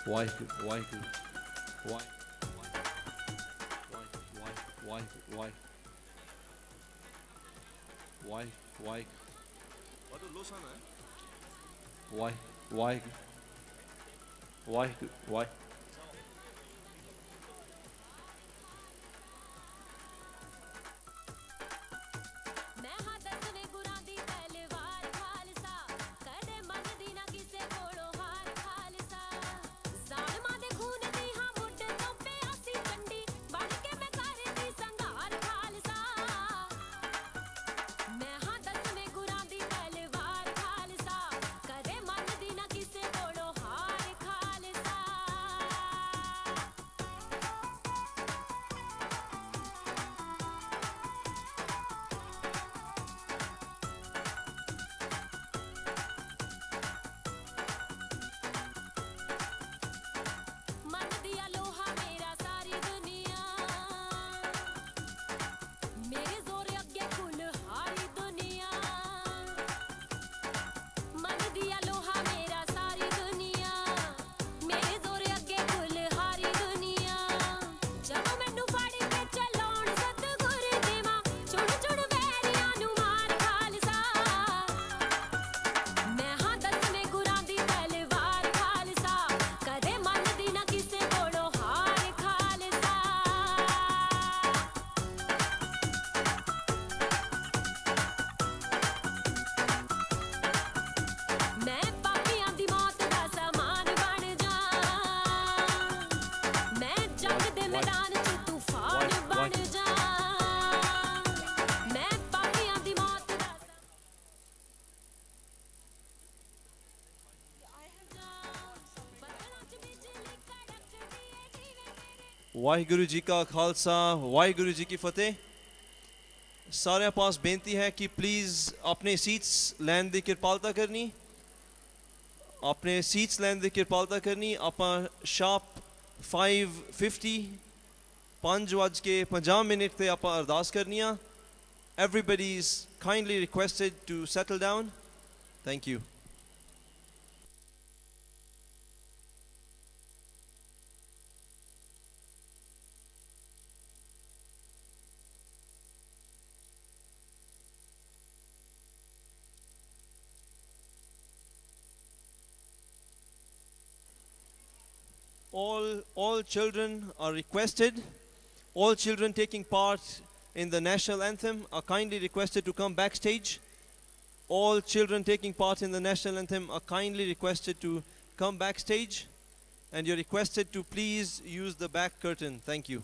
ਵਾਹਿਗੁਰੂ ਵਾਹਿਗੁਰੂ ਵਾਹਿਗੁਰੂ ਵਾਹਿਗੁਰੂ ਵਾਹਿਗੁਰੂ ਜੀ ਕਾ ਖਾਲਸਾ ਵਾਹਿਗੁਰੂ ਜੀ ਕੀ ਫਤਿਹ। ਸਾਰਿਆਂ ਪਾਸ ਬੇਨਤੀ ਹੈ ਕਿ ਪਲੀਜ਼ ਆਪਣੇ ਸੀਟਸ ਲੈਣ ਦੀ ਕਿਰਪਾਲਤਾ ਕਰਨੀ, ਆਪਣੇ ਸੀਟਸ ਲੈਣ ਦੀ ਕਿਰਪਾਲਤਾ ਕਰਨੀ। ਆਪਾਂ ਸ਼ਾਰਪ 5:50 5:50 ਤੇ ਆਪਾਂ ਅਰਦਾਸ ਕਰਨੀ ਆ। Everybody is kindly requested to settle down. Thank you. All children are requested, all children taking part in the national anthem are kindly requested to come backstage. All children taking part in the national anthem are kindly requested to come backstage, and you're requested to please use the back curtain. Thank you.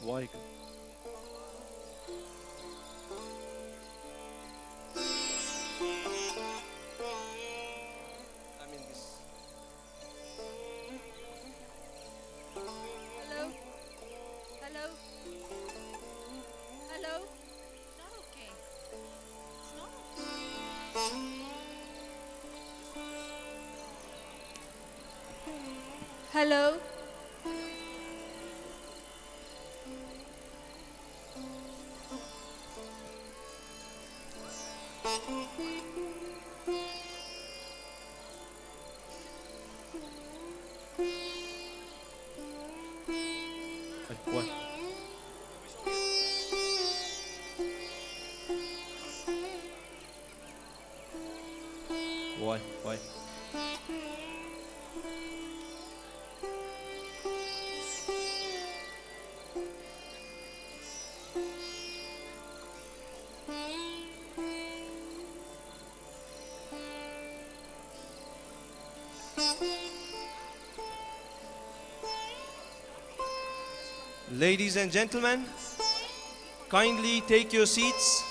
Why? I mean this. Hello? Hello? Hello? It's not okay. It's not okay. Hello? Why? Why? Why? Ladies and gentlemen, kindly take your seats.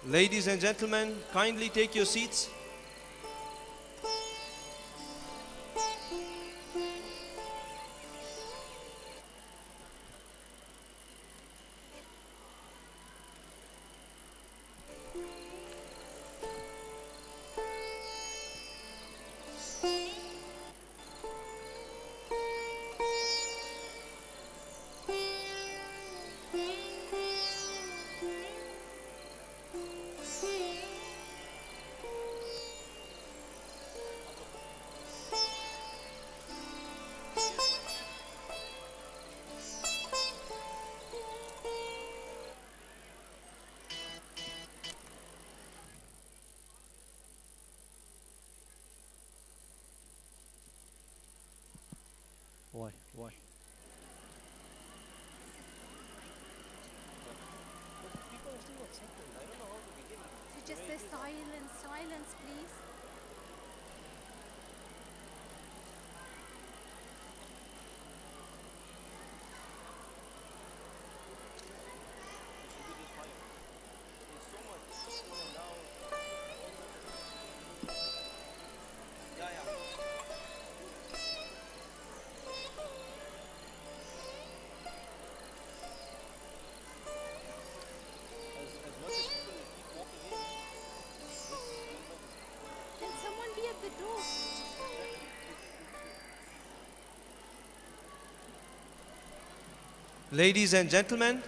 Ladies and gentlemen, kindly take your seats. Why? Why? You just say silence, silence, please. Can someone be at the door? Ladies and gentlemen,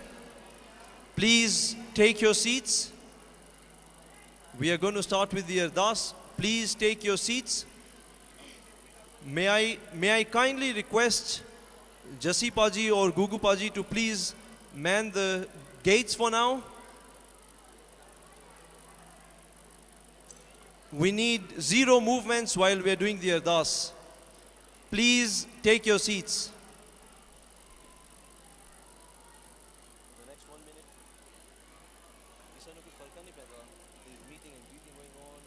please take your seats. We are going to start with the ardas. Please take your seats. May I kindly request Jassi Paji or Gugu Paji to please man the gates for now. We need zero movements while we are doing the ardas. Please take your seats. The next 1 minute, ਕਿਸੇ ਨੂੰ ਕੋਈ ਫਰਕ ਨਹੀਂ ਪੈਂਦਾ. There is meeting and greeting going on.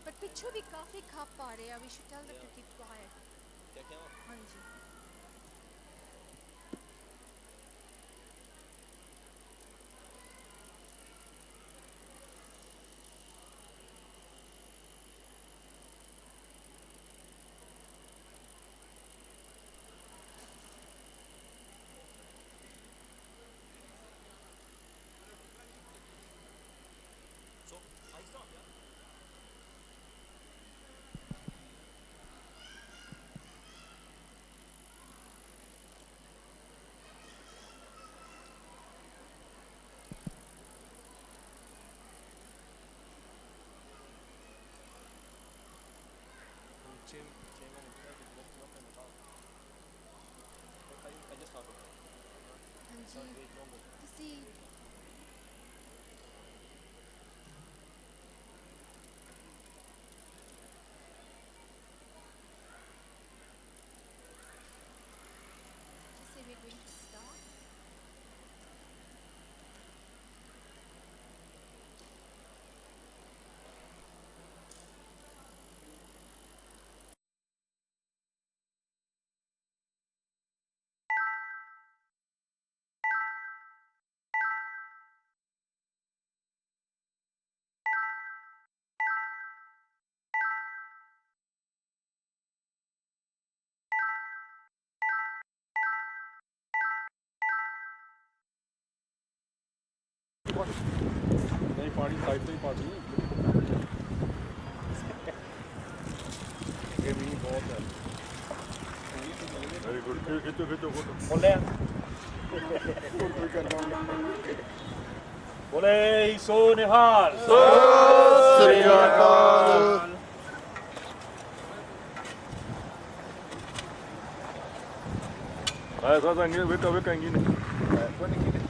But ਪਿੱਛੋਂ ਵੀ ਕਾਫੀ ਖੱਪ ਆ ਰਹੇ ਆ. We should tell them to keep quiet. क्या क्या? ਹਾਂਜੀ. ਹਾਂਜੀ. ਤੁਸੀਂ नहीं पानी साइड से ही पानी ये भी बहुत है वेरी गुड खींचो खींचो बोले बोले सो निहाल सो श्री अकाल ऐसा संगे वे कभी कहेंगी नहीं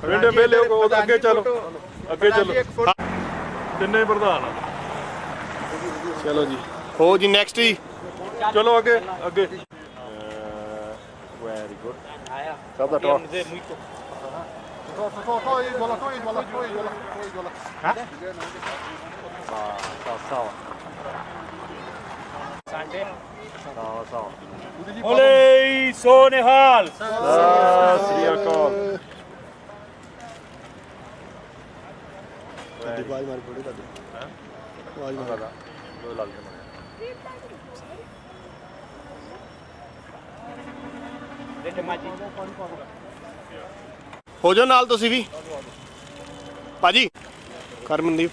बेटे बेले को आगे चलो तिन्ने प्रधान चलो जी हो जी नेक्स्ट जी चलो आगे आगे वेरी गुड सब दा टॉप बोले सो निहाल श्री अकाल आवाज मार पड़ी आवाज मार हो जाओ नाल तुसी भी भाजी कर मनदीप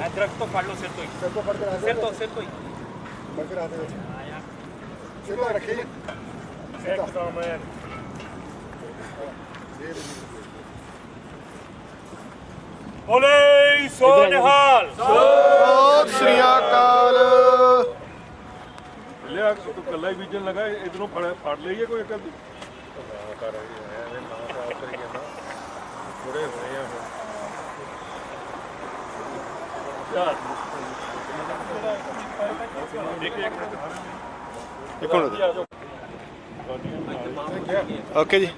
दरख्त तो फाड़ लो सिर तो ही सिर तो ही बोले सो निहाल सत श्री अकाल ले तो कल्ला ही बीजन लगा इधरों फाड़ लेगी कोई कर दी थोड़े हुए हैं एक मिनट ओके जी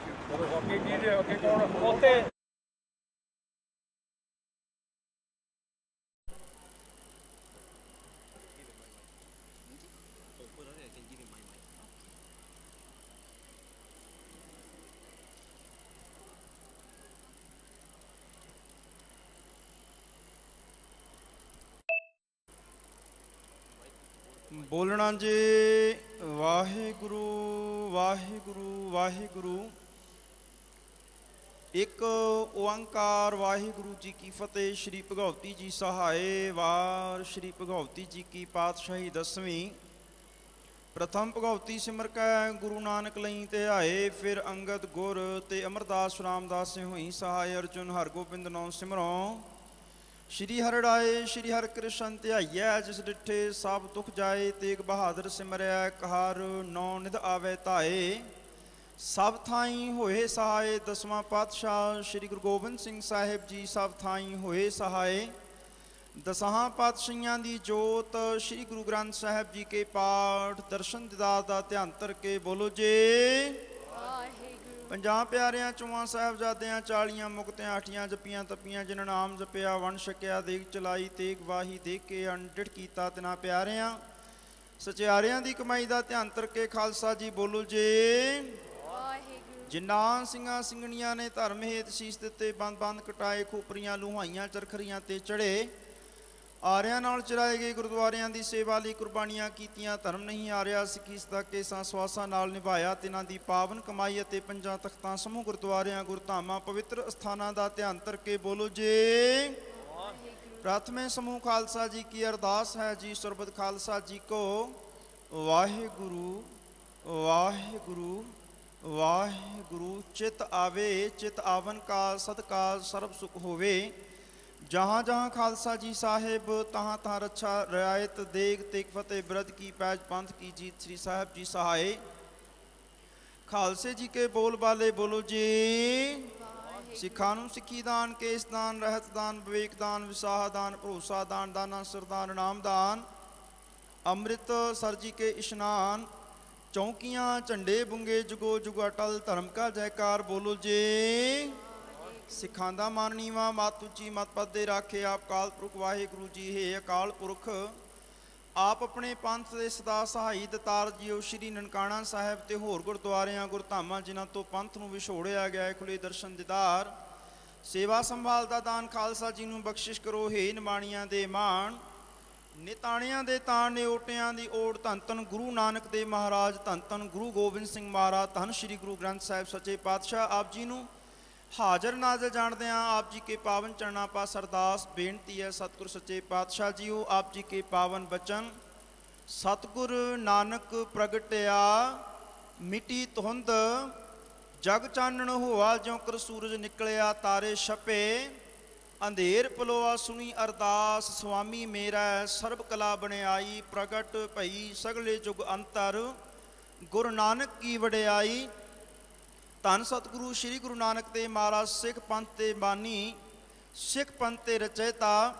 बोलना जी वाहिगुरु वाहिगुरु वाहिगुरु एक ओंकार वाहिगुरु जी की फतेह। श्री भगवती जी सहाय वार श्री भगवती जी की पातशाही 10वीं। प्रथम भगवती सिमर कै गुरु नानक लई ते आए, फिर अंगद गुर ते अमरदास रामदास से हुई सहाय। अर्जुन हरगोबिंद नौ सिमरों श्री हरड़ाए श्री हर कृष्ण ध्याइयै। जिस डिठे सब दुख जाए, तेग बहादुर सिमरै कहार नौ निध आवे ताए। सब थाई होए सहाय। 10वां पातशाह श्री गुरु गोबिंद सिंह साहिब जी सब थाई होए सहाय। 10 पातशाहियां दी जोत श्री गुरु ग्रंथ साहिब जी के पाठ दर्शन दीदार दा ध्यान धर के बोलो जे। 50 प्यारियां चौहां साहिबजादियां 40 मुक्तियां 8 जपियां तपियां। जिन्हों नाम जपिया वन छकिया देख चलाई, तेग वाही देख के अनडिठ कीता तिना प्यारियां। सचियारियां दी कमाई दा ध्यान धर के खालसा जी बोलो जे। जिन्ना ਸਿੰਘਾਂ ਸਿੰਘਣੀਆਂ ने धर्म हेत शीस दिते, बंद बंद कटाए, खोपरियां लुहाइयां चरखरियां ते चढ़े। आरियां नाल चराए गए गुरुद्वारियां दी सेवा लई कुर्बानियां कीतियां। धर्म नहीं आरिया सिੱਖੀ सदा केसां ਸਵਾਸਾਂ नाल निभाया। तिन्हां दी पावन कमाई ਅਤੇ 5 ਤਖਤਾਂ ਸਮੂਹ ਗੁਰਦੁਆਰਿਆਂ ਗੁਰਧਾਮਾਂ ਪਵਿੱਤਰ ਸਥਾਨਾਂ ਦਾ ਧਿਆਨ ਧਰ ਕੇ ਬੋਲੋ ਜੇ। प्राथमिक समूह खालसा जी की अरदास है जी। सुरबत खालसा जी को वाहिगुरु वाहिगुरु वाहिगुरु। चित आवे चित आवन का सदका सर्व सुख होवे। जहाँ जहाँ खालसा जी साहिब तहाँ तहाँ रक्षा रियायत देग तेग फतेह बिरद की पैज पंथ की जीत। श्री साहिब जी सहाय। खालसे जी के बोल बाले बोलो जी। सिखा नूं सिੱਖੀ दान, केस दान, रहत दान, विवेक दान, विसाह दान, भरोसा दान, दाना सरदान, नाम दान, अमृत सर जी के इशनान। चौकियाँ झंडे बुंगे जुगो जुग अटल, धर्म का जयकार बोलो जे। सिखां दा मान नीवा मत उची मत पद दे राखे। आप काल पुरख वाहिगुरु जी हे अकाल पुरख। आप अपने पंथ ਦੇ ਸਦਾ ਸਹਾਈ ਦਤਾਰ ਜੀਓ। ਸ਼੍ਰੀ ਨਨਕਾਣਾ ਸਾਹਿਬ ਤੇ ਹੋਰ ਗੁਰਦੁਆਰਿਆਂ ਗੁਰਧਾਮਾਂ ਜਿਨ੍ਹਾਂ ਤੋਂ ਪੰਥ ਨੂੰ ਵਿਛੋੜਿਆ ਗਿਆ ਹੈ, ਖੁੱਲੇ ਦਰਸ਼ਨ ਦੀਦਾਰ ਸੇਵਾ ਸੰਭਾਲ ਦਾ ਦਾਨ ਖਾਲਸਾ ਜੀ ਨੂੰ ਬਖਸ਼ਿਸ਼ ਕਰੋ। ਹੇ ਨਿਮਾਣੀਆਂ ਦੇ ਮਾਣ ਨਿਤਾਣਿਆਂ ਦੇ ਤਾਣ ਨੇ ਓਟਿਆਂ ਦੀ ਓਟ, ਧੰਨ ਧੰਨ ਗੁਰੂ ਨਾਨਕ ਦੇਵ ਮਹਾਰਾਜ, ਧੰਨ ਧੰਨ ਗੁਰੂ ਗੋਬਿੰਦ ਸਿੰਘ ਮਹਾਰਾਜ, ਧੰਨ ਸ਼੍ਰੀ ਗੁਰੂ ਗ੍ਰੰਥ ਸਾਹਿਬ ਸੱਚੇ ਪਾਤਸ਼ਾਹ। ਆਪ ਜੀ ਨੂੰ ਹਾਜ਼ਰ ਨਾਜ਼ਰ ਜਾਣਦੇ ਹਾਂ। ਆਪ ਜੀ ਕੇ ਪਾਵਨ ਚਰਨਾਂ ਪਾਸ ਅਰਦਾਸ ਬੇਨਤੀ ਹੈ ਸਤਿਗੁਰ ਸੱਚੇ ਪਾਤਸ਼ਾਹ ਜੀਓ, ਆਪ ਜੀ ਕੇ ਪਾਵਨ ਬਚਨ। ਸਤਿਗੁਰ ਨਾਨਕ ਪ੍ਰਗਟਿਆ ਮਿਟੀ ਧੁੰਦ, ਜਗ ਚਾਨਣ ਹੋਆ ਜਿਉ ਕਰ ਸੂਰਜ ਨਿਕਲਿਆ, ਤਾਰੇ ਛਪੇ ਅੰਧੇਰ ਪਲੋਆ, ਸੁਣੀ ਅਰਦਾਸ ਸੁਆਮੀ ਮੇਰਾ, ਸਰਬ ਕਲਾ ਬਣਾਈ ਪ੍ਰਗਟ ਭਈ ਸਗਲੇ ਜੁਗ ਅੰਤਰ, ਗੁਰੂ ਨਾਨਕ ਕੀ ਵਡਿਆਈ। ਧੰਨ ਸਤਿਗੁਰੂ ਸ੍ਰੀ ਗੁਰੂ ਨਾਨਕ ਦੇਵ ਮਹਾਰਾਜ, ਸਿੱਖ ਪੰਥ ਦੇ ਬਾਨੀ, ਸਿੱਖ ਪੰਥ ਦੇ ਰਚੈਤਾ।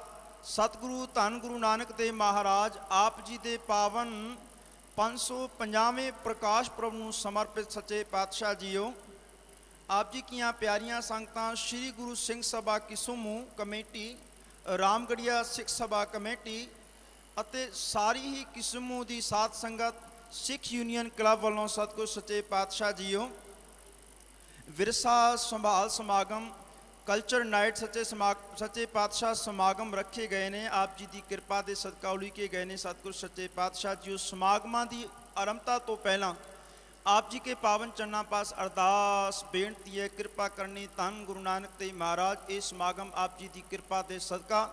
ਸਤਿਗੁਰੂ ਧੰਨ ਗੁਰੂ ਨਾਨਕ ਦੇਵ ਮਹਾਰਾਜ ਆਪ ਜੀ ਦੇ ਪਾਵਨ 550ਵੇਂ ਪ੍ਰਕਾਸ਼ ਪੁਰਬ ਨੂੰ ਸਮਰਪਿਤ ਸੱਚੇ ਪਾਤਸ਼ਾਹ ਜੀਓ, ਆਪ ਜੀ ਕੀਆਂ ਪਿਆਰੀਆਂ ਸੰਗਤਾਂ, ਸ਼੍ਰੀ ਗੁਰੂ ਸਿੰਘ ਸਭਾ ਕਿਸੂਮੂ ਕਮੇਟੀ, ਰਾਮਗੜੀਆ ਸਿੱਖ ਸਭਾ ਕਮੇਟੀ ਅਤੇ ਸਾਰੀ ਹੀ ਕਿਸੂਮੂ ਦੀ ਸਾਧ ਸੰਗਤ, ਸਿੱਖ ਯੂਨੀਅਨ ਕਲੱਬ ਵੱਲੋਂ ਸਤਿਗੁਰ ਸੱਚੇ ਪਾਤਸ਼ਾਹ ਜੀਓ ਵਿਰਸਾ ਸੰਭਾਲ ਸਮਾਗਮ, ਕਲਚਰ ਨਾਈਟ ਸੱਚੇ ਪਾਤਸ਼ਾਹ ਸਮਾਗਮ ਰੱਖੇ ਗਏ ਨੇ। ਆਪ ਜੀ ਦੀ ਕਿਰਪਾ ਦੇ ਸਦਕਾ ਉਲੀਕੇ ਗਏ ਨੇ ਸਤਿਗੁਰ ਸੱਚੇ ਪਾਤਸ਼ਾਹ ਜੀਓ। ਸਮਾਗਮਾਂ ਦੀ ਆਰੰਭਤਾ ਤੋਂ ਪਹਿਲਾਂ ਆਪ ਜੀ ਕੇ ਪਾਵਨ ਚਰਨਾਂ ਪਾਸ ਅਰਦਾਸ ਬੇਨਤੀ ਹੈ, ਕਿਰਪਾ ਕਰਨੀ ਧੰਨ ਗੁਰੂ ਨਾਨਕ ਦੇਵ ਮਹਾਰਾਜ। ਇਹ ਸਮਾਗਮ ਆਪ ਜੀ ਦੀ ਕਿਰਪਾ ਦੇ ਸਦਕਾ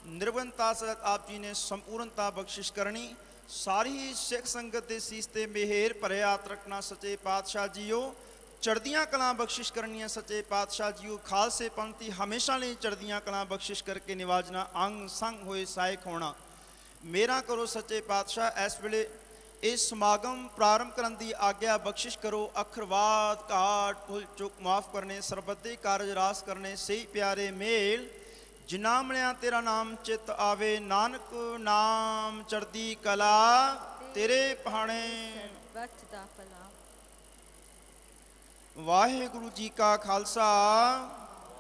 ਨਿਰਵੰਤਾ ਸਹਿਤ ਆਪ ਜੀ ਨੇ ਸੰਪੂਰਨਤਾ ਬਖਸ਼ਿਸ਼ ਕਰਨੀ। ਸਾਰੀ ਸਿੱਖ ਸੰਗਤ ਦੇ ਸੀਸ ਤੇ ਮਿਹਰ ਭਰਿਆ ਹੱਥ ਰੱਖਣਾ ਸੱਚੇ ਪਾਤਸ਼ਾਹ ਜੀਓ। ਚੜ੍ਹਦੀਆਂ ਕਲਾਂ ਬਖਸ਼ਿਸ਼ ਕਰਨੀਆਂ ਸੱਚੇ ਪਾਤਸ਼ਾਹ ਜੀਓ। ਖਾਲਸੇ ਪੰਥੀ ਹਮੇਸ਼ਾ ਲਈ ਚੜ੍ਹਦੀਆਂ ਕਲਾਂ ਬਖਸ਼ਿਸ਼ ਕਰਕੇ ਨਿਵਾਜਣਾ, ਅੰਗ ਸੰਗ ਹੋਏ ਸਹਾਇਕ ਹੋਣਾ। ਮੇਰਾ ਕਰੋ ਸੱਚੇ ਪਾਤਸ਼ਾਹ। ਇਸ ਵੇਲੇ ਇਸ ਸਮਾਗਮ ਪ੍ਰਾਰੰਭ ਕਰਨ ਦੀ ਆਗਿਆ ਬਖਸ਼ਿਸ਼ ਕਰੋ। ਅਖਰਵਾਦ ਘਾਟ ਭੁੱਲ ਚੁੱਕ ਮਾਫ ਕਰਨੇ, ਸਰਬੱਤੇ ਕਾਰਜ ਰਾਸ ਕਰਨੇ, ਸਹੀ ਪਿਆਰੇ ਮੇਲ ਜਿਨਾ ਮਿਲਿਆ ਤੇਰਾ ਨਾਮ ਚਿੱਤ ਆਵੇ, ਨਾਨਕ ਨਾਮ ਚੜ੍ਹਦੀ ਕਲਾ ਤੇਰੇ ਪਹਾਣੇ। ਸਰਬੱਤ ਦਾ ਭਲਾ। ਵਾਹਿਗੁਰੂ ਜੀ ਕਾ ਖਾਲਸਾ,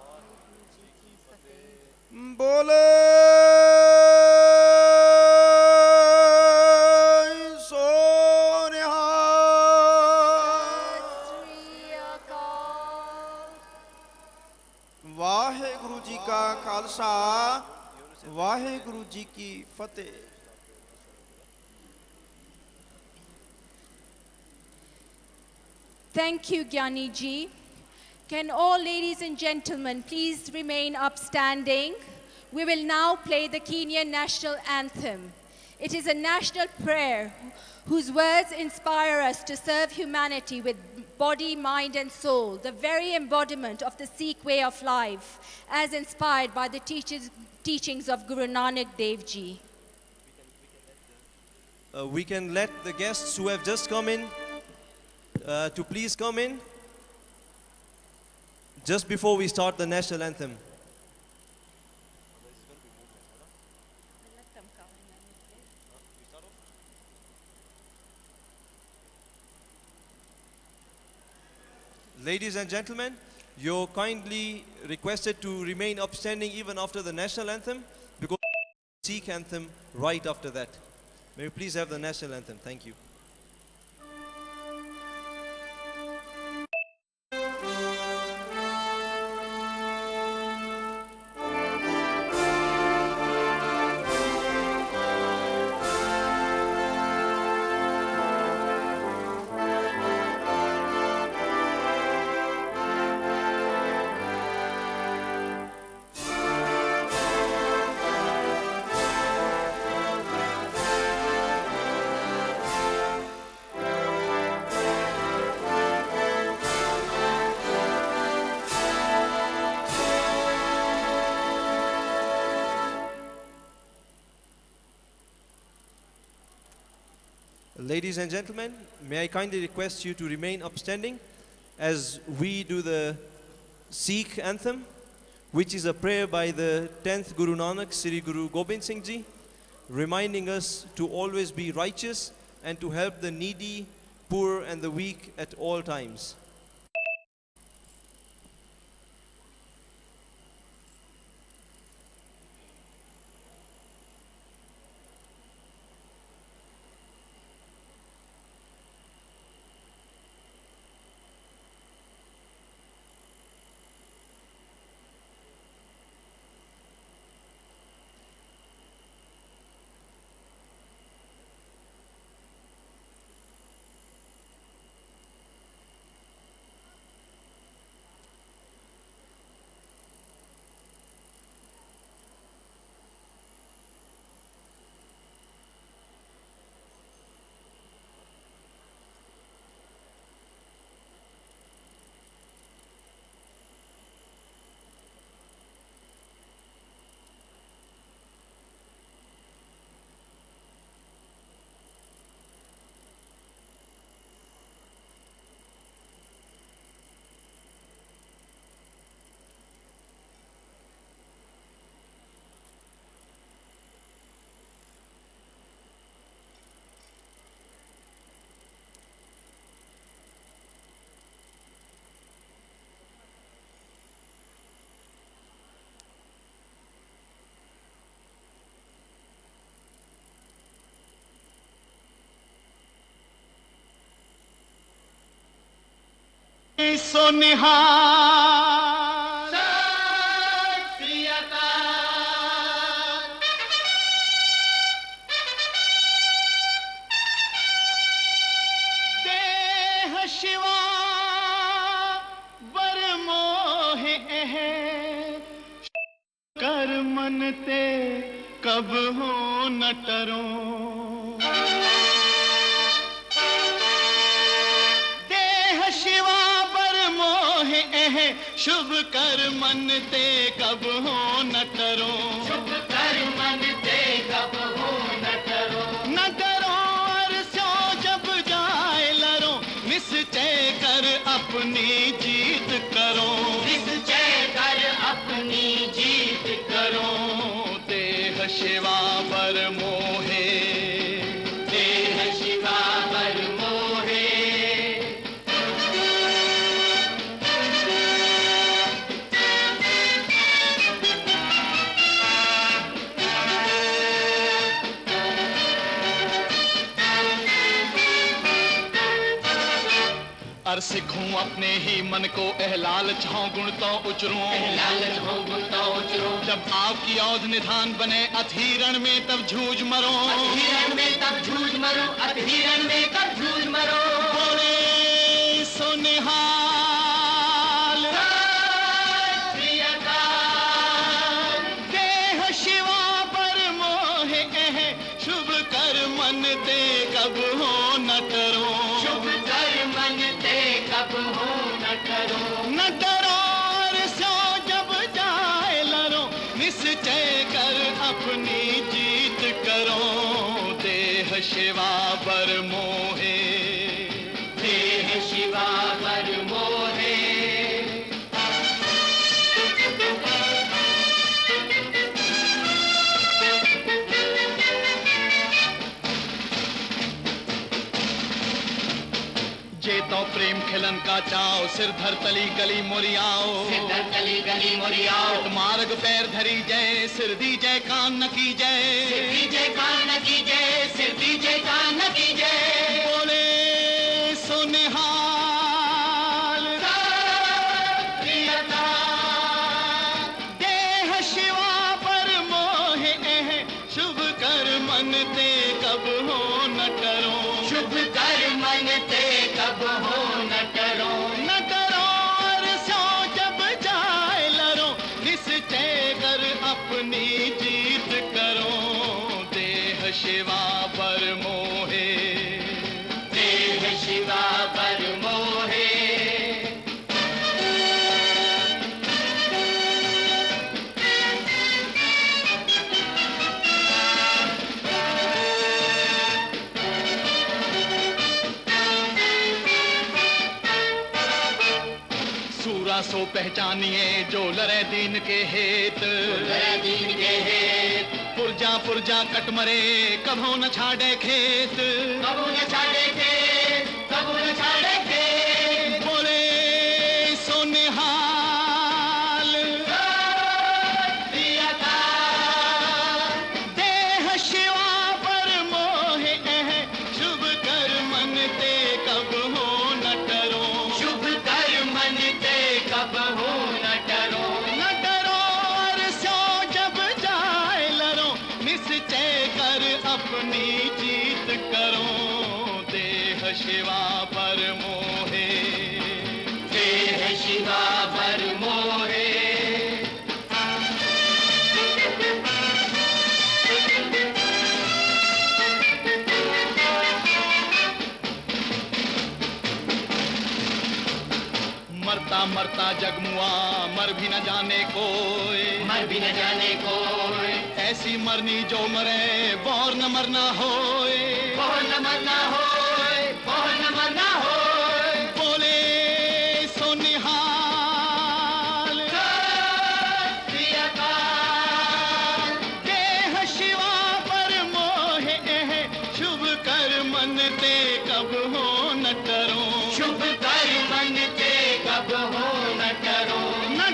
ਵਾਹਿਗੁਰੂ ਜੀ ਕੀ ਫਤਿਹ। ਬੋਲੇ ਸੋ ਨਿਹਾਲ। ਸ੍ਰੀ ਅਕਾਲ। ਵਾਹਿਗੁਰੂ ਜੀ ਕਾ ਖਾਲਸਾ, ਵਾਹਿਗੁਰੂ ਜੀ ਕੀ ਫਤਿਹ। Thank you, Gyani ji. Can all ladies and gentlemen please remain upstanding? We will now play the Kenyan national anthem. It is a national prayer whose words inspire us to serve humanity with body, mind, and soul, the very embodiment of the Sikh way of life, as inspired by the teachings of Guru Nanak Dev Ji. We can let the guests who have just come in to please come in just before we start the national anthem. Ladies and gentlemen, you're kindly requested to remain upstanding even after the national anthem, because Sikh anthem right after that. May we please have the national anthem. Thank you. Ladies and gentlemen, may I kindly request you to remain upstanding as we do the Sikh anthem, which is a prayer by the 10th Guru Nanak, Sri Guru Gobind Singh Ji, reminding us to always be righteous and to help the needy, poor and the weak at all times. सो निहाल देह शिवा बर मोहे कर मनते कब हो न टरो देह शिवा बर मोहे शुभ कर मनते कब हो न टरो शुभ कर मनते कब हो न टरो न डरो और सो जब जाए लरो निश्चय कर अपनी जीत करो निश्चय कर अपनी जीत करो देह शिवा बर मोहे देह शिवा बर मोहे और सिखूं अपने ही मन को एहलाल छाऊं गुण तो उचरूं जब आपकी औध निधान बने अधीरण में तब झूझ मरो अधीरण में तब झूझ मरो अधीरण में तब झूझ मरो बोले सो निहाल देह शिवा पर मोहे शुभ कर मन दे कब हो न करो शुभ कर मन दे कब हो न करो न डरो और सो जब जाए लरो निश्चय कर अपनी जीत करो देह शिवा पर मोहे देह शिवा पर मोहे जे तो प्रेम खिलन का चाओ सिर धर तली गली मोरियाओ सिर धर तली गली मोरियाओ मार्ग पैर धरी जय सिर दी जय कान न की जय सिर दी जय कान न की जय सिर दी जय कान न की जय बोले सो निहाल देह शिवा पर मोहे शुभ कर मन ते कब हो न करो शुभ कर मन ते कब हो न करो न करो और सो जब जाए लरो निश्चय कर अपनी जीत करो देह शिवा पर मोहे देह शिवा पर मोहे सो पहचानिए जो लरे दीन के हेत पुरजा पुरजा कट मरे कभो न छाड़े खेत कभो न छाड़े खेत कभो न छाड़े खेत बोले सो निहाल देह शिवा पर मोहे शुभ कर मन ते कब हो न टरो शुभ कर मन ते कब हो न डरो और सो जब जाए लरो निश्चय कर अपनी जीत करो देह शिवा पर मोहे देह शिवा पर मोहे मरता मरता जगमुआ मर भी न जाने कोई मर भी न जाने कोई ऐसी मरनी जो मरे बोर न मरना होए बोर न मरना होए बोर न मरना होए बोले सो निहाल देह शिवा पर मोहे शुभ कर मन ते कब हो न टरो शुभ कर मन ते कब हो न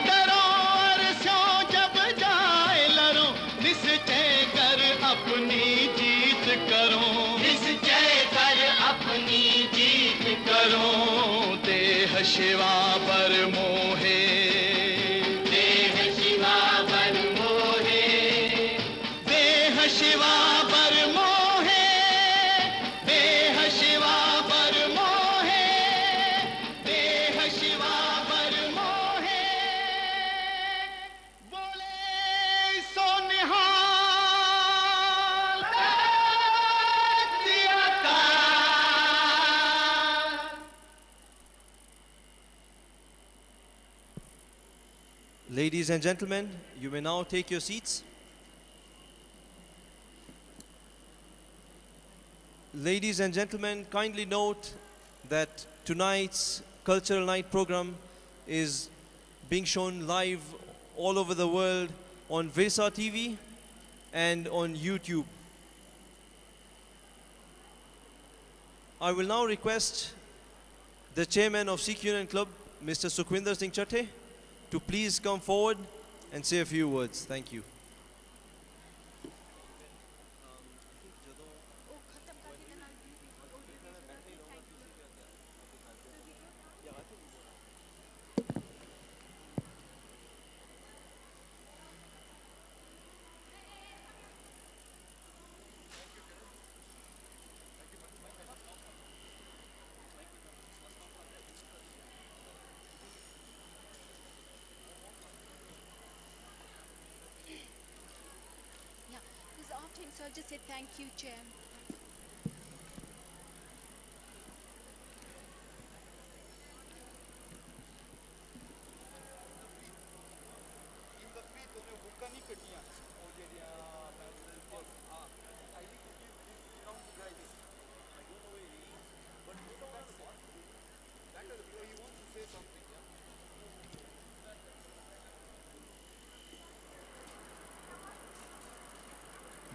डरो और सो जब जाए लरो निश्चय कर अपनी जीत करो निश्चय कर अपनी जीत करो देह शिवा पर मोहे देह शिवा पर मोहे देह शिवा पर मोहे देह शिवा पर मोहे देह शिवा पर मोहे बोले सो निहाल दिया का Ladies and gentlemen, you may now take your seats. Ladies and gentlemen, kindly note that tonight's cultural night program is being shown live all over the world on Virsa TV and on YouTube. I will now request the chairman of Sikh Union Club, Mr. Sukhwinder Singh Chatte, to please come forward and say a few words. Thank you. Yeah, because after him, so I'll just say thank you, Chair.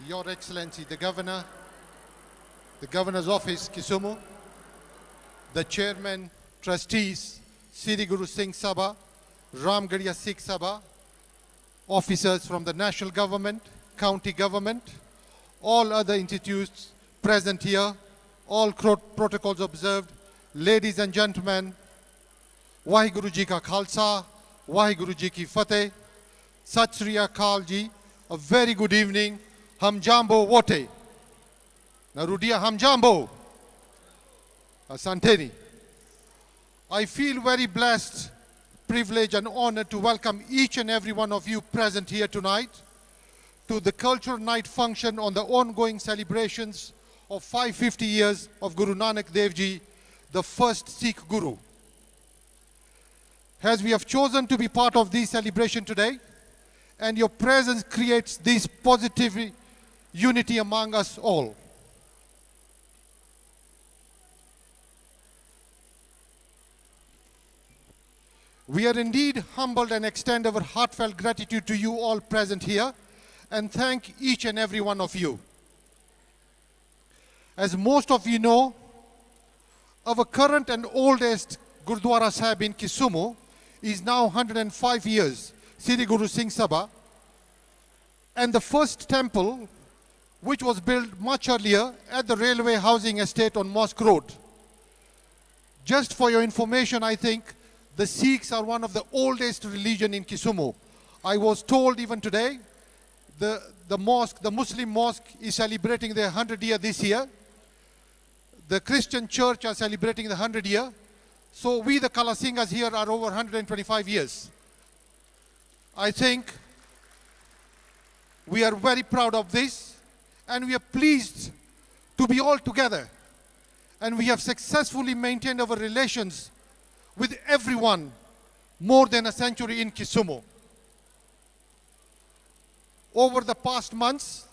Your Excellency, the Governor, the Governor's Office, Kisumu, the Chairman, Trustees, Sri Guru Singh Sabha, Ramgarhia Sikh Sabha, officers from the national government, county government, all other institutes present here, all protocols observed, ladies and gentlemen, Waheguru Ji Ka Khalsa, Waheguru Ji Ki Fateh, Sat Sri Akal Ji, a very good evening. Hamjambo wote. Narudia hamjambo. Asanteni. I feel very blessed, privileged and honored to welcome each and every one of you present here tonight to the Cultural Night function on the ongoing celebrations of 550 years of Guru Nanak Dev Ji, the first Sikh Guru. As we have chosen to be part of this celebration today, and your presence creates this positive unity among us all. We are indeed humbled and extend our heartfelt gratitude to you all present here and thank each and every one of you. As most of you know, our current and oldest Gurdwara Sahib in Kisumu is now 105 years, Sri Guru Singh Sabha, and the first temple which was built much earlier at the railway housing estate on Mosque Road. Just for your information, I think the Sikhs are one of the oldest religion in Kisumu. I was told even today, the Muslim mosque is celebrating their 100th year this year. The Christian church are celebrating the 100th year. So we, the Kalasingas here, are over 125 years. I think we are very proud of this, and we are pleased to be all together. And we have successfully maintained our relations with everyone more than a century in Kisumu. Over the past months,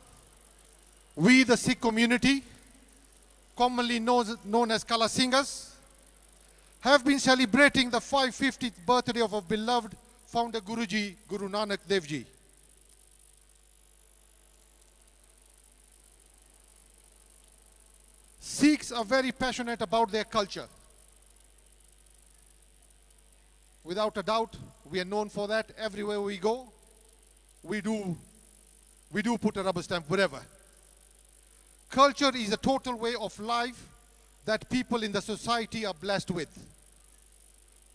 we, the Sikh community, commonly known as Kalasingas, have been celebrating the 550th birthday of our beloved founder Guruji, Guru Nanak Dev Ji. Sikhs are very passionate about their culture. Without a doubt, we are known for that. Everywhere we go, we do put a rubber stamp wherever. Culture is a total way of life that people in the society are blessed with.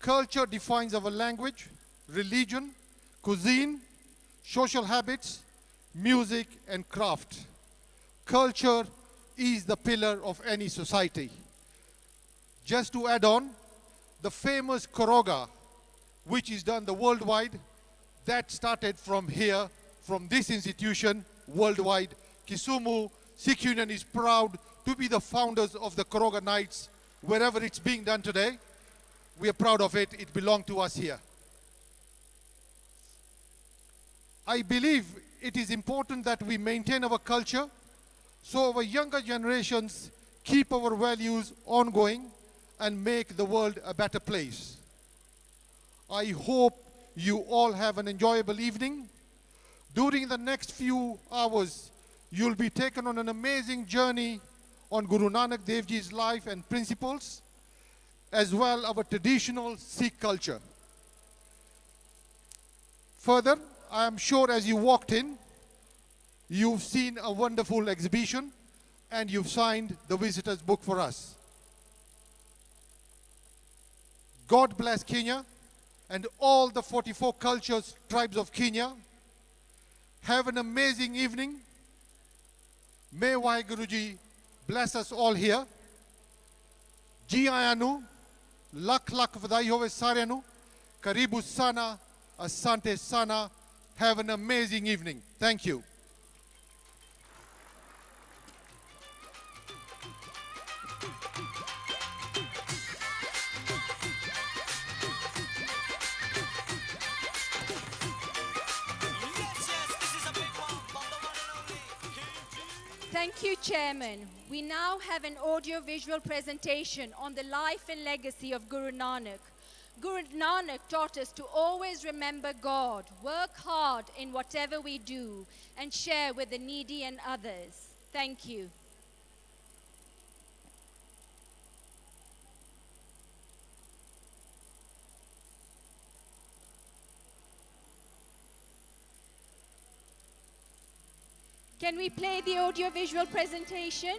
Culture defines our language, religion, cuisine, social habits, music, and craft. Culture is the pillar of any society. Just to add on, the famous Koroga, which is done the worldwide, that started from here, from this institution, worldwide. Kisumu Sikh Union is proud to be the founders of the Koroga Nights, wherever it's being done today. We are proud of it. It belongs to us here. I believe it is important that we maintain our culture so our younger generations keep our values ongoing and make the world a better place. I hope you all have an enjoyable evening. During the next few hours, you'll be taken on an amazing journey on Guru Nanak Dev Ji's life and principles, as well our traditional Sikh culture. Further, I am sure as you walked in, you've seen a wonderful exhibition and you've signed the visitor's book for us. God bless Kenya and all the 44 cultures, tribes of Kenya. Have an amazing evening. May Waheguruji bless us all here. Ji ਆਇਆਂ ਨੂੰ ਲੱਖ ਲੱਖ ਵਧਾਈ ਹੋਵੇ ਸਾਰਿਆਂ ਨੂੰ. Karibu sana, asante sana. Have an amazing evening. Thank you. Thank you, Chairman. We now have an audio-visual presentation on the life and legacy of Guru Nanak. Guru Nanak taught us to always remember God, work hard in whatever we do, and share with the needy and others. Thank you. Can we play the audio-visual presentation?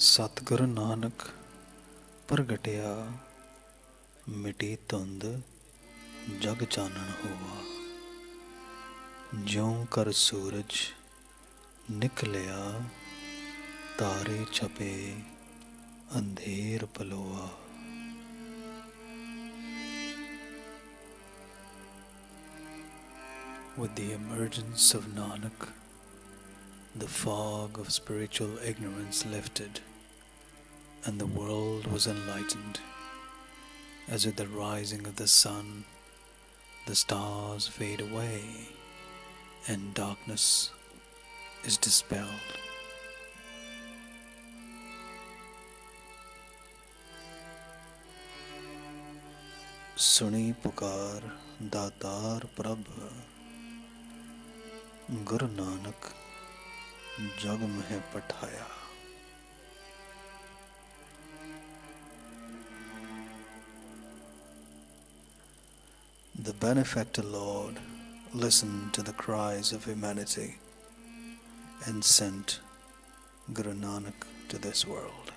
ਸਤਿਗੁਰ ਨਾਨਕ ਪ੍ਰਗਟਿਆ ਮਿਟੀ ਧੁੰਦ ਜਗ ਚਾਨਣ ਹੋਆ ਜਿਉਂ ਕਰ ਸੂਰਜ ਨਿਕਲਿਆ ਤਾਰੇ ਛਪੇ ਅੰਧੇਰ ਪਲੋਆ With the emergence of Nanak, the fog of spiritual ignorance lifted, and the world was enlightened. As with the rising of the sun, the stars fade away, and darkness is dispelled. Suni pukar datar prabh, Guru Nanak जग में पठाया The benefactor Lord listened to the cries of humanity and sent Guru Nanak to this world.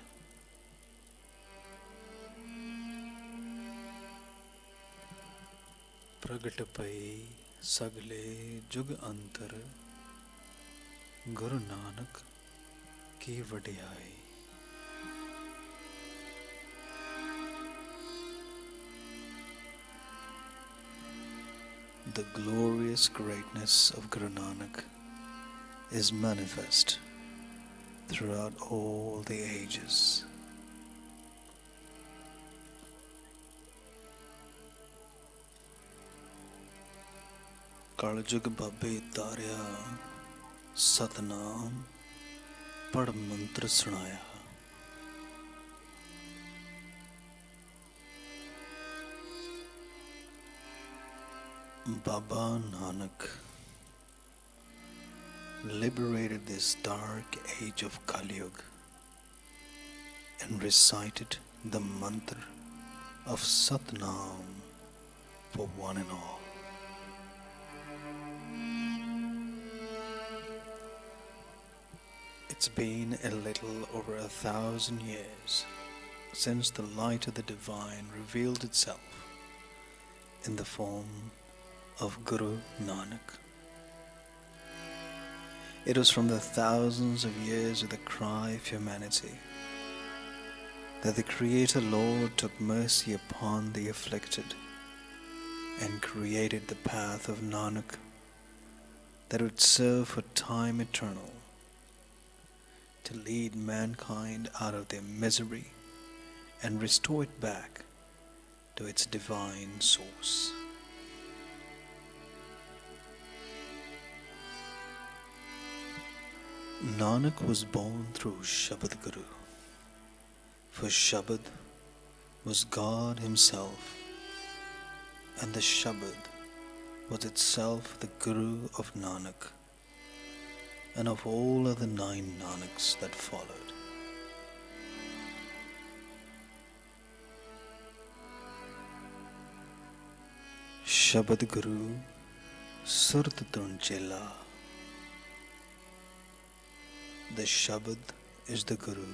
प्रगट पई सगले जुग अंतर Guru Nanak ki vadiyai. The glorious greatness of Guru Nanak is manifest throughout all the ages. Kaljug Babe Tarya Satnam ਪੜ ਮੰਤਰ ਸੁਣਾਇਆ Baba Nanak liberated this dark age of Kali Yuga and recited the mantra of Satnam for one and all. It's been a little over 1,000 years since the light of the divine revealed itself in the form of Guru Nanak. It was from the thousands of years of the cry of humanity that the Creator Lord took mercy upon the afflicted and created the path of Nanak that would serve for time eternal to lead mankind out of their misery and restore it back to its divine source. Nanak was born through Shabad Guru, for Shabad was God Himself, and the Shabad was itself the Guru of Nanak and of all other 9 Nanaks that followed. Shabad Guru Surt Chela. The Shabad is the Guru,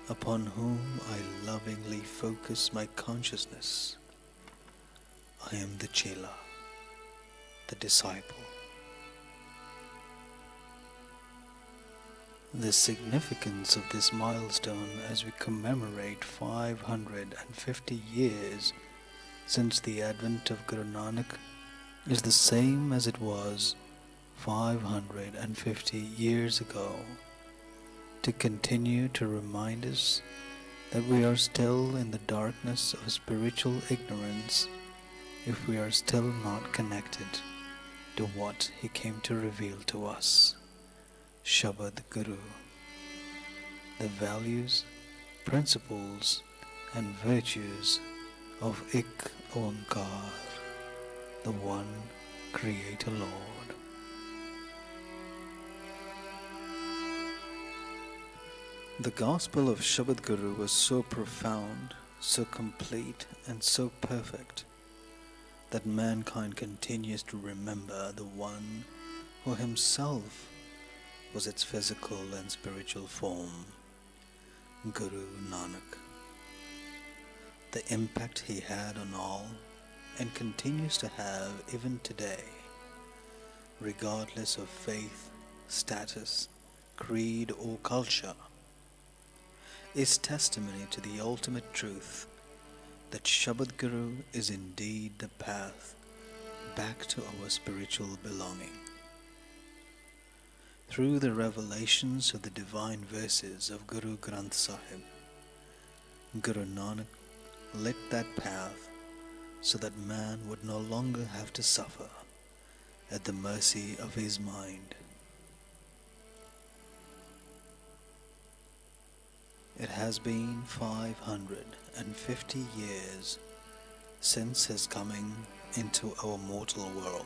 upon whom I lovingly focus my consciousness. I am the Chela, the disciple. The significance of this milestone as we commemorate 550 years since the advent of Guru Nanak is the same as it was 550 years ago, to continue to remind us that we are still in the darkness of spiritual ignorance if we are still not connected to what He came to reveal to us. Shabad Guru. The values, principles and virtues of Ik Onkar, the One Creator Lord. The Gospel of Shabad Guru was so profound, so complete and so perfect that mankind continues to remember the One who Himself was its physical and spiritual form, Guru Nanak. The impact he had on all and continues to have even today, regardless of faith, status, creed or culture, is testimony to the ultimate truth that Shabad Guru is indeed the path back to our spiritual belonging. Through the revelations of the divine verses of Guru Granth Sahib, Guru Nanak lit that path so that man would no longer have to suffer at the mercy of his mind. It has been 550 years since his coming into our mortal world,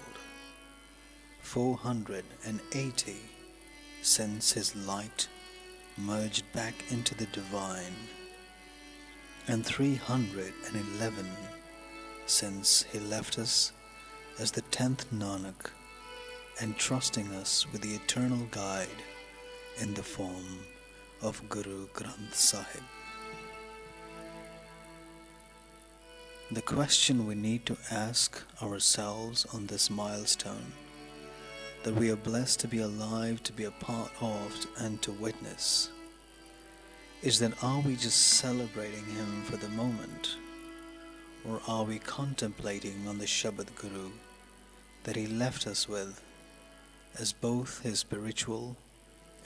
480 since his light merged back into the divine, and 311 since he left us as the 10th Nanak, entrusting us with the eternal guide in the form of Guru Granth Sahib. The question we need to ask ourselves on this milestone that we are blessed to be alive, to be a part of, and to witness is that are we just celebrating him for the moment, or are we contemplating on the Shabad Guru that he left us with as both his spiritual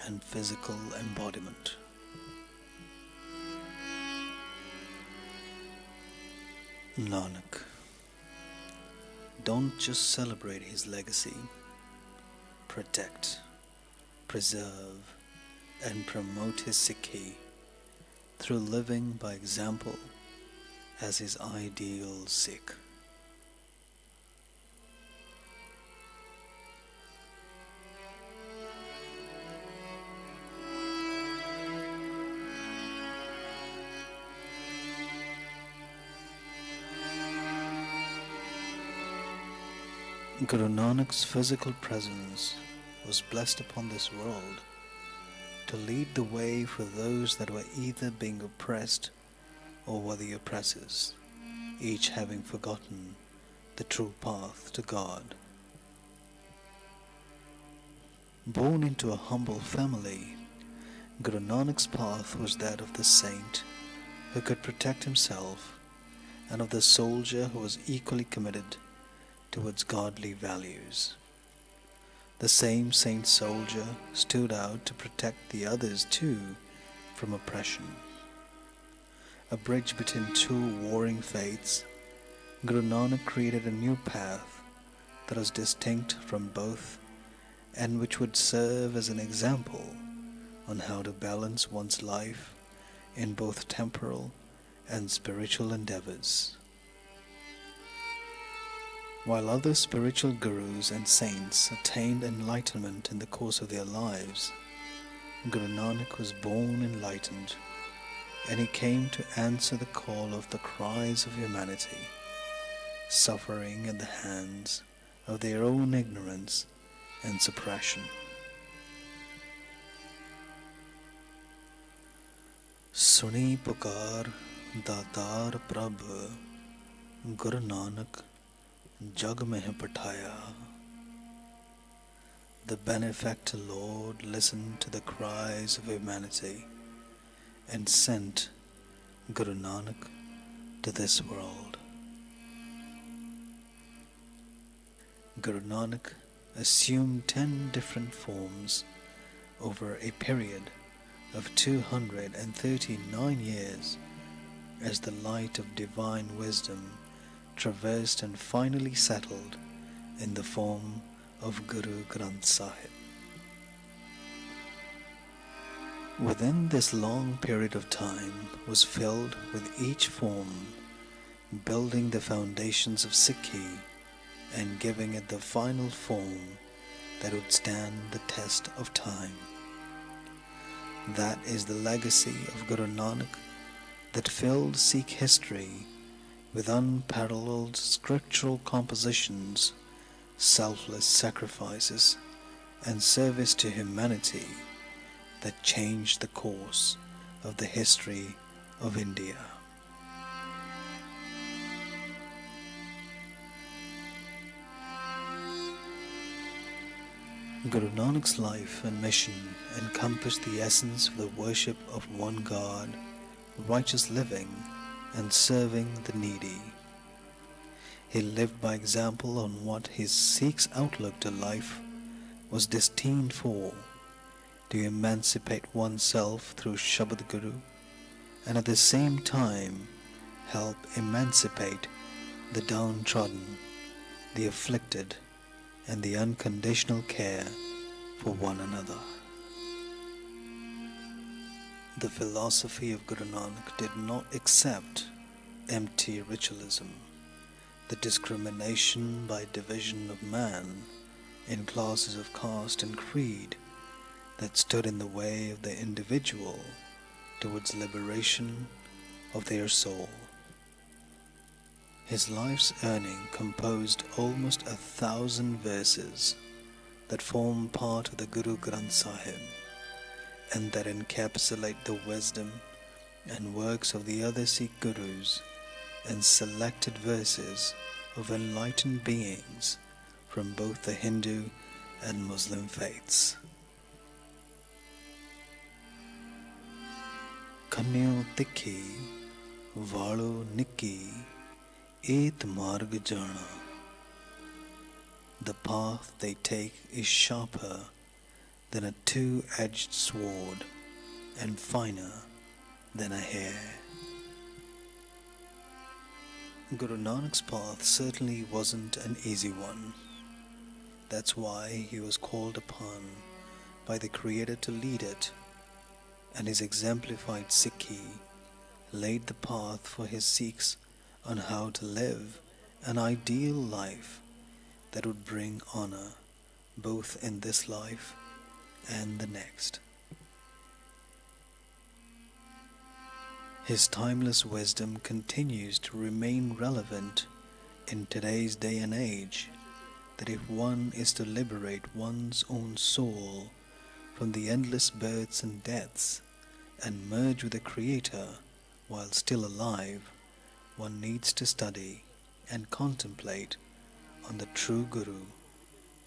and physical embodiment? Nanak, don't just celebrate his legacy, protect, preserve and promote his Sikhi through living by example as his ideal Sikh. Guru Nanak's physical presence was blessed upon this world to lead the way for those that were either being oppressed or were the oppressors, each having forgotten the true path to God. Born into a humble family, Guru Nanak's path was that of the saint who could protect himself and of the soldier who was equally committed towards godly values. The same saint soldier stood out to protect the others too from oppression. A bridge between two warring faiths, Guru Nanak created a new path that was distinct from both and which would serve as an example on how to balance one's life in both temporal and spiritual endeavors. While other spiritual gurus and saints attained enlightenment in the course of their lives, Guru Nanak was born enlightened, and he came to answer the call of the cries of humanity, suffering at the hands of their own ignorance and suppression. Suni pukar datar prabh Guru Nanak jag mein pataya. The benefactor Lord listened to the cries of humanity and sent Guru Nanak to this world. Guru Nanak assumed 10 different forms over a period of 239 years as the light of divine wisdom traversed and finally settled in the form of Guru Granth Sahib. Within this long period of time was filled with each form, building the foundations of Sikhi and giving it the final form that would stand the test of time. That is the legacy of Guru Nanak that filled Sikh history with unparalleled scriptural compositions, selfless sacrifices, and service to humanity that changed the course of the history of India. Guru Nanak's life and mission encompassed the essence of the worship of one God, righteous living, and serving the needy. He lived by example on what his Sikh's outlook to life was destined for, to emancipate oneself through Shabad Guru, and at the same time help emancipate the downtrodden, the afflicted, and the unconditional care for one another. The philosophy of Guru Nanak did not accept empty ritualism, the discrimination by division of man in classes of caste and creed that stood in the way of the individual towards liberation of their soul. His life's earning composed almost 1,000 verses that form part of the Guru Granth Sahib and that encapsulate the wisdom and works of the other Sikh Gurus and selected verses of enlightened beings from both the Hindu and Muslim faiths. Kanyo tikhi, valo nikki, et marg jana. The path they take is sharper than a two-edged sword and finer than a hair. Guru Nanak's path certainly wasn't an easy one. That's why he was called upon by the Creator to lead it, and his exemplified Sikhi laid the path for his Sikhs on how to live an ideal life that would bring honor both in this life and the next. His timeless wisdom continues to remain relevant in today's day and age that if one is to liberate one's own soul from the endless births and deaths and merge with the Creator while still alive, one needs to study and contemplate on the true Guru,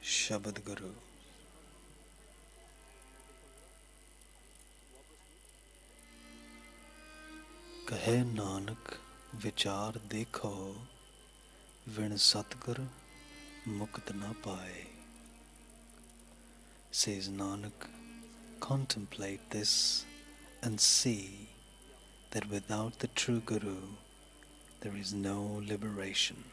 Shabad Guru. Kahe Nanak vichar dekho, vin Satgur mukt na paye. Says Nanak, contemplate this and see that without the true Guru there is no liberation.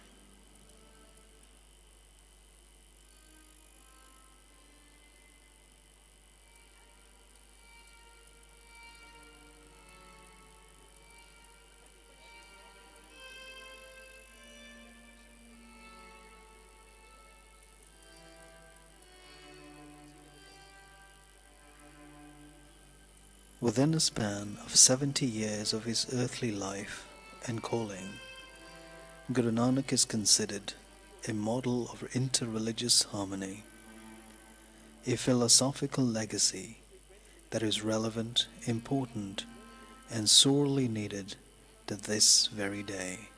Within a span of 70 years of his earthly life and calling, Guru Nanak is considered a model of interreligious harmony, a philosophical legacy that is relevant, important, and sorely needed to this very day,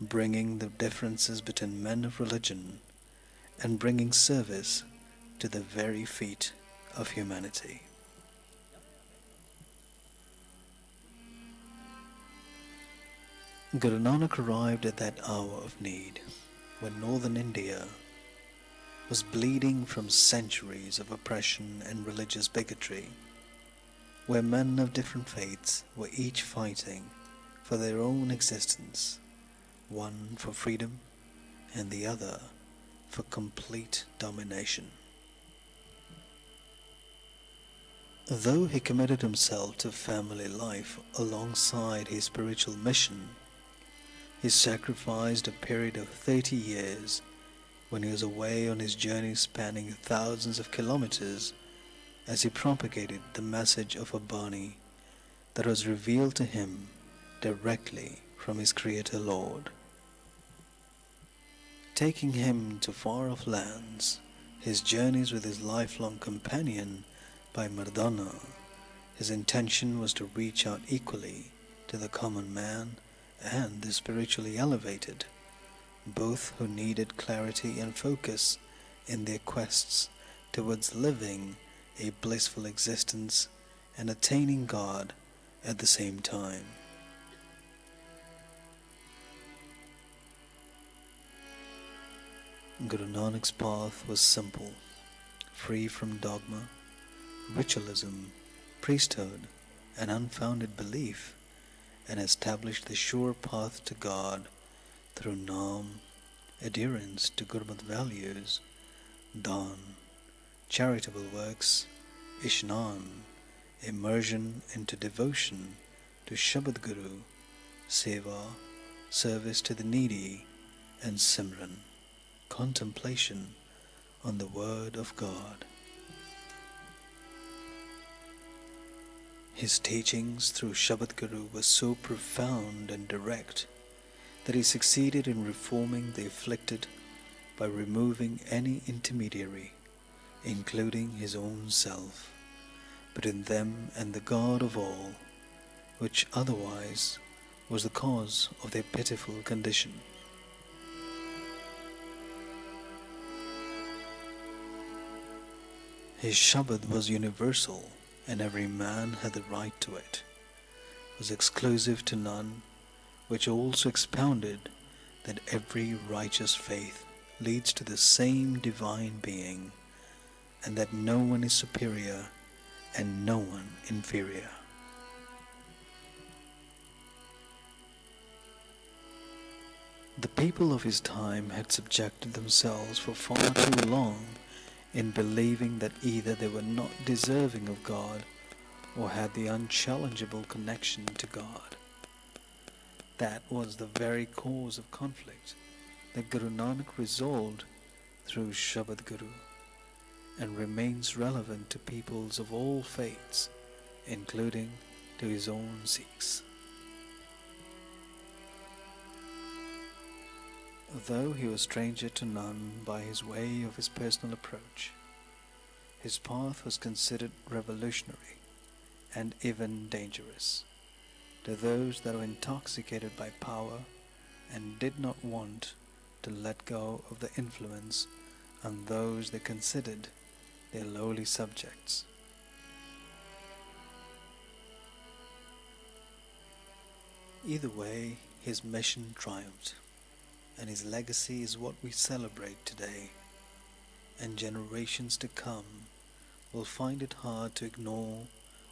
bringing the differences between men of religion and bringing service to the very feet of humanity. Guru Nanak arrived at that hour of need when northern India was bleeding from centuries of oppression and religious bigotry, where men of different faiths were each fighting for their own existence, one for freedom and the other for complete domination. Though he committed himself to family life alongside his spiritual mission, he sacrificed a period of 30 years when he was away on his journey spanning thousands of kilometers as he propagated the message of a Bani that was revealed to him directly from his Creator Lord. Taking him to far-off lands, his journeys with his lifelong companion by Mardana, his intention was to reach out equally to the common man and the spiritually elevated, both who needed clarity and focus in their quests towards living a blissful existence and attaining God at the same time. Guru Nanak's path was simple, free from dogma, ritualism, priesthood, and unfounded belief, and established the sure path to God through Naam, adherence to Gurmat values, Daan, charitable works, Ishnan, immersion into devotion to Shabad Guru, Seva, service to the needy, and Simran, contemplation on the Word of God. His teachings through Shabad Guru were so profound and direct that he succeeded in reforming the afflicted by removing any intermediary, including his own self, between them and the God of all, which otherwise was the cause of their pitiful condition. His Shabad was universal, and every man had the right to it, was exclusive to none, which also expounded that every righteous faith leads to the same divine being, and that no one is superior and no one inferior. The people of his time had subjected themselves for far too long in believing that either they were not deserving of God or had the unchallengeable connection to God. That was the very cause of conflict that Guru Nanak resolved through Shabad Guru and remains relevant to peoples of all faiths, including to his own Sikhs. Though he was stranger to none by his way of his personal approach, his path was considered revolutionary and even dangerous to those that were intoxicated by power and did not want to let go of the influence on those they considered their lowly subjects. Either way, his mission triumphed, and his legacy is what we celebrate today, and generations to come will find it hard to ignore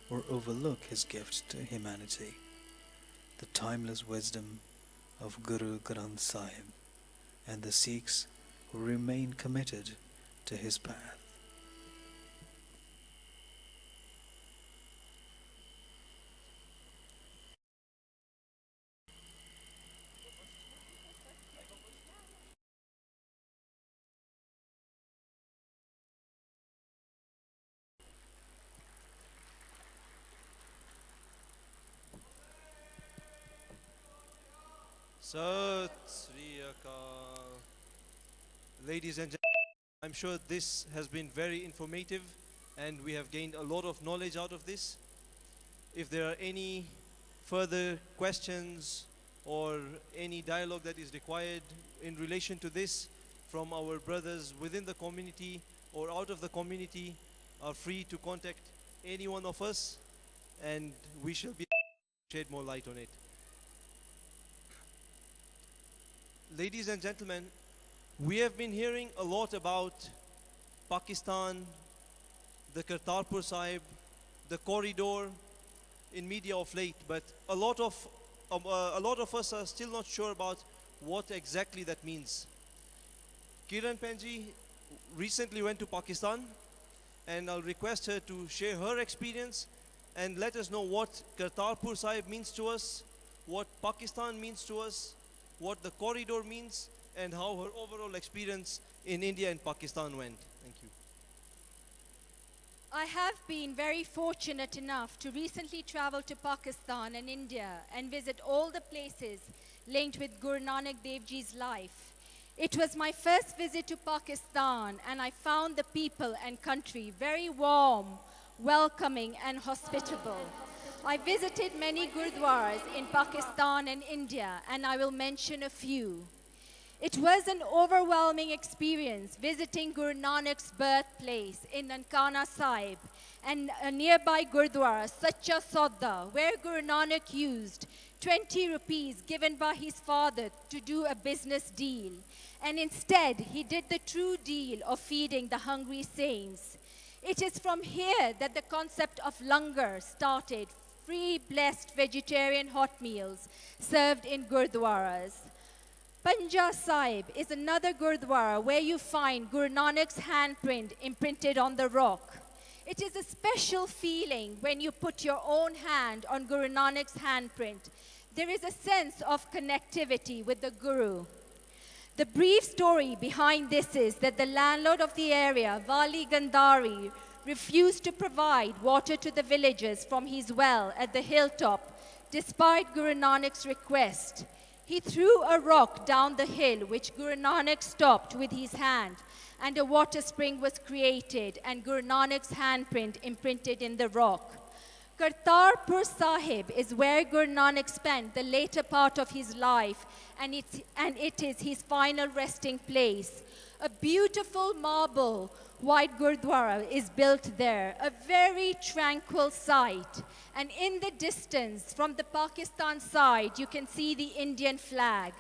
or overlook his gift to humanity, the timeless wisdom of Guru Granth Sahib and the Sikhs who remain committed to his path. Sat Sri Akal. Ladies and gentlemen, I'm sure this has been very informative and we have gained a lot of knowledge out of this. If there are any further questions or any dialogue that is required in relation to this from our brothers within the community or out of the community, are free to contact any one of us and we shall be able to shed more light on it. Ladies and gentlemen, we have been hearing a lot about Pakistan, the Kartarpur Sahib, the corridor in media of late, but a lot of us are still not sure about what exactly that means. Kiran Penji recently went to Pakistan, and I'll request her to share her experience and let us know what Kartarpur Sahib means to us, what Pakistan means to us, what the corridor means, and how her overall experience in India and Pakistan went. Thank you. I have been very fortunate enough to recently travel to Pakistan and India and visit all the places linked with Guru Nanak Dev Ji's life. It was my first visit to Pakistan and I found the people and country very warm, welcoming and hospitable. I visited many gurdwaras in Pakistan and India and I will mention a few. It was an overwhelming experience visiting Guru Nanak's birthplace in Nankana Sahib and a nearby Gurdwara, Sacha Sauda, where Guru Nanak used 20 rupees given by his father to do a business deal. And instead, he did the true deal of feeding the hungry saints. It is from here that the concept of langar started, free blessed vegetarian hot meals served in Gurdwaras. Panja Sahib is another Gurdwara where you find Guru Nanak's handprint imprinted on the rock. It is a special feeling when you put your own hand on Guru Nanak's handprint. There is a sense of connectivity with the Guru. The brief story behind this is that the landlord of the area, Wali Gandhari, refused to provide water to the villagers from his well at the hilltop, despite Guru Nanak's request. He threw a rock down the hill, which Guru Nanak stopped with his hand, and a water spring was created, and Guru Nanak's handprint imprinted in the rock. Kartarpur Sahib is where Guru Nanak spent the later part of his life, and it is his final resting place. A beautiful marble white Gurdwara is built there, a very tranquil sight. And in the distance, from the Pakistan side, you can see the Indian flag.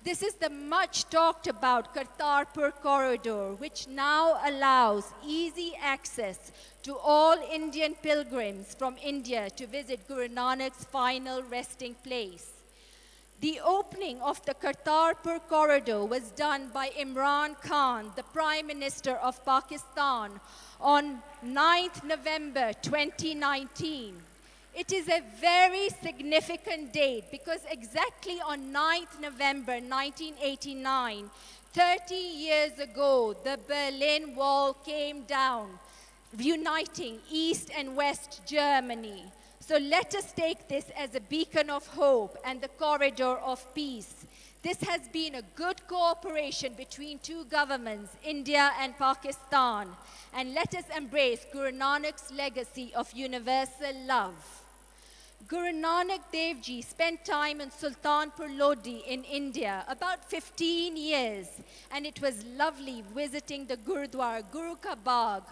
This is the much talked about Kartarpur corridor, which now allows easy access to all Indian pilgrims from India to visit Guru Nanak's final resting place. The opening of the Kartarpur corridor was done by Imran Khan, the Prime Minister of Pakistan, on 9th November 2019. It is a very significant date because exactly on 9th November 1989, 30 years ago, the Berlin Wall came down, uniting East and West Germany. So let us take this as a beacon of hope and the corridor of peace. This has been a good cooperation between two governments, India and Pakistan. And let us embrace Guru Nanak's legacy of universal love. Guru Nanak Dev Ji spent time in Sultanpur Lodi in India, about 15 years, and it was lovely visiting the Gurudwara, Guru Ka Bagh.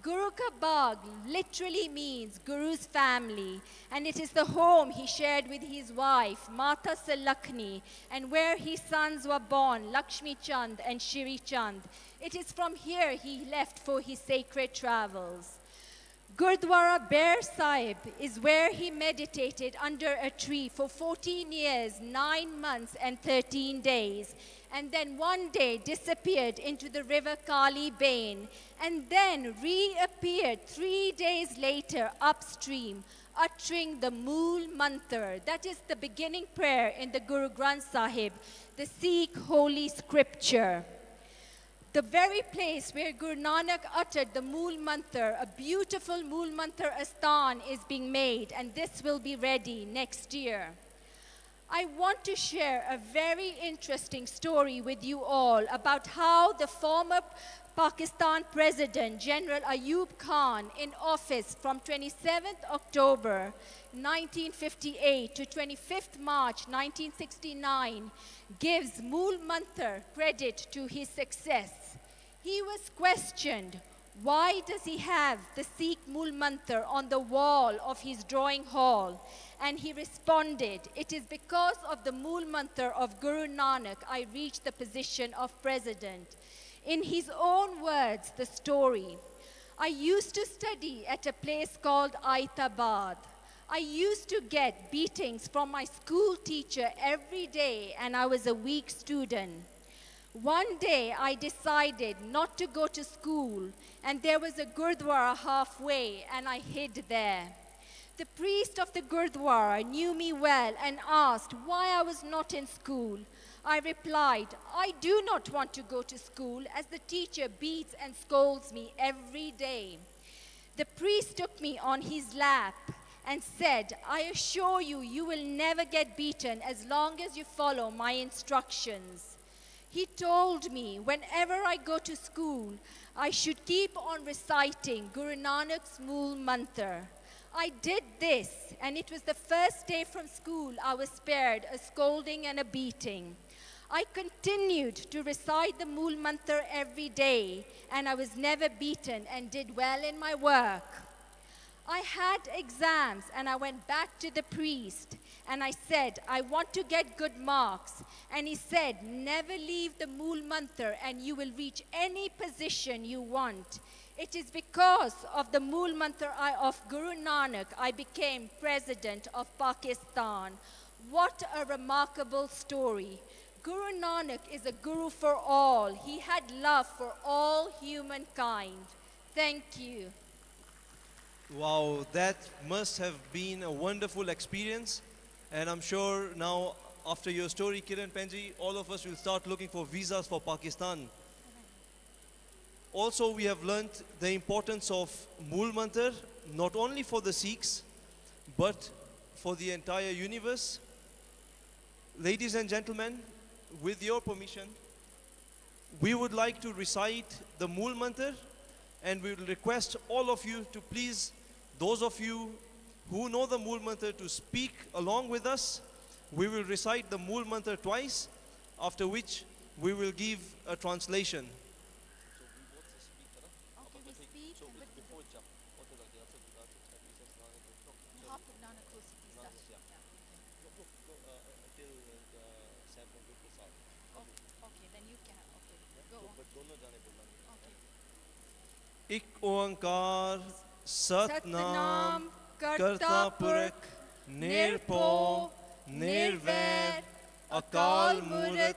Guru Ka Bagh literally means Guru's family, and it is the home he shared with his wife, Mata Salakshmi, and where his sons were born, Lakshmi Chand and Shri Chand. It is from here he left for his sacred travels. Gurdwara Bear Sahib is where he meditated under a tree for 14 years, 9 months and 13 days, and then one day disappeared into the river Kali Bain, and then reappeared 3 days later upstream, uttering the Mool Mantra, that is the beginning prayer in the Guru Granth Sahib, the Sikh holy scripture. The very place where Guru Nanak uttered the Mool Mantra, a beautiful Mool Mantra Asthan is being made, and this will be ready next year. I want to share a very interesting story with you all about how the former Pakistan President General Ayub Khan, in office from 27th October 1958 to 25th March 1969, gives Mool Mantra credit to his success. He was questioned, why does he have the Sikh Mool Mantra on the wall of his drawing hall? And he responded, it is because of the Mool Mantra of Guru Nanak I reached the position of president. In his own words, the story, I used to study at a place called Aitabad. I used to get beatings from my school teacher every day, and I was a weak student. One day I decided not to go to school, and there was a Gurdwara halfway, and I hid there. The priest of the Gurdwara knew me well and asked why I was not in school. I replied, I do not want to go to school as the teacher beats and scolds me every day. The priest took me on his lap and said, I assure you, you will never get beaten as long as you follow my instructions. He told me whenever I go to school, I should keep on reciting Guru Nanak's Mool Mantra. I did this, and it was the first day from school I was spared a scolding and a beating. I continued to recite the Mool Mantra every day, and I was never beaten and did well in my work. I had exams, and I went back to the priest, and I said, I want to get good marks. And he said, never leave the Mool Mantra, and you will reach any position you want. It is because of the Mool Mantra of Guru Nanak I became president of Pakistan. What a remarkable story. Guru Nanak is a guru for all. He had love for all humankind. Thank you. Wow, that must have been a wonderful experience. And I'm sure now, after your story, Kiran Penji, all of us will start looking for visas for Pakistan. Also, we have learnt the importance of Mool Mantra, not only for the Sikhs, but for the entire universe. Ladies and gentlemen, with your permission, we would like to recite the Mool Mantra, and we will request all of you to please, those of you who know the Mool Mantra, to speak along with us. We will recite the Mool Mantra twice, after which we will give a translation. Ik oankar Satnam Karta Purak Nirpo Nirvair Akal Murat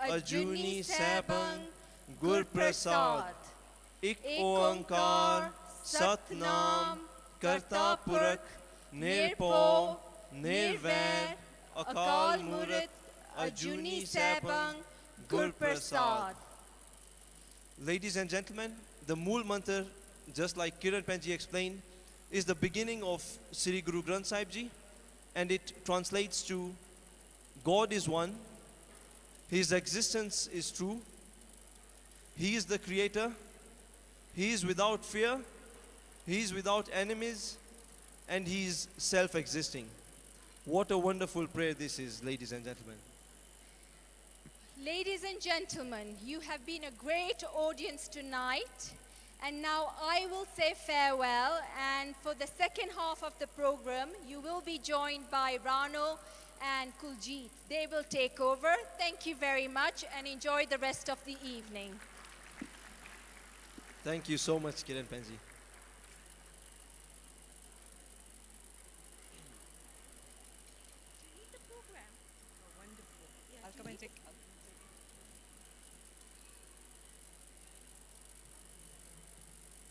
Ajuni Sabang Gur Prasad. Ik oankar Satnam Karta Purak Nirpo Nirvair Akal Murat Ajuni Sabang Gur Prasad. Ladies and gentlemen, the Mool Mantra, just like Kiran Penji explained, is the beginning of Sri Guru Granth Sahib Ji, and it translates to God is one, His existence is true. He is the creator. He is without fear. He is without enemies. And He is self-existing. What a wonderful prayer this is, ladies and gentlemen. Ladies and gentlemen, you have been a great audience tonight. And now I will say farewell. And for the second half of the program, you will be joined by Rano and Kuljit. They will take over. Thank you very much and enjoy the rest of the evening. Thank you so much, Kiran Penzi. I'll come and take.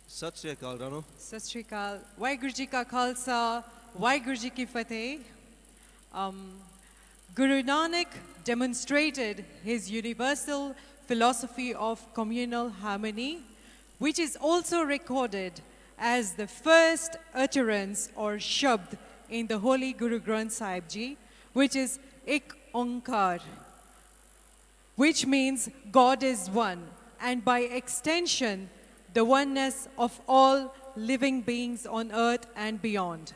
Sat Shri Akal, Rano. Sat Shri Akal. Waheguru Ji Ka Khalsa, Waheguru Ji Ki Fateh. Guru Nanak demonstrated his universal philosophy of communal harmony, which is also recorded as the first utterance or shabd in the Holy Guru Granth Sahib Ji, which is Ik Onkar, which means God is one, and by extension, the oneness of all living beings on earth and beyond.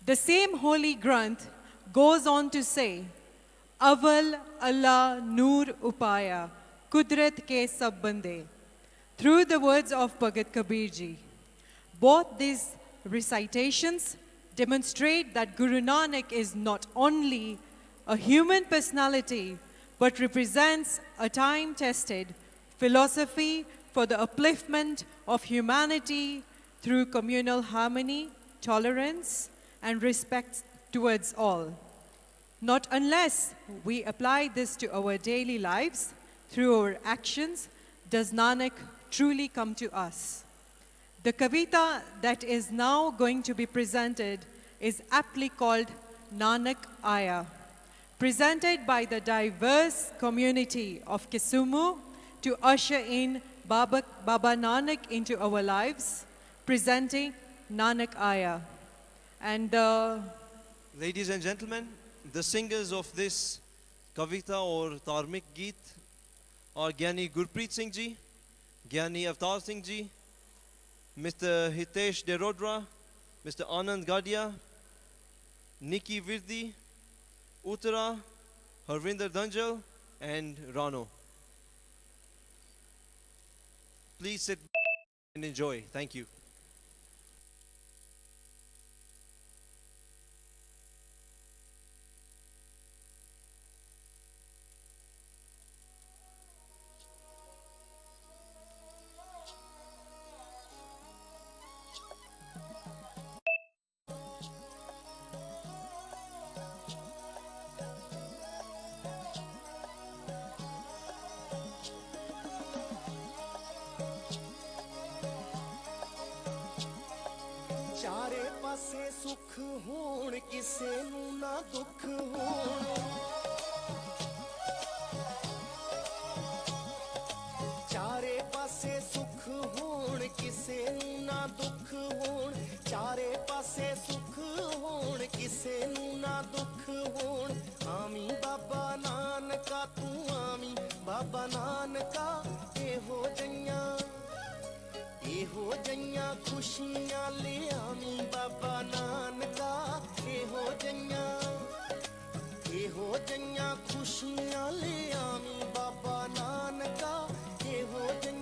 The same Holy Granth goes on to say, Aval Allah Noor Upaya, Kudrat ke sab bande, through the words of Bhagat Kabir Ji. Both these recitations demonstrate that Guru Nanak is not only a human personality, but represents a time-tested philosophy for the upliftment of humanity through communal harmony, tolerance, and respect towards all. Not unless we apply this to our daily lives through our actions does Nanak truly come to us. The Kavita that is now going to be presented is aptly called Nanak Aya, presented by the diverse community of Kisumu to usher in Baba Nanak into our lives, presenting Nanak Aya. And Ladies and gentlemen, the singers of this Kavita or Dharmik Geet are Gyani Gurpreet Singh Ji, Gyani Avtar Singh Ji, Mr. Hitesh Derodra, Mr. Anand Gadia, Nikki Virdi, Uttara, Harvinder Dhanjal, and Rano. Please sit and enjoy. Thank you. ਚਾਰੇ ਪਾਸੇ ਸੁਖ ਹੋਣ ਕਿਸੇ ਨੂੰ ਨਾ ਦੁੱਖ ਹੋਣ ਚਾਰੇ ਪਾਸੇ ਸੁਖ ਹੋਣ ਕਿਸੇ ਨੂੰ ਨਾ ਦੁੱਖ ਹੋਣ ਚਾਰੇ ਪਾਸੇ ਸੁਖ ਹੋਣ ਕਿਸੇ ਨੂੰ ਨਾ ਦੁੱਖ ਹੋਣ ਆਮੀ ਬਾਬਾ ਨਾਨਕਾ ਤੂੰ ਆਮੀ ਬਾਬਾ ਨਾਨਕਾ ਇਹੋ ਜਈਆਂ ਖੁਸ਼ੀਆਂ ਲਿਆਵੀਂ ਬਾਬਾ ਨਾਨਕਾ ਇਹੋ ਜਈਆਂ ਖੁਸ਼ੀਆਂ ਲਿਆਵੀਂ ਬਾਬਾ ਨਾਨਕਾ ਇਹੋ ਜਈਆਂ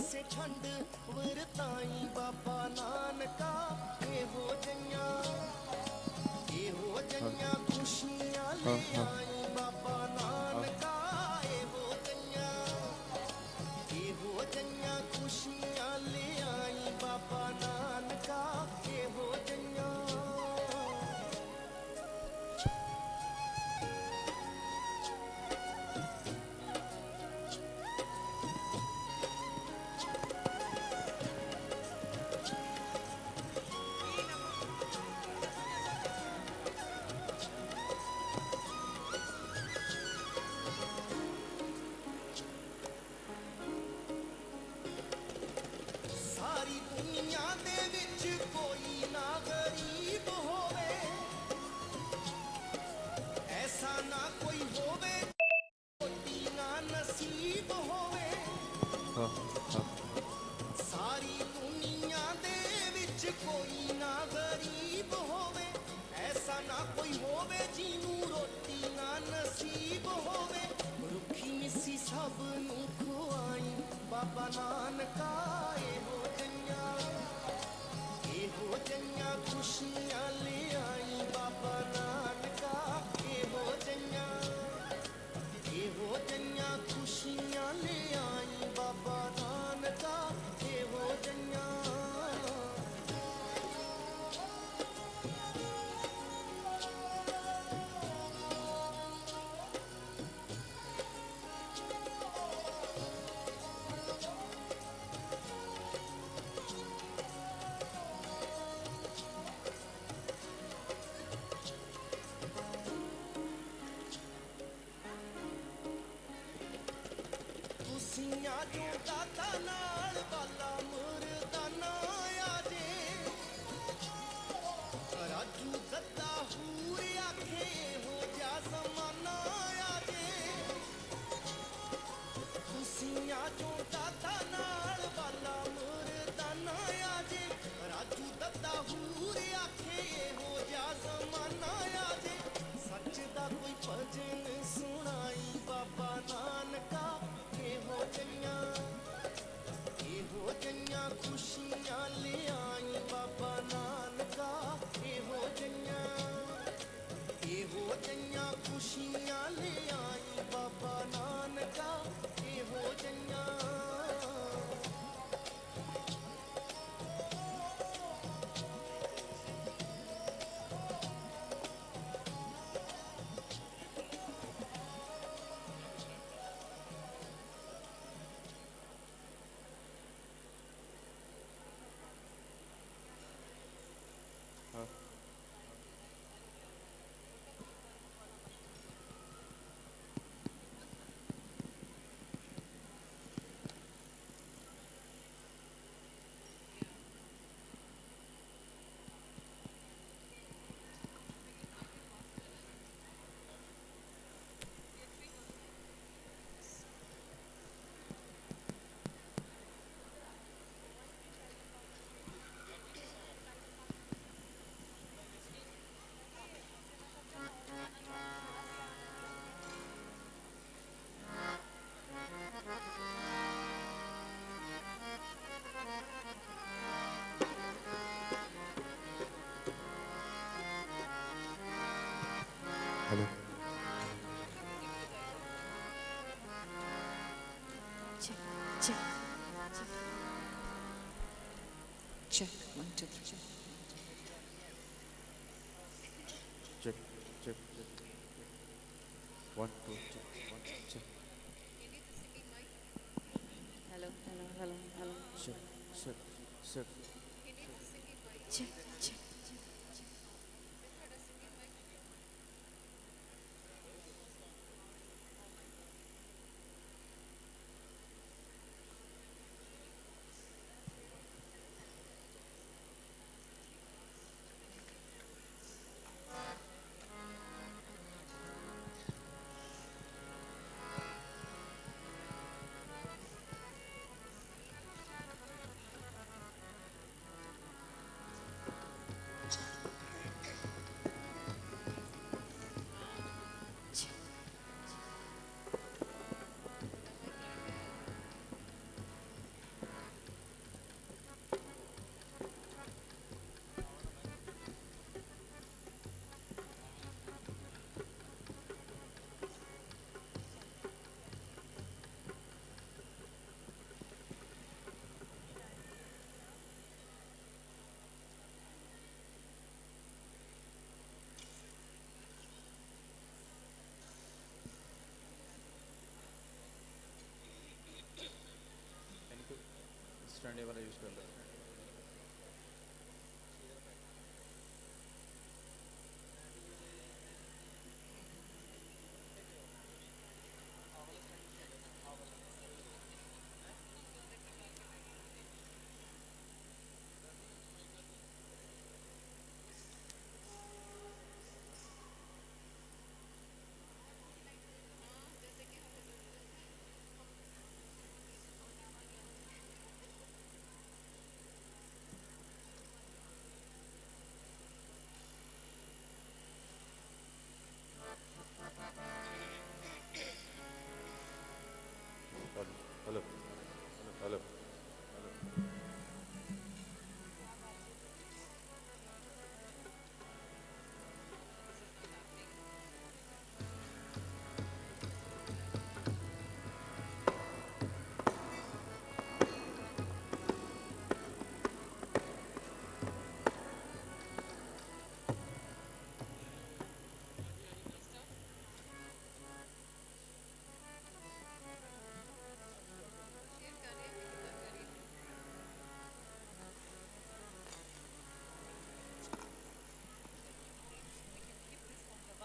ਪਾਸੇ ਖੰਡ ਵਰਤਾਈ ਬਾਬਾ ਨਾਨਕਾ ਇਹੋ ਜਈਆਂ ਖੁਸ਼ੀਆਂ ਲੈ ਆਈ ਬਾਬਾ ਨਾਨਕਾ ਇਹੋ ਜਈਆਂ ਖੁਸ਼ੀਆਂ ਲੈ ਆਈ ਬਾਬਾ ਨਾਨਕਾ ਇਹੋ ਜਈਆਂ ਸਾਰੀ ਦੁਨੀਆ ਦੇ ਵਿੱਚ ਕੋਈ ਨਾ ਗਰੀਬ ਹੋਵੇ ਐਸਾ ਨਾ ਕੋਈ ਹੋਵੇ ਕੋਈ ਨਾ ਨਸੀਬ ਹੋਵੇ ਸਾਰੀ ਦੁਨੀਆ ਦੇ ਵਿੱਚ ਕੋਈ ਨਾ ਗਰੀਬ ਹੋਵੇ ਐਸਾ ਨਾ ਕੋਈ ਹੋਵੇ ਜਿਹਨੂੰ ਰੋਟੀ ਨਾ ਨਸੀਬ ਹੋਵੇ ਰੁੱਖੀ ਮਿੱਸੀ ਸਭ ਨੂੰ ਖਵਾਈ ਬਾਬਾ ਨਾਨਕਾ ਇਹੋ ਜਈਆਂ ਖੁਸ਼ੀਆਂ ਲੈ ਆਈ ਬਾਬਾ ਨਾਨਕਾ ਇਹੋ ਜਈਆਂ ਖੁਸ਼ੀਆਂ ਲੈ ਆਈ ਬਾਬਾ ਨਾਨਕਾ ਇਹੋ ਜਈਆਂ ਤੁਸੀਆਂ ਜੋ ਦਾਤਾ ਨਾਲ ਵਾਲਾ ਮੁਰਦਾਨਾ ਆਜੇ ਰਾਜੂ ਦੱਦਾ ਹੂਰ ਆਖੇ ਹੋ ਜਾ ਜ਼ਮਾਨਾ ਆਜੇ ਤੁਸੀਆਂ ਜੋ ਦਾਤਾ ਨਾਲ ਵਾਲਾ ਮੁਰਦਾਨਾ ਆਜੇ ਰਾਜੂ ਦੱਦਾ ਹੂਰ ਆਖੇ ਹੋ ਜਾ ਜ਼ਮਾਨਾ ਆਜੇ ਸੱਚ ਦਾ ਕੋਈ ਭਜਨ ਸੁਣਾਈ ਬਾਬਾ ਨਾਨਕਾ ਇਹੋ ਜਈਆਂ ਖੁਸ਼ੀਆਂ ਲੈ ਆਈ ਬਾਬਾ ਨਾਨਕਾ ਇਹੋ ਜਈਆਂ ਖੁਸ਼ੀਆਂ ਲੈ ਆਈ ਬਾਬਾ ਨਾਨਕਾ ਇਹੋ ਜਈਆਂ hello Check. 1, 2, 3, check. Check check 1 2 check Hello. Check check check Check.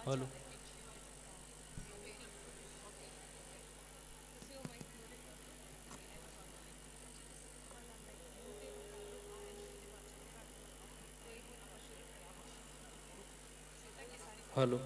Hello. Hello. Hello.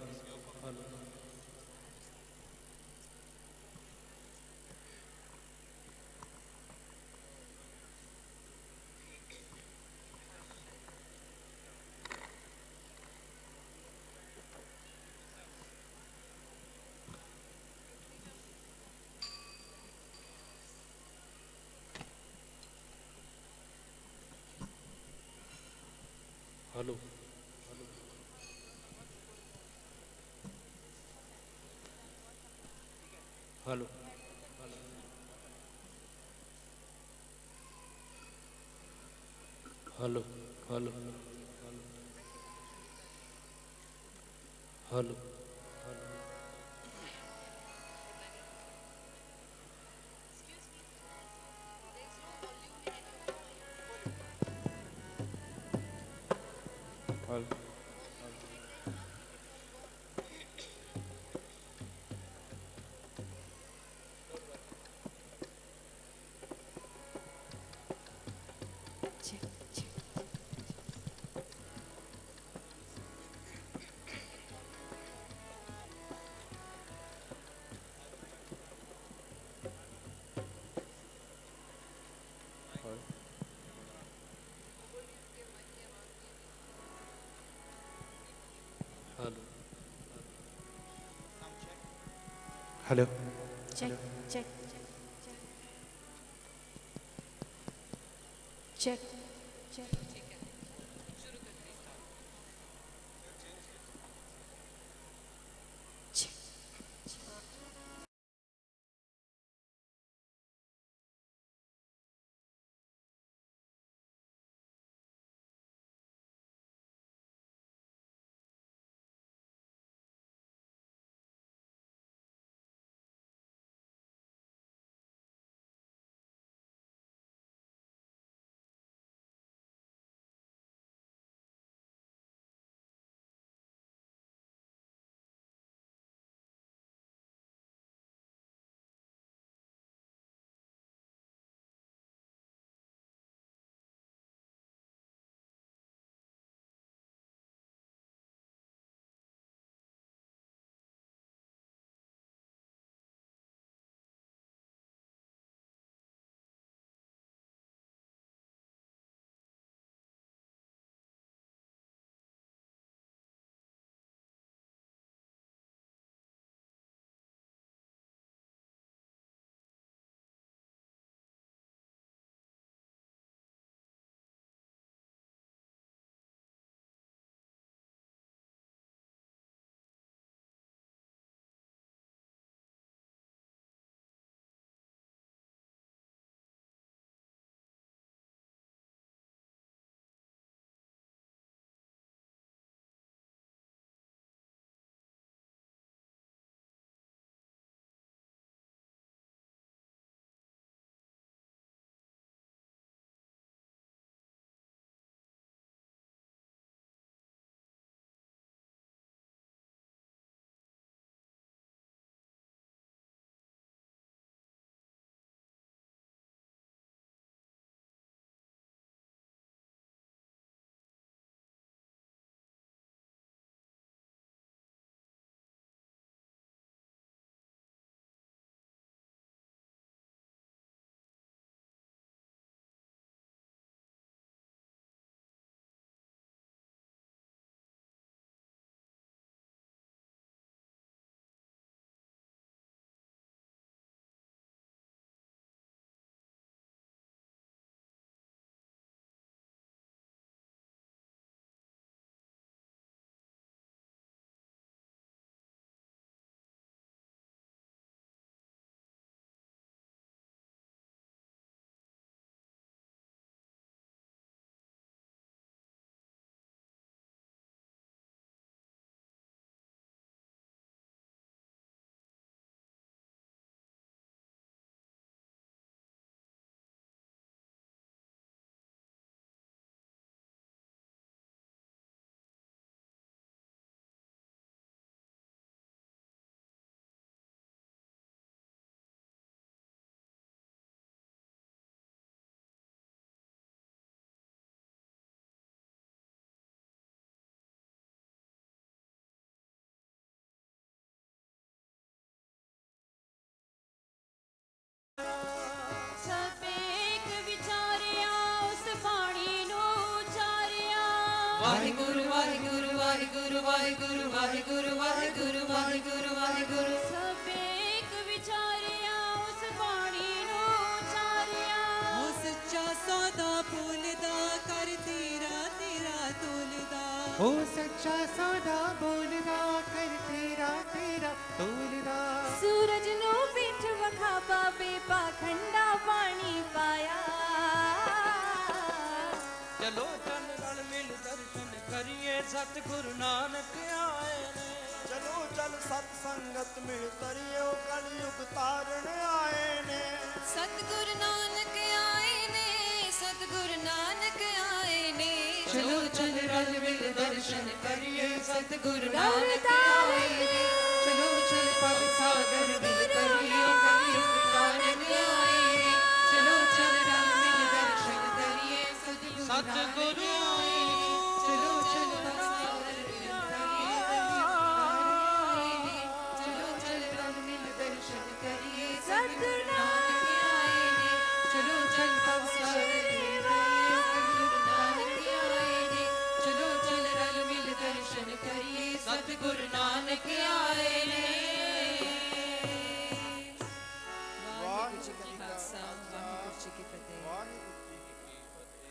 Hello. Hello. Hello. Hello. Hello. Hello. Hello. Check, check. Hello. Hello. Check, check, check, check. ਸਭੇਕ ਵਿਚਾਰਿਆ ਉਸ ਬਾਣੀ ਨੂੰ ਉਚਾਰਿਆ ਵਾਹਿਗੁਰੂ ਵਾਹਿਗੁਰੂ ਵਾਹਿਗੁਰੂ ਵਾਹਿਗੁਰੂ ਵਾਹਿਗੁਰੂ ਵਾਹਿਗੁਰੂ ਵਾਹਿਗੁਰੂ ਵਾਹਿਗੁਰੂ ਸਭੇਕ ਵਿਚਾਰਿਆ ਉਸ ਬਾਣੀ ਨੂੰ ਉਚਾਰਿਆ ਹੋ ਸੱਚਾ ਸੌਦਾ ਭੁੱਲਦਾ ਕਰ ਤੇਰਾ ਤੇਰਾ ਤੋਲਦਾ ਹੋ ਸੱਚਾ ਸੌਦਾ ਬੋਲਦਾ ਕਰ ਤੇਰਾ ਤੇਰਾ ਤੋਲਦਾ ਸੂਰਜ ਨੂੰ ਪਿੱਠ ਵਖਾ ਪਾਵੇ ਪਾਖੰਡਾ ਪਾਣੀ ਪਾਇਆ ਚਲੋ ਚੱਲ ਰਲ ਮਿਲ ਦਰਸ਼ਨ ਕਰੀਏ ਸਤਿਗੁਰੂ ਨਾਨਕ ਆਏ ਨੇ ਚਲੋ ਚੱਲ ਸਤ ਸੰਗਤ ਮਿਲ ਤਰੀਓ ਕਲਯੁਗ ਤਾਰਨ ਆਏ ਨੇ ਸਤਿਗੁਰੂ ਨਾਨਕ ਆਏ ਨੇ ਸਤਿਗੁਰੂ ਨਾਨਕ ਆਏ ਨੇ ਚਲੋ ਚੱਲ ਰਲ ਮਿਲ ਦਰਸ਼ਨ ਕਰੀਏ ਸਤਿਗੁਰੂ ਨਾਨਕ ਆਏ ਨੇ ਚਲੋ ਚੱਲ ਪਦ ਸਾਗਰ ਮਿਲ ਕਰੀਏ ਕਲਯੁਗ ਨਾਨਕ ਆਏ ਨੇ ਚਲੋ ਚੱਲ ਰਲ ਮਿਲ ਦਰਸ਼ਨ ਕਰੀਏ ਸਤਿਗੁਰੂ ਆਏ ਨੇ ਚਲੋ ਚੱਲ ਪਦ ਸਾਗਰ ਮਿਲ ਕਰੀਏ ਚਲੋ ਚੱਲ ਰਲ ਮਿਲ ਦਰਸ਼ਨ ਕਰੀਏ ਸਤਿਗੁਰੂ ਨਾਨਕ ਆਏ ਨੇ ਚਲੋ ਚੱਲ ਪਦ ਸਾਗਰ ਮਿਲ ਕਰੀਏ ਸਤਿਗੁਰੂ ਨਾਨਕ ਆਏ ਨੇ ਚਲੋ ਚੱਲ ਰਲ ਮਿਲ ਦਰਸ਼ਨ ਕਰੀਏ ਸਤਿਗੁਰੂ ਨਾਨਕ ਆਏ ਨੇ ਵਾਹਿਗੁਰੂ ਜੀ ਕਾ ਖਾਲਸਾ ਵਾਹਿਗੁਰੂ ਜੀ ਕੀ ਫਤਿਹ ਵਾਹਿਗੁਰੂ ਜੀ ਕੀ ਫਤਿਹ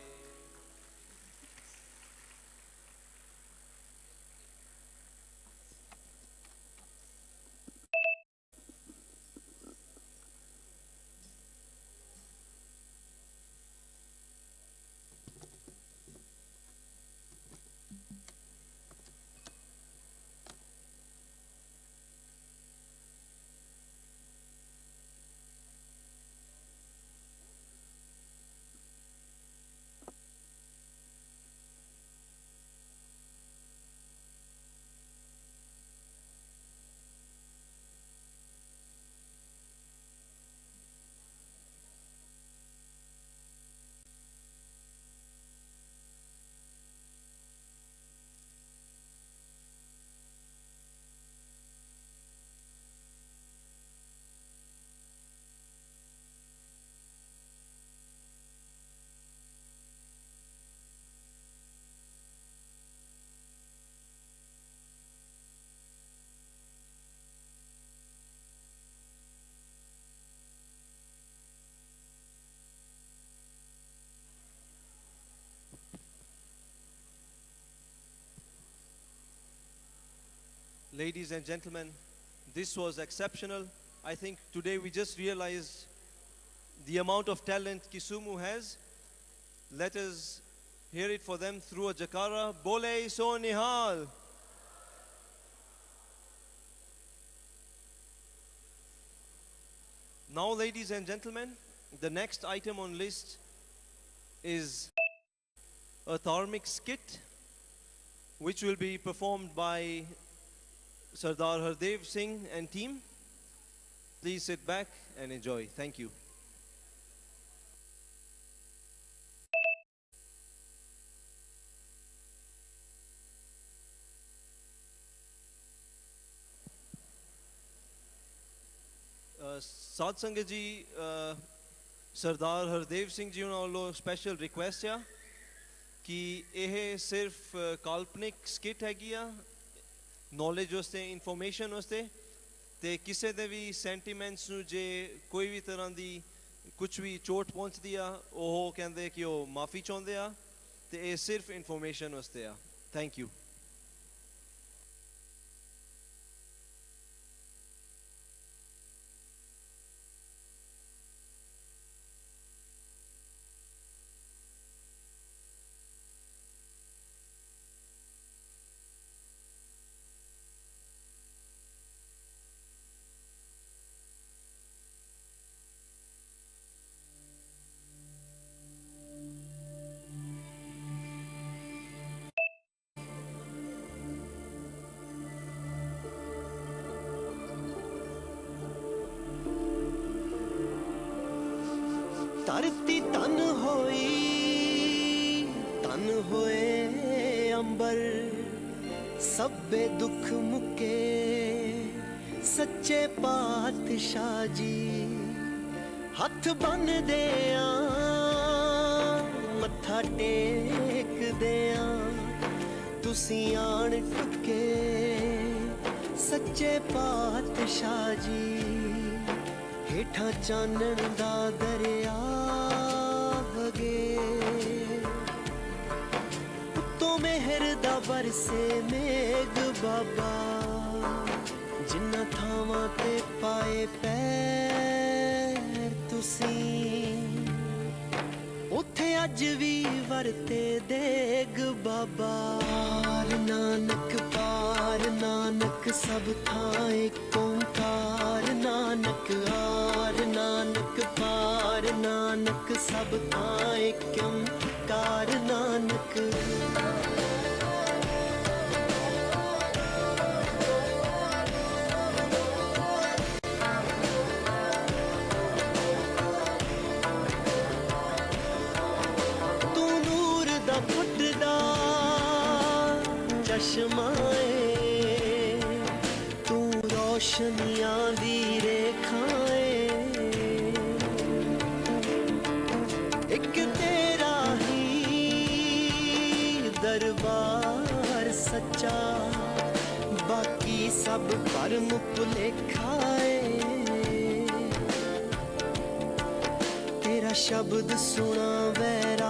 Ladies and gentlemen, this was exceptional. I think today we just realized the amount of talent Kisumu has. Let us hear it for them through a Jakara. Bole so nihal. Now, ladies and gentlemen, the next item on list is a dharmic skit which will be performed by Sardar Hardev Singh and team. Please sit back and enjoy. Thank you. ਸਾਧ ਸੰਗਤ ਜੀ ਸਰਦਾਰ ਹਰਦੇਵ ਸਿੰਘ ਜੀ ਉਹਨਾਂ ਵੱਲੋਂ special request ਆ ਕਿ ਇਹ ਸਿਰਫ ਕਾਲਪਨਿਕ ਸਕਿੱਟ ਹੈਗੀ ਆ ਨੌਲੇਜ ਵਾਸਤੇ ਇਨਫੋਰਮੇਸ਼ਨ ਵਾਸਤੇ ਤੇ ਕਿਸੇ ਦੇ ਵੀ ਸੈਂਟੀਮੈਂਟਸ ਨੂੰ ਜੇ ਕੋਈ ਵੀ ਤਰ੍ਹਾਂ ਦੀ ਕੁਝ ਵੀ ਚੋਟ ਪਹੁੰਚਦੀ ਆ ਉਹ ਕਹਿੰਦੇ ਕਿ ਉਹ ਮਾਫੀ ਚਾਹੁੰਦੇ ਆ ਤੇ ਇਹ ਸਿਰਫ ਇਨਫੋਰਮੇਸ਼ਨ ਵਾਸਤੇ ਆ ਥੈਂਕ ਯੂ ਧਰਤੀ ਤਨ ਹੋਏ ਅੰਬਰ ਸਭੇ ਦੁੱਖ ਮੁਕੇ ਸੱਚੇ ਪਾਤਸ਼ਾਹ ਜੀ ਹੱਥ ਬੰਨਦੇ ਆ ਮੱਥਾ ਟੇਕਦੇ ਆ ਤੁਸੀਂ ਆਣ ਟੁੱਕੇ ਸੱਚੇ ਪਾਤਸ਼ਾਹ ਜੀ ਹੇਠਾਂ ਚਾਨਣ ਦਾ ਦਰਿਆ ਵਗੇ ਉੱਤੋਂ ਮਿਹਰ ਦਾ ਬਰਸੇ ਮੇਘ ਬਾਬਾ ਜਿੰਨਾ ਥਾਵਾਂ ਤੇ ਪਾਏ ਪੈਰ ਤੁਸੀਂ ਉੱਥੇ ਅੱਜ ਵੀ ਵਰਤੇ ਦੇਗ ਬਾਬਾ ਪਾਰ ਨਾਨਕ ਸਭ ਥਾਂ ਏਕ ਓਂਕਾਰ ਨਾਨਕ ਆਰ ਨਾਨਕ ਪਾਰ ਨਾਨਕ ਸਭ ਥਾਂ ਏਕ ਓਂਕਾਰ ਨਾਨਕ ਚਸ਼ਮਾਏ ਤੂੰ ਰੋਸ਼ਨੀਆਂ ਦੀ ਰੇਖਾਏ ਇੱਕ ਤੇਰਾ ਹੀ ਦਰਬਾਰ ਸੱਚਾ ਬਾਕੀ ਸਭ ਭਰਮ ਭੁਲੇਖਾਏ ਤੇਰਾ ਸ਼ਬਦ ਸੁਣਾ ਵੈਰਾਗ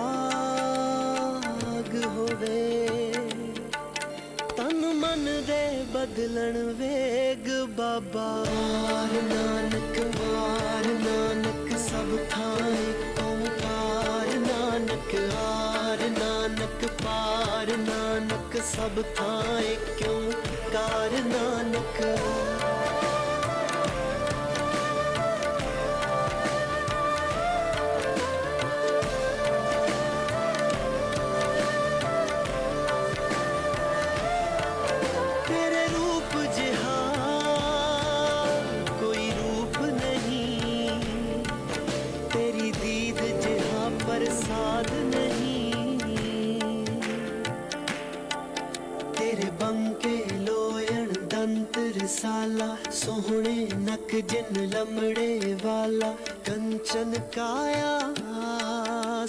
ਹੋਵੇ ਮਨ ਦੇ ਬਦਲਣ ਵੇਗ ਬਾਬਾ ਨਾਨਕ ਸਭ ਥਾਂ ਏਕ ਓਂਕਾਰ ਨਾਨਕ ਆਰ ਨਾਨਕ ਪਾਰ ਨਾਨਕ ਸਭ ਥਾਂ ਏਕ ਓਂਕਾਰ ਨਾਨਕ ਪ੍ਰਸਾਦ ਨਹੀਂ ਤੇਰੇ ਬੰਕੇ ਲੋਇਣ ਦੰਤ ਰਸਾਲਾ ਸੋਹਣੇ ਨਕ ਜਿਨ ਲਮੜੇ ਵਾਲਾ ਕੰਚਨ ਕਾਇਆ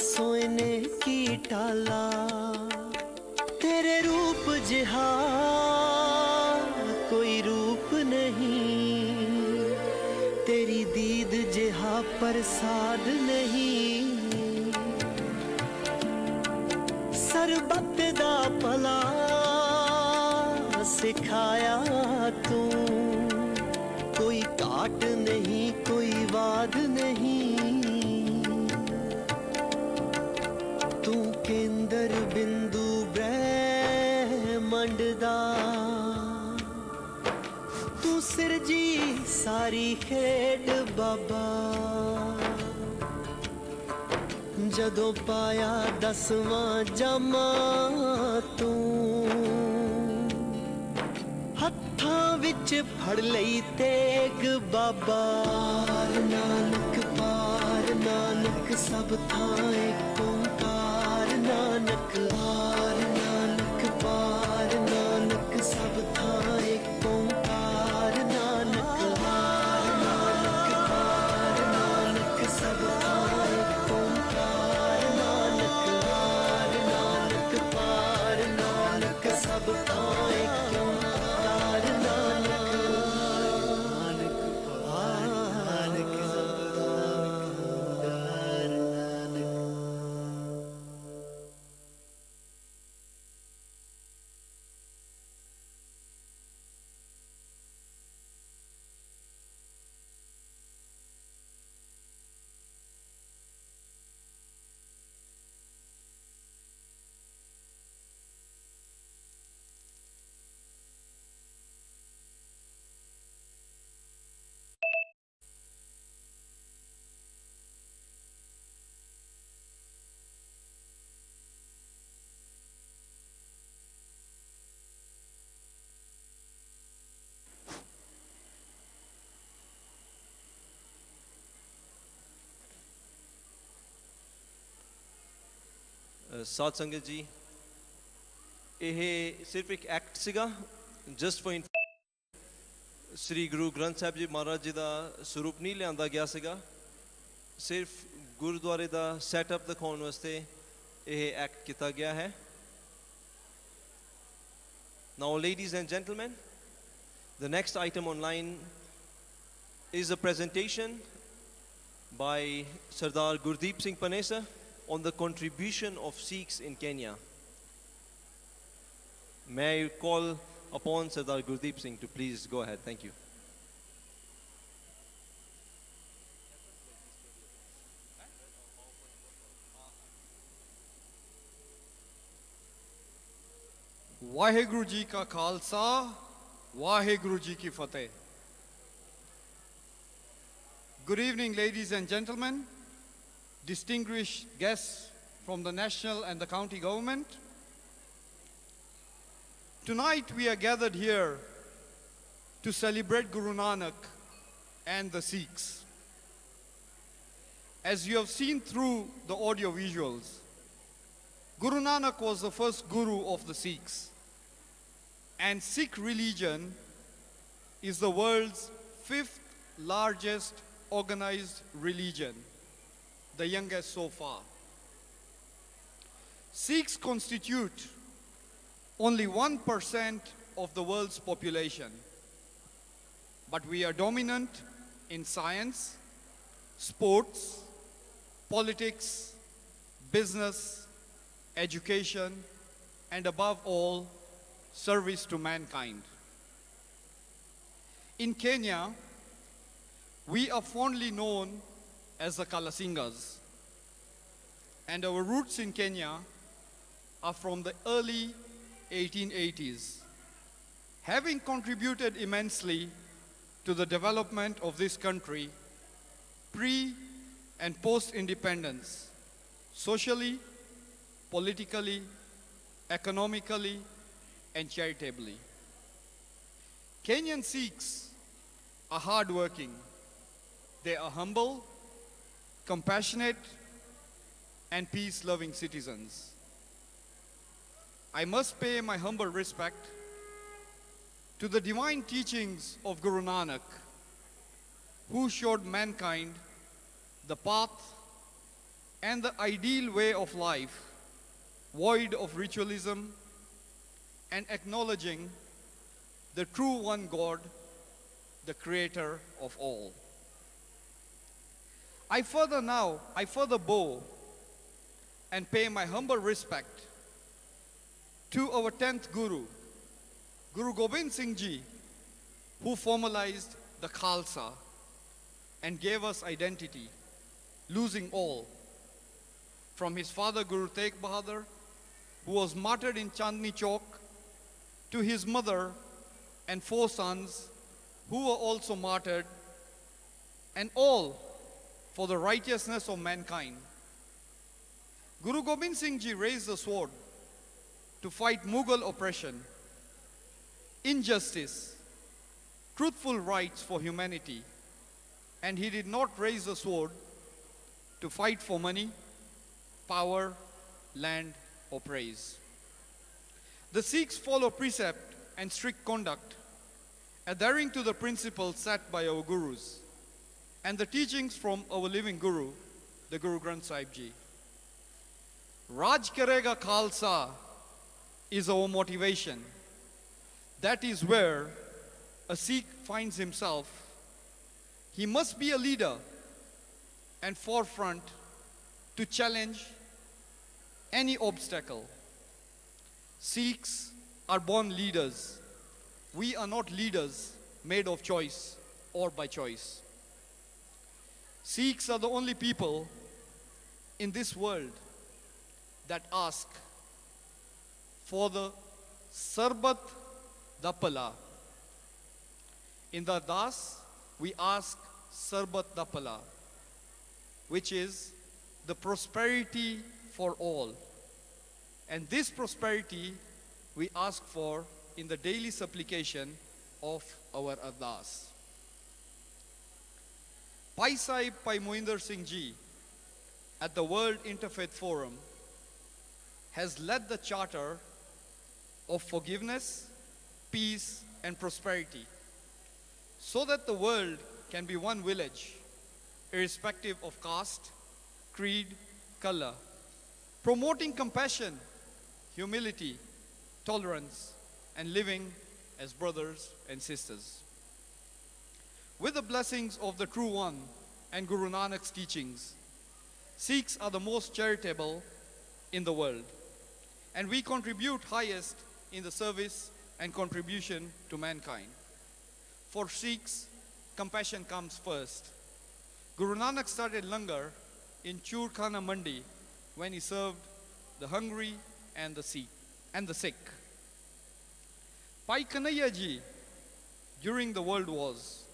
ਸੋਇਨੇ ਕੀ ਟਾਲਾ ਤੇਰੇ ਰੂਪ ਜਿਹਾ ਕੋਈ ਰੂਪ ਨਹੀਂ ਤੇਰੀ ਦੀਦ ਜਿਹਾ ਪ੍ਰਸਾਦ ਨਹੀਂ ਸਰਬੱਤ ਦਾ ਭਲਾ ਸਿਖਾਇਆ ਤੂੰ ਕੋਈ ਘਾਟ ਨਹੀਂ ਕੋਈ ਵਾਦ ਨਹੀਂ ਤੂੰ ਕੇਂਦਰ ਬਿੰਦੂ ਬ੍ਰਹਿਮੰਡ ਦਾ ਤੂੰ ਸਿਰਜੀ ਸਾਰੀ ਖੇਡ ਬਾਬਾ ਜਦੋਂ ਪਾਇਆ ਦਸਵਾਂ ਜਾਮਾ ਤੂੰ ਹੱਥਾਂ ਵਿੱਚ ਫੜ ਲਈ ਤੇਗ ਬਾਬਾ ਨਾਨਕ ਸਭ ਥਾਂ ਏਕ ਓਂਕਾਰ ਨਾਨਕ ਆਰ ਨਾਨਕ ਪਾਰ ਨਾਨਕ ਸਭ ਥਾਂ ਏਕ ਓਂਕਾਰ ਨਾਨਕ ਆਰ ਨਾਨਕ ਪਾਰ ਨਾਨਕ ਸਭ ਥਾਂ ਏਕ ਓਂਕਾਰ ਨਾਨਕ ਆਰ ਨਾਨਕ ਪਾਰ ਨਾਨਕ ਸਭ ਥਾਂ ਏਕ ਓਂਕਾਰ ਨਾਨਕ ਨਾਨਕ ਸਭ ਥਾਂ ਏਕ ਓਂਕਾਰ ਨਾਨਕ ਸਾਧ ਸੰਗਤ ਜੀ, ਇਹ ਸਿਰਫ ਇੱਕ ਐਕਟ ਸੀਗਾ ਜਸਟ ਫॉर ਸ੍ਰੀ ਗੁਰੂ ਗ੍ਰੰਥ ਸਾਹਿਬ ਜੀ ਮਹਾਰਾਜ ਜੀ ਦਾ ਸਰੂਪ ਨਹੀਂ ਲਿਆਂਦਾ ਗਿਆ ਸੀਗਾ। ਸਿਰਫ ਗੁਰਦੁਆਰੇ ਦਾ ਸੈਟਅਪ ਦਿਖਾਉਣ ਵਾਸਤੇ ਇਹ ਐਕਟ ਕੀਤਾ ਗਿਆ ਹੈ। Now, ladies and gentlemen, the next item online is a presentation by Sardar Gurdeep Singh Panesa on the contribution of Sikhs in Kenya. May I call upon Sardar Gurdeep Singh to please go ahead. Thank you. Waheguru ji ਕਾ ਖਾਲਸਾ ਵਾਹਿਗੁਰੂ ਜੀ ਕੀ ਫਤਿਹ Good evening, ladies and gentlemen, distinguished guests from the national and the county government. Tonight we are gathered here to celebrate Guru Nanak and the Sikhs. As you have seen through the audio visuals, Guru Nanak was the first Guru of the Sikhs. And Sikh religion is the world's 5th largest organized religion, the youngest so far. Sikhs constitute only 1% of the world's population, but we are dominant in science, sports, politics, business, education, and above all, service to mankind. In Kenya, we are fondly known as the Kalasingas, and our roots in Kenya are from the early 1880s. Having contributed immensely to the development of this country pre- and post-independence, socially, politically, economically, and charitably. Kenyan Sikhs are hardworking. They are humble, compassionate, and peace-loving citizens. I must pay my humble respect to the divine teachings of Guru Nanak, who showed mankind the path and the ideal way of life, void of ritualism, and acknowledging the true one God, the creator of all. I further bow and pay my humble respect to our 10th Guru, Guru Gobind Singh Ji, who formalized the Khalsa and gave us identity, losing all. From his father Guru Tegh Bahadur, who was martyred in Chandni Chowk, to his mother and 4 sons who were also martyred, and all for the righteousness of mankind. Guru Gobind Singh Ji raised the sword to fight Mughal oppression, injustice, truthful rights for humanity, and he did not raise the sword to fight for money, power, land, or praise. The Sikhs follow precept and strict conduct, adhering to the principles set by our Gurus and the teachings from our living Guru, the Guru Granth Sahib Ji. Raj Karega Khalsa is our motivation. That is where a Sikh finds himself. He must be a leader and forefront to challenge any obstacle. Sikhs are born leaders. We are not leaders made of choice or by choice. Sikhs are the only people in this world that ask for the Sarbat Dapala. In the Das, we ask Sarbat Dapala, which is the prosperity for all. And this prosperity we ask for in the daily supplication of our Ardas. Pai Sahib Pai Mohinder Singh Ji at the World Interfaith Forum has led the charter of forgiveness, peace, and prosperity so that the world can be one village irrespective of caste, creed, color, promoting compassion, humility, tolerance, and living as brothers and sisters. With the blessings of the True One and Guru Nanak's teachings, Sikhs are the most charitable in the world, and we contribute highest in the service and contribution to mankind. For Sikhs, compassion comes first. Guru Nanak started langar in Churkhana Mandi when he served the hungry and the sick. Pai Kanhaiya ji, during the world wars,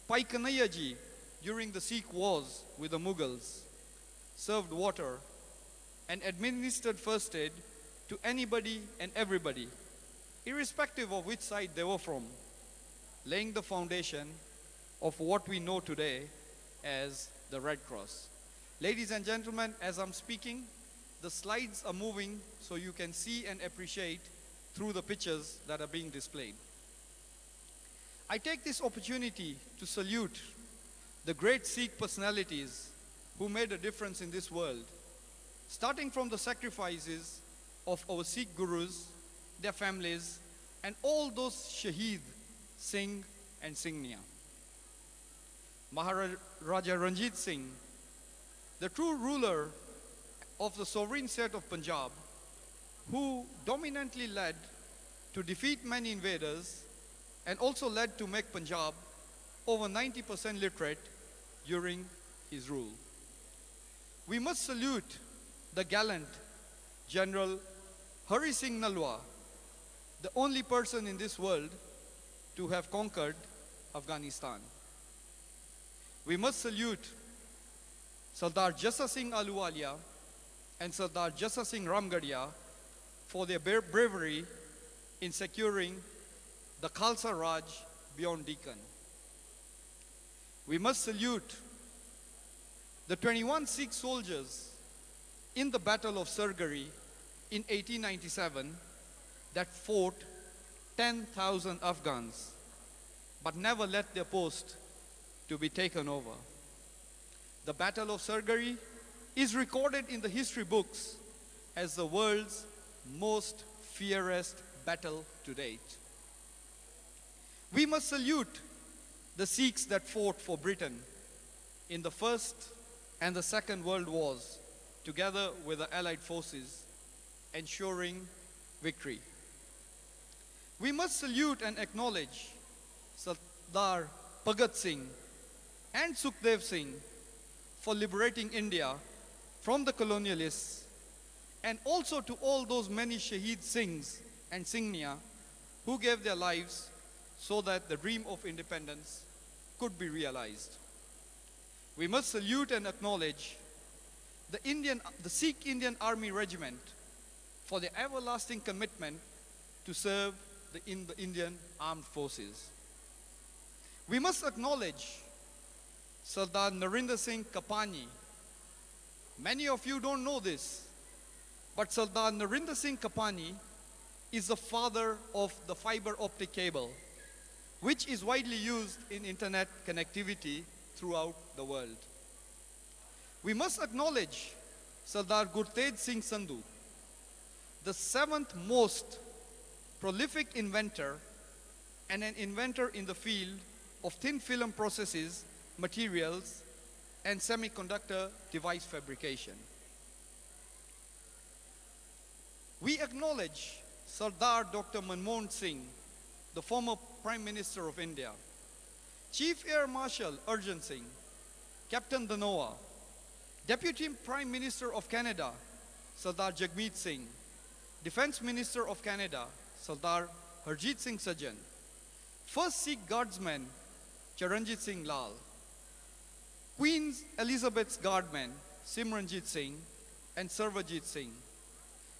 Pai Kanhaiya ji, during the Sikh wars with the Mughals, served water and administered first aid to anybody and everybody, irrespective of which side they were from, laying the foundation of what we know today as the Red Cross. Ladies and gentlemen, as I'm speaking, the slides are moving so you can see and appreciate through the pictures that are being displayed. I take this opportunity to salute the great Sikh personalities who made a difference in this world, starting from the sacrifices of our Sikh gurus, their families, and all those Shaheed, Singh and Singhnia. Maharaja Ranjit Singh, the true ruler of the sovereign state of Punjab, who dominantly led to defeat many invaders and also led to make Punjab over 90% literate during his rule. We must salute the gallant General Hari Singh Nalwa, the only person in this world to have conquered Afghanistan. We must salute Sardar Jassa Singh Ahluwalia and Sardar Jassa Singh Ramgarhia for their bravery in securing the Khalsa Raj beyond Deccan. We must salute the 21 Sikh soldiers in the Battle of Surgari in 1897 that fought 10,000 Afghans but never let their post to be taken over. The Battle of Surgari is recorded in the history books as the world's most fiercest battle to date. We must salute the Sikhs that fought for Britain in the First and the Second World Wars, together with the Allied forces, ensuring victory. We must salute and acknowledge Sardar Bhagat Singh and Sukhdev Singh for liberating India from the colonialists, and also to all those many Shaheed Singhs and Singhnia who gave their lives so that the dream of independence could be realized. We must salute and acknowledge the Sikh Indian Army Regiment for their everlasting commitment to serve in the Indian Armed Forces. We must acknowledge Sardar Narinder Singh Kapani. Many of you don't know this, but Sardar Narinder Singh Kapani is the father of the fiber optic cable, which is widely used in internet connectivity throughout the world. We must acknowledge Sardar Gurtej Singh Sandhu, the 7th most prolific inventor and an inventor in the field of thin film processes, materials, and semiconductor device fabrication. We acknowledge Sardar Dr. Manmohan Singh, the former Prime Minister of India, Chief Air Marshal Arjun Singh, Captain Dhanoa, Deputy Prime Minister of Canada, Sardar Jagmeet Singh, Defense Minister of Canada, Sardar Harjit Singh Sajjan, First Sikh Guardsman, Charanjit Singh Lal, Queen Elizabeth's Guardman, Simranjit Singh and Sarvajit Singh,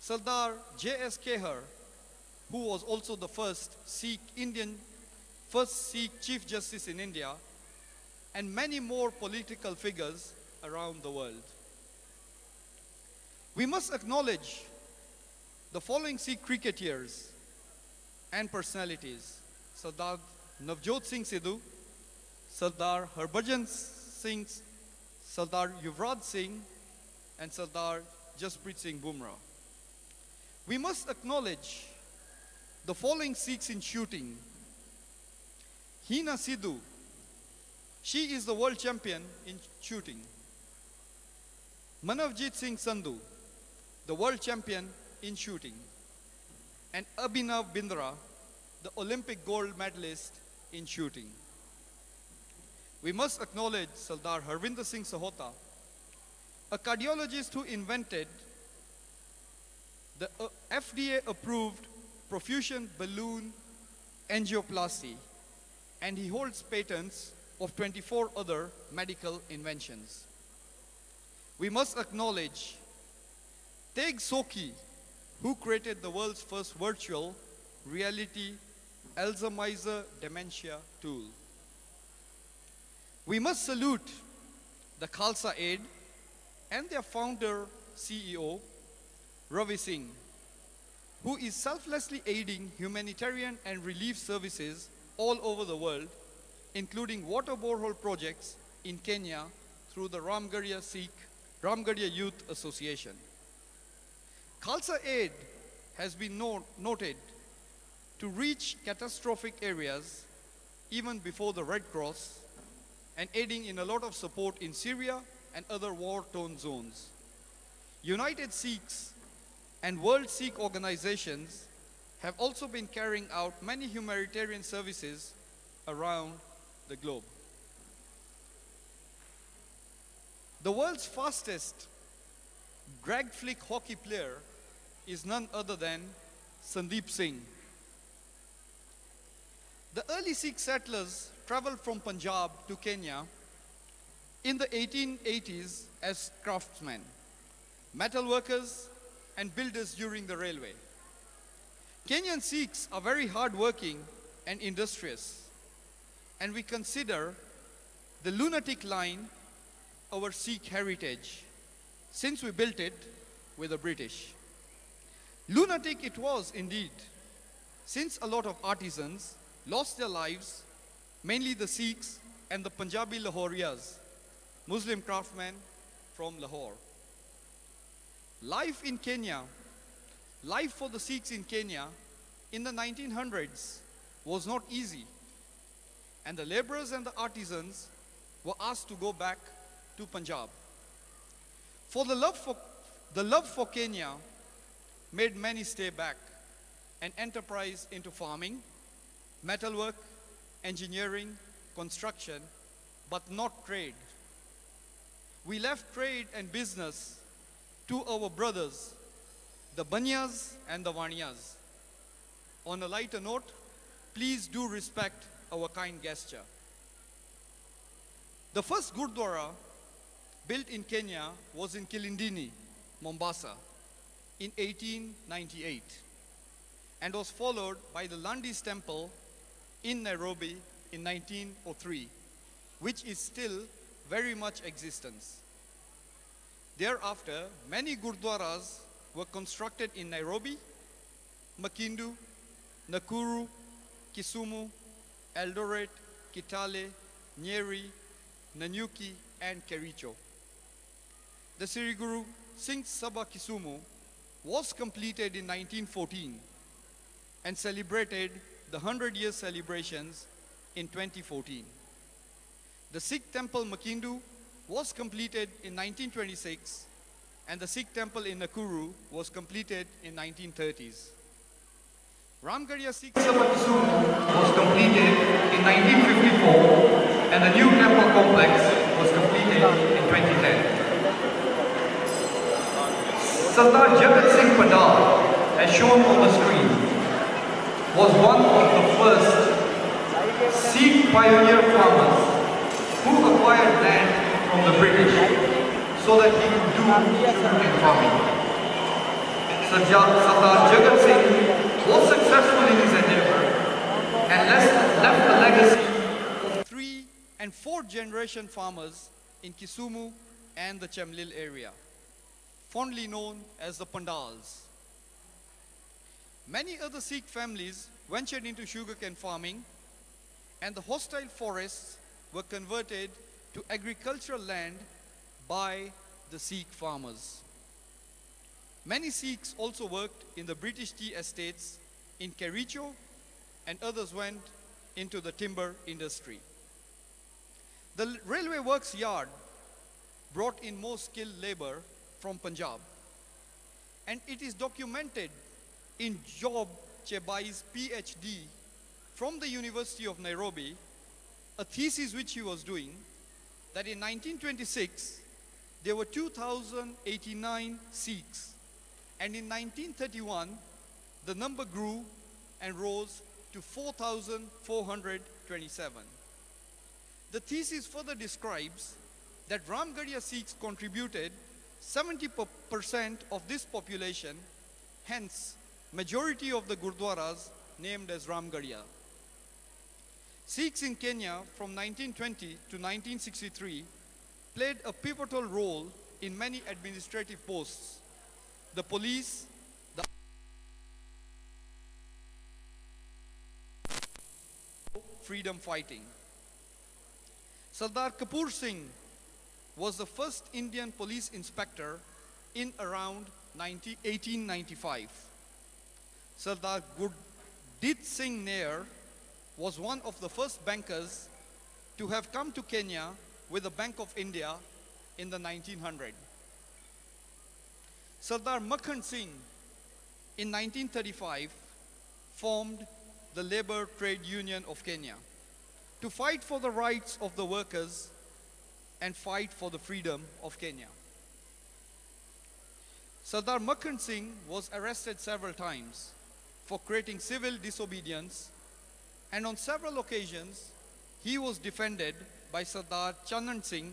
Sardar J.S. Kehar, who was also the first Sikh Chief Justice in India, and many more political figures around the world. We must acknowledge the following Sikh cricketers and personalities: Sardar Navjot Singh Sidhu, Sardar Harbhajan Singh, Sardar Yuvraj Singh, and Sardar Jasprit Singh Bumrah. We must acknowledge the following Sikhs in shooting. Hina Sidhu, she is the world champion in shooting. Manavjit Singh Sandhu, the world champion in shooting. And Abhinav Bindra, the Olympic gold medalist in shooting. We must acknowledge Sardar Harvinder Singh Sahota, a cardiologist who invented the FDA-approved profusion balloon angioplasty, and he holds patents of 24 other medical inventions. We must acknowledge Teg Soki, who created the world's first virtual reality Alzheimer's dementia tool. We must salute the Khalsa Aid and their founder, CEO, Ravi Singh, who is selflessly aiding humanitarian and relief services all over the world, including water borehole projects in Kenya through the Ramgarhia Youth Association. Khalsa Aid has been noted to reach catastrophic areas even before the Red Cross, and aiding in a lot of support in Syria and other war-torn zones. United Sikhs and World Sikh organizations have also been carrying out many humanitarian services around the globe. The world's fastest drag flick hockey player is none other than Sandeep Singh. The early Sikh settlers traveled from Punjab to Kenya in the 1880s as craftsmen, metal workers, and builders during the railway. Kenyan Sikhs are very hardworking and industrious, and we consider the lunatic line our Sikh heritage, since we built it with the British. Lunatic it was indeed, since a lot of artisans lost their lives, mainly the Sikhs and the Punjabi Lahorias, Muslim craftsmen from Lahore. Life in Kenya, life for the Sikhs in Kenya in the 1900s was not easy, and the laborers and the artisans were asked to go back to Punjab. For the love for Kenya made many stay back and enterprise into farming, metalwork, engineering, construction, but not trade. We left trade and business to our brothers, the Banyas and the Vaniyas. On a lighter note, please do respect our kind gesture. The first Gurdwara built in Kenya was in Kilindini, Mombasa, in 1898, and was followed by the Landis Temple in Nairobi in 1903, which is still very much existence. Thereafter, many Gurdwaras were constructed in Nairobi, Makindu, Nakuru, Kisumu, Eldoret, Kitale, Nyeri, Nanyuki, and Kericho. The Sri Guru Singh Sabha Kisumu was completed in 1914 and celebrated the 100-year celebrations in 2014. The Sikh temple Makindu was completed in 1926, and the Sikh temple in Nakuru was completed in 1930s. Ramgarhia Sikh Sabha Kisumu was completed in 1954, and the new temple complex was completed in 2010. Sardar Jagat Singh Pandal, as shown on the screen, was one of the first Sikh pioneer farmers who acquired land from the British so that he could do sugarcane farming. Sardar Jagat Singh was successful in his endeavor and left a legacy of 3 and 4 generation farmers in Kisumu and the Chamlil area, fondly known as the Pandals. Many other Sikh families ventured into sugarcane farming, and the hostile forests were converted to agricultural land by the Sikh farmers. Many Sikhs also worked in the British tea estates in Kericho, and others went into the timber industry. The railway works yard brought in more skilled labor from Punjab, and it is documented in Job Chebai's PhD from the University of Nairobi, a thesis which he was doing, that in 1926 there were 2,089 Sikhs, and in 1931 the number grew and rose to 4,427. The thesis further describes that Ramgarhia Sikhs contributed 70% of this population, hence majority of the Gurdwaras named as Ramgarhia. Sikhs in Kenya from 1920 to 1963 played a pivotal role in many administrative posts: the police, the freedom fighting. Sardar Kapoor Singh was the first Indian police inspector in around 1895. Sardar Gurdit Singh Nair was one of the first bankers to have come to Kenya with the Bank of India in the 1900s. Sardar Makhan Singh in 1935 formed the Labour Trade Union of Kenya to fight for the rights of the workers and fight for the freedom of Kenya. Sardar Makhan Singh was arrested several times for creating civil disobedience, and on several occasions he was defended by Sardar Chanan Singh,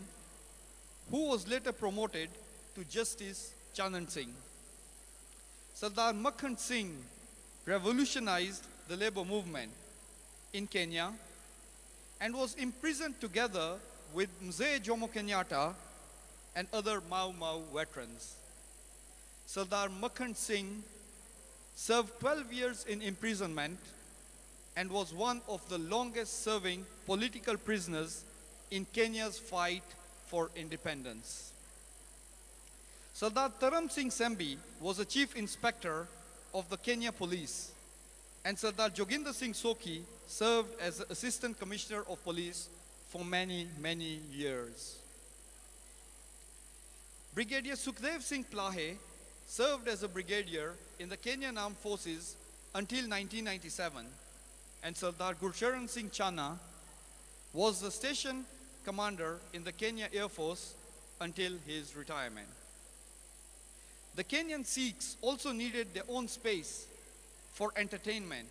who was later promoted to Justice Chanan Singh. Sardar Makhan Singh revolutionized the labor movement in Kenya and was imprisoned together with Mzee Jomo Kenyatta and other Mau Mau veterans. Sardar Makhan Singh served 12 years in imprisonment and was one of the longest serving political prisoners in Kenya's fight for independence. Sardar Taram Singh Sembi was a chief inspector of the Kenya Police, and Sardar Joginder Singh Soki served as assistant commissioner of police for many, many years. Brigadier Sukhdev Singh Plahe served as a brigadier in the Kenyan Armed Forces until 1997, and Sardar Gurcharan Singh Chana was the station commander in the Kenya Air Force until his retirement. The Kenyan Sikhs also needed their own space for entertainment,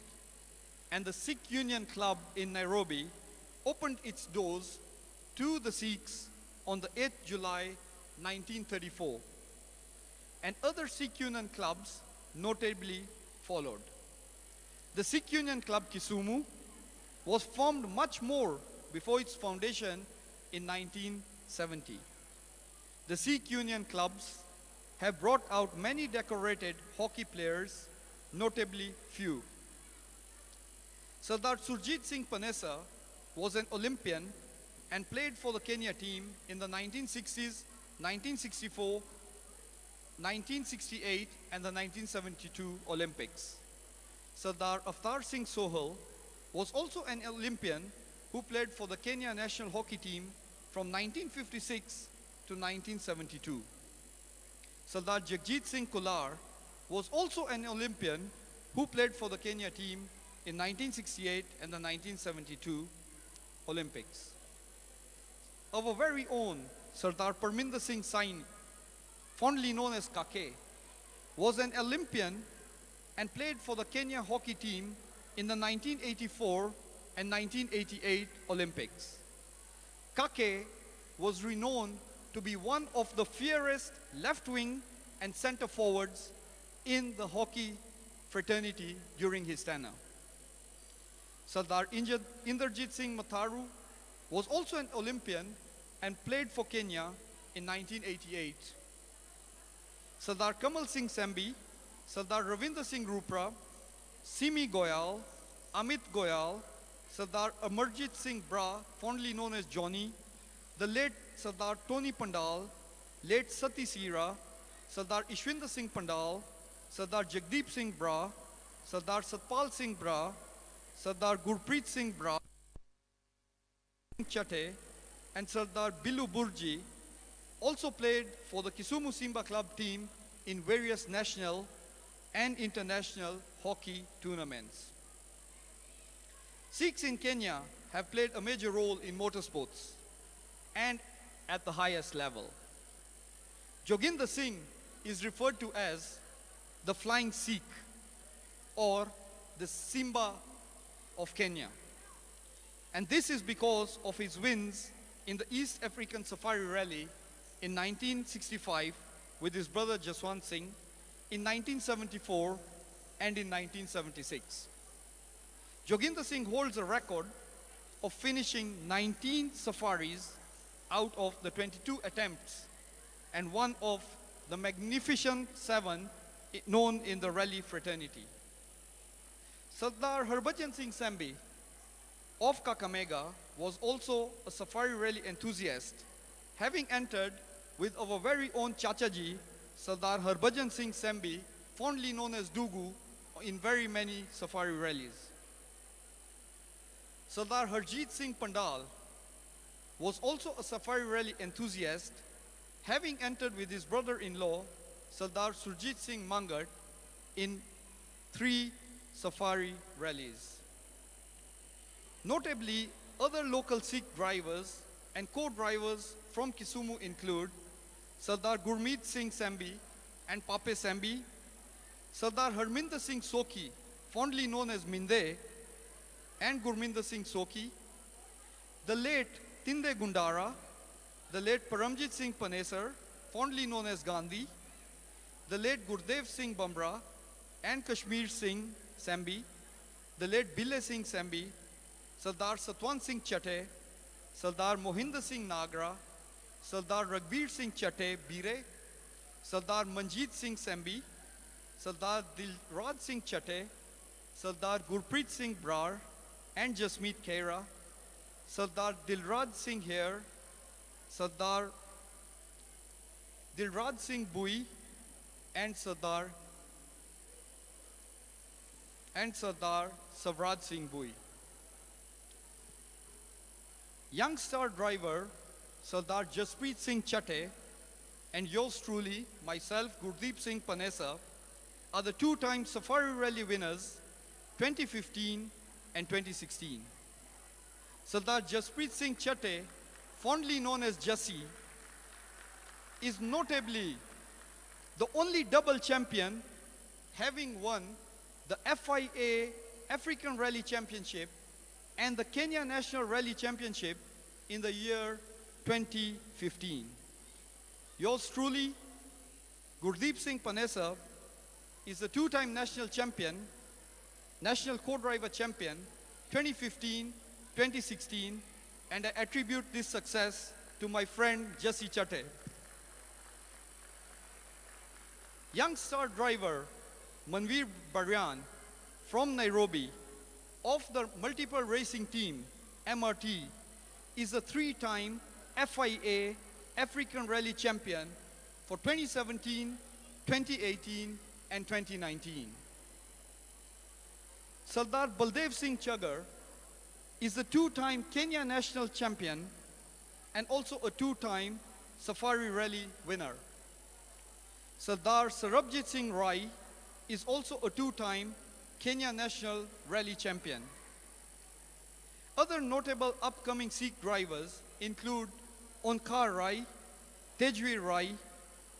and the Sikh Union Club in Nairobi opened its doors to the Sikhs on the 8th July 1934, and other Sikh Union clubs notably followed. The Sikh Union Club Kisumu was formed much more before its foundation in 1970. The Sikh Union clubs have brought out many decorated hockey players, notably few. Sardar Surjit Singh Panessa was an Olympian and played for the Kenya team in the 1960s, 1964, 1968 and the 1972 Olympics. Sardar Avtar Singh Sohal was also an Olympian who played for the Kenya national hockey team from 1956 to 1972. Sardar Jagjit Singh Kular was also an Olympian who played for the Kenya team in 1968 and the 1972 Olympics. Our very own Sardar Parminder Singh Saini, fondly known as Kake, was an Olympian and played for the Kenya hockey team in the 1984 and 1988 Olympics. Kake was renowned to be one of the fiercest left-wing and center forwards in the hockey fraternity during his tenure. Sardar Inderjit Singh Matharu was also an Olympian and played for Kenya in 1988. Sardar Kamal Singh Sembi, Sardar Ravinder Singh Rupra, Simi Goyal, Amit Goyal, Sardar Amarjit Singh Bra, fondly known as Johnny, the late Sardar Tony Pandal, late Sati Sira, Sardar Ishwinder Singh Pandal, Sardar Jagdeep Singh Bra, Sardar Satpal Singh Bra, Sardar Gurpreet Singh Bra, Chatte, and Sardar Bilu Burji also played for the Kisumu Simba Club team in various national and international hockey tournaments. Sikhs in Kenya have played a major role in motorsports and at the highest level. Joginder Singh is referred to as the Flying Sikh or the Simba of Kenya. And this is because of his wins in the East African Safari Rally in 1965 with his brother Jaswant Singh, in 1974 and in 1976. Joginder Singh holds a record of finishing 19 safaris out of the 22 attempts and one of the magnificent 7 known in the rally fraternity. Sardar Harbhajan Singh Sambi of Kakamega was also a safari rally enthusiast, having entered with our very own Chachaji, Sardar Harbhajan Singh Sambi, fondly known as Dugu, in very many safari rallies. Sardar Harjit Singh Pandal was also a safari rally enthusiast, having entered with his brother-in-law, Sardar Surjit Singh Mangat, in 3 safari rallies. Notably, other local Sikh drivers and co-drivers from Kisumu include Sardar Gurmeet Singh Sambi and Pape Sambi, Sardar Harminder Singh Soki, fondly known as Minde, and Gurminder Singh Soki, the late Tinde Gundara, the late Paramjit Singh Panesar, fondly known as Gandhi, the late Gurdev Singh Bamra and Kashmir Singh Sambi, the late Bille Singh Sambi, Sardar Satwan Singh Chatte, Sardar Mohinder Singh Nagra, Sardar Raghbir Singh Chatte Bire, Sardar Manjit Singh Sambi, Sardar Dilraj Singh Chatte, Sardar Gurpreet Singh Brar and Jasmeet Khaira, Sardar Dilraj Singh Hair, Sardar Dilraj Singh Bui, and Sardar Savraj Singh Bui. Young star driver Sardar Jaspreet Singh Chatte and yours truly, myself, Gurdeep Singh Panesa, are the 2-time Safari Rally winners 2015 and 2016. Sardar Jaspreet Singh Chatte, fondly known as Jassi, is notably the only double champion, having won the FIA African Rally Championship and the Kenya National Rally Championship in the year 2015. Yours truly, Gurdeep Singh Panesa, is the 2-time national champion, national co-driver champion, 2015, 2016, and I attribute this success to my friend Jassi Chatte. Young star driver Manveer Baryan from Nairobi of the multiple racing team MRT is a 3-time FIA African Rally champion for 2017, 2018 and 2019. Sardar Baldev Singh Chaggar is the 2-time Kenya national champion and also a 2-time Safari Rally winner. Sardar Sarabjit Singh Rai is also a 2-time Kenya National Rally champion. Other notable upcoming Sikh drivers include Onkar Rai, Tejveer Rai,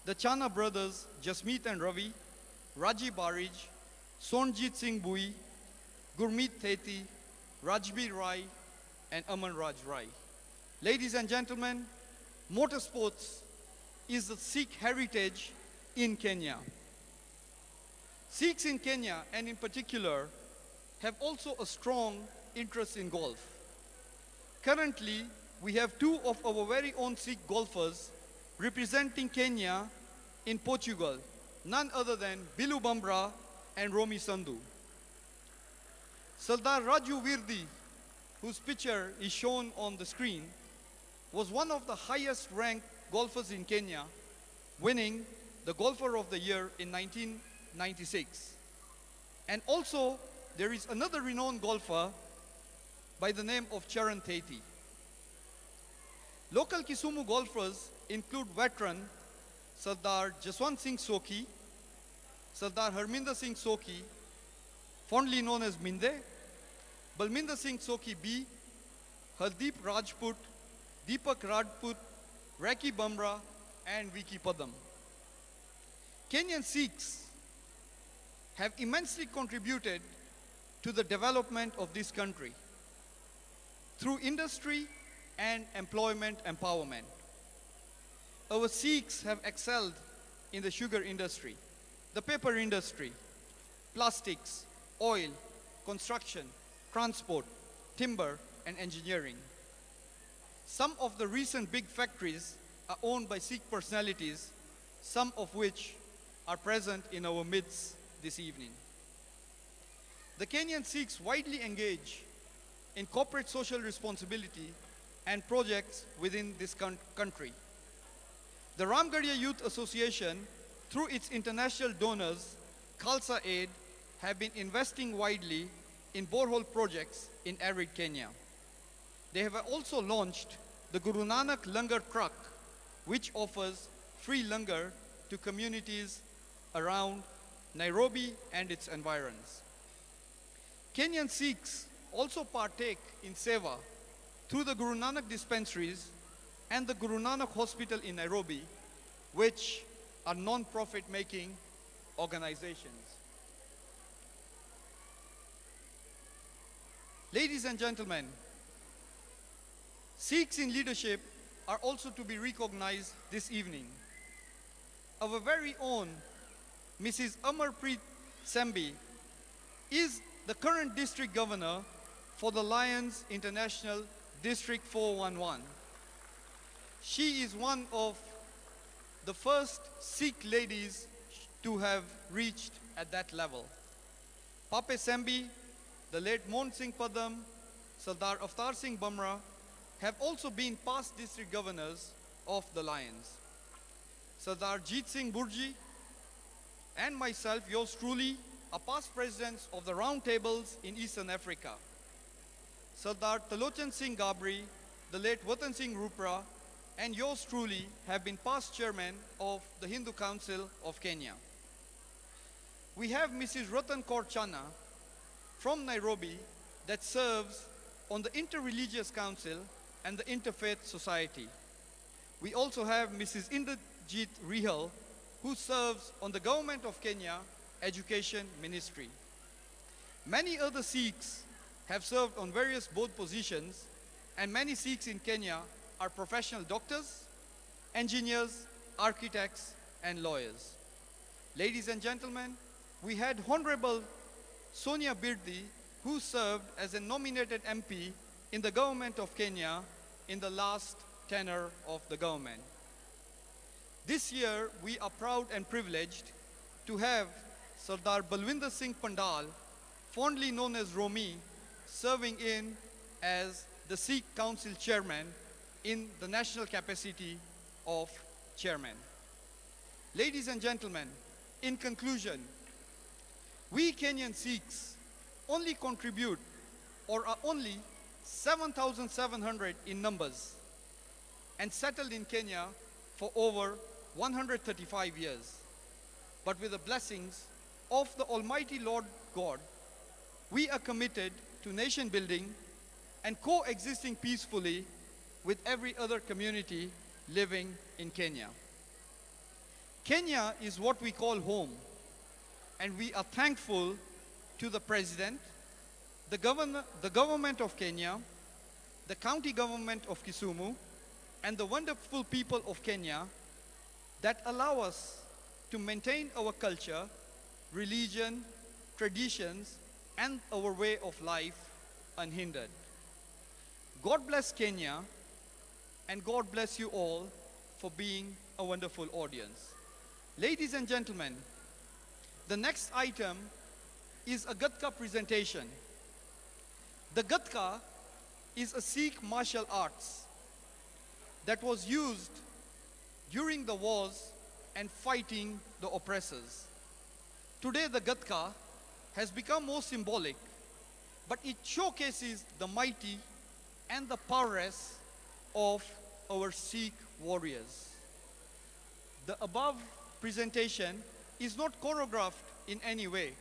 the Chana brothers Jasmeet and Ravi, Raji Barij, Sonjit Singh Bui, Gurmeet Theti, Rajbir Rai, and Aman Raj Rai. Ladies and gentlemen, motorsports is the Sikh heritage in Kenya. Sikhs in Kenya, and in particular, have also a strong interest in golf. Currently, we have 2 of our very own Sikh golfers representing Kenya in Portugal, none other than Bilu Bamra and Romy Sandhu. Sardar Raju Virdi whose picture is shown on the screen, was one of the highest ranked golfers in Kenya, winning the Golfer of the Year in 1996. And also, there is another renowned golfer by the name of Charan Theti. Local Kisumu golfers include veteran Sardar Jaswant Singh Sokhi, Sardar Harminder Singh Sokhi, fondly known as Minde, Balminder Singh Sokhi B, Hardeep Rajput, Deepak Rajput, Raki Bumrah, and Vicky Padam. Kenyan Sikhs have immensely contributed to the development of this country through industry and employment empowerment. Our Sikhs have excelled in the sugar industry, the paper industry, plastics, oil, construction, transport, timber, and engineering. Some of the recent big factories are owned by Sikh personalities, some of which are present in our midst this evening. The Kenyan Sikhs widely engage in corporate social responsibility and projects within this country. The Ramgarhia Youth Association, through its international donors, Khalsa Aid, have been investing widely in borehole projects in arid Kenya. They have also launched the Guru Nanak Langar Truck, which offers free langar to communities around Nairobi and its environs. Kenyan Sikhs also partake in seva through the Guru Nanak dispensaries and the Guru Nanak Hospital in Nairobi, which are non-profit making organizations. Ladies and gentlemen, Sikhs in leadership are also to be recognized this evening. Our very own Mrs. Amarpreet Sembi is the current district governor for the Lions International District 411. She is one of the first Sikh ladies to have reached at that level. Pape Sembi, the late Mon Singh Padam, Sardar Avtar Singh Bumrah have also been past district governors of the Lions. Sardar Jeet Singh Burji and myself, yours truly, are past presidents of the Round Tables in Eastern Africa. Sardar Talochan Singh Gabri, the late Watan Singh Rupra, and yours truly have been past chairman of the Hindu Council of Kenya. We have Mrs. Ratan Kaur Channa from Nairobi that serves on the Interreligious Council and the Interfaith Society. We also have Mrs. Inderjeet Rihal, who serves on the Government of Kenya Education Ministry. Many other Sikhs have served on various board positions, and many Sikhs in Kenya are professional doctors, engineers, architects, and lawyers. Ladies and gentlemen, we had Honorable Sonia Birdi, who served as a nominated MP in the government of Kenya in the last tenure of the government. This year, we are proud and privileged to have Sardar Balwinder Singh Pandal, fondly known as Romi, serving in as the Sikh Council Chairman in the national capacity of Chairman. Ladies and gentlemen, in conclusion, we Kenyan Sikhs only contribute or are only 7,700 in numbers and settled in Kenya for over 135 years. But with the blessings of the Almighty Lord God, we are committed to nation building and coexisting peacefully with every other community living in Kenya. Kenya is what we call home, and we are thankful to the President, the government of Kenya, the county government of Kisumu, and the wonderful people of Kenya that allow us to maintain our culture, religion, traditions, and our way of life unhindered. God bless Kenya, and God bless you all for being a wonderful audience. Ladies and gentlemen, the next item is a Gatka presentation. The Gatka is a Sikh martial arts that was used during the wars and fighting the oppressors. Today the Gatka has become more symbolic, but it showcases the mighty and the prowess of our Sikh warriors. The above presentation is not choreographed in any way.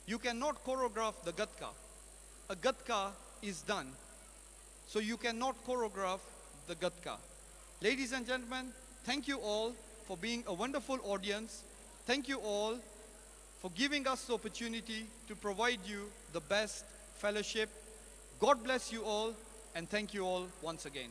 You cannot choreograph the Gatka. A Gatka is done, so you cannot choreograph the Gatka. Ladies and gentlemen, thank you all for being a wonderful audience. Thank you all for giving us the opportunity to provide you the best fellowship. God bless you all, and thank you all once again.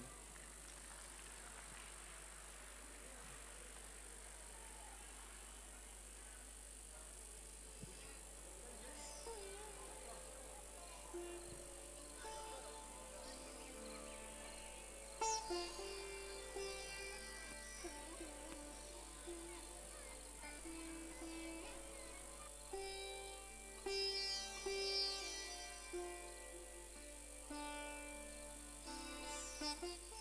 Thank you.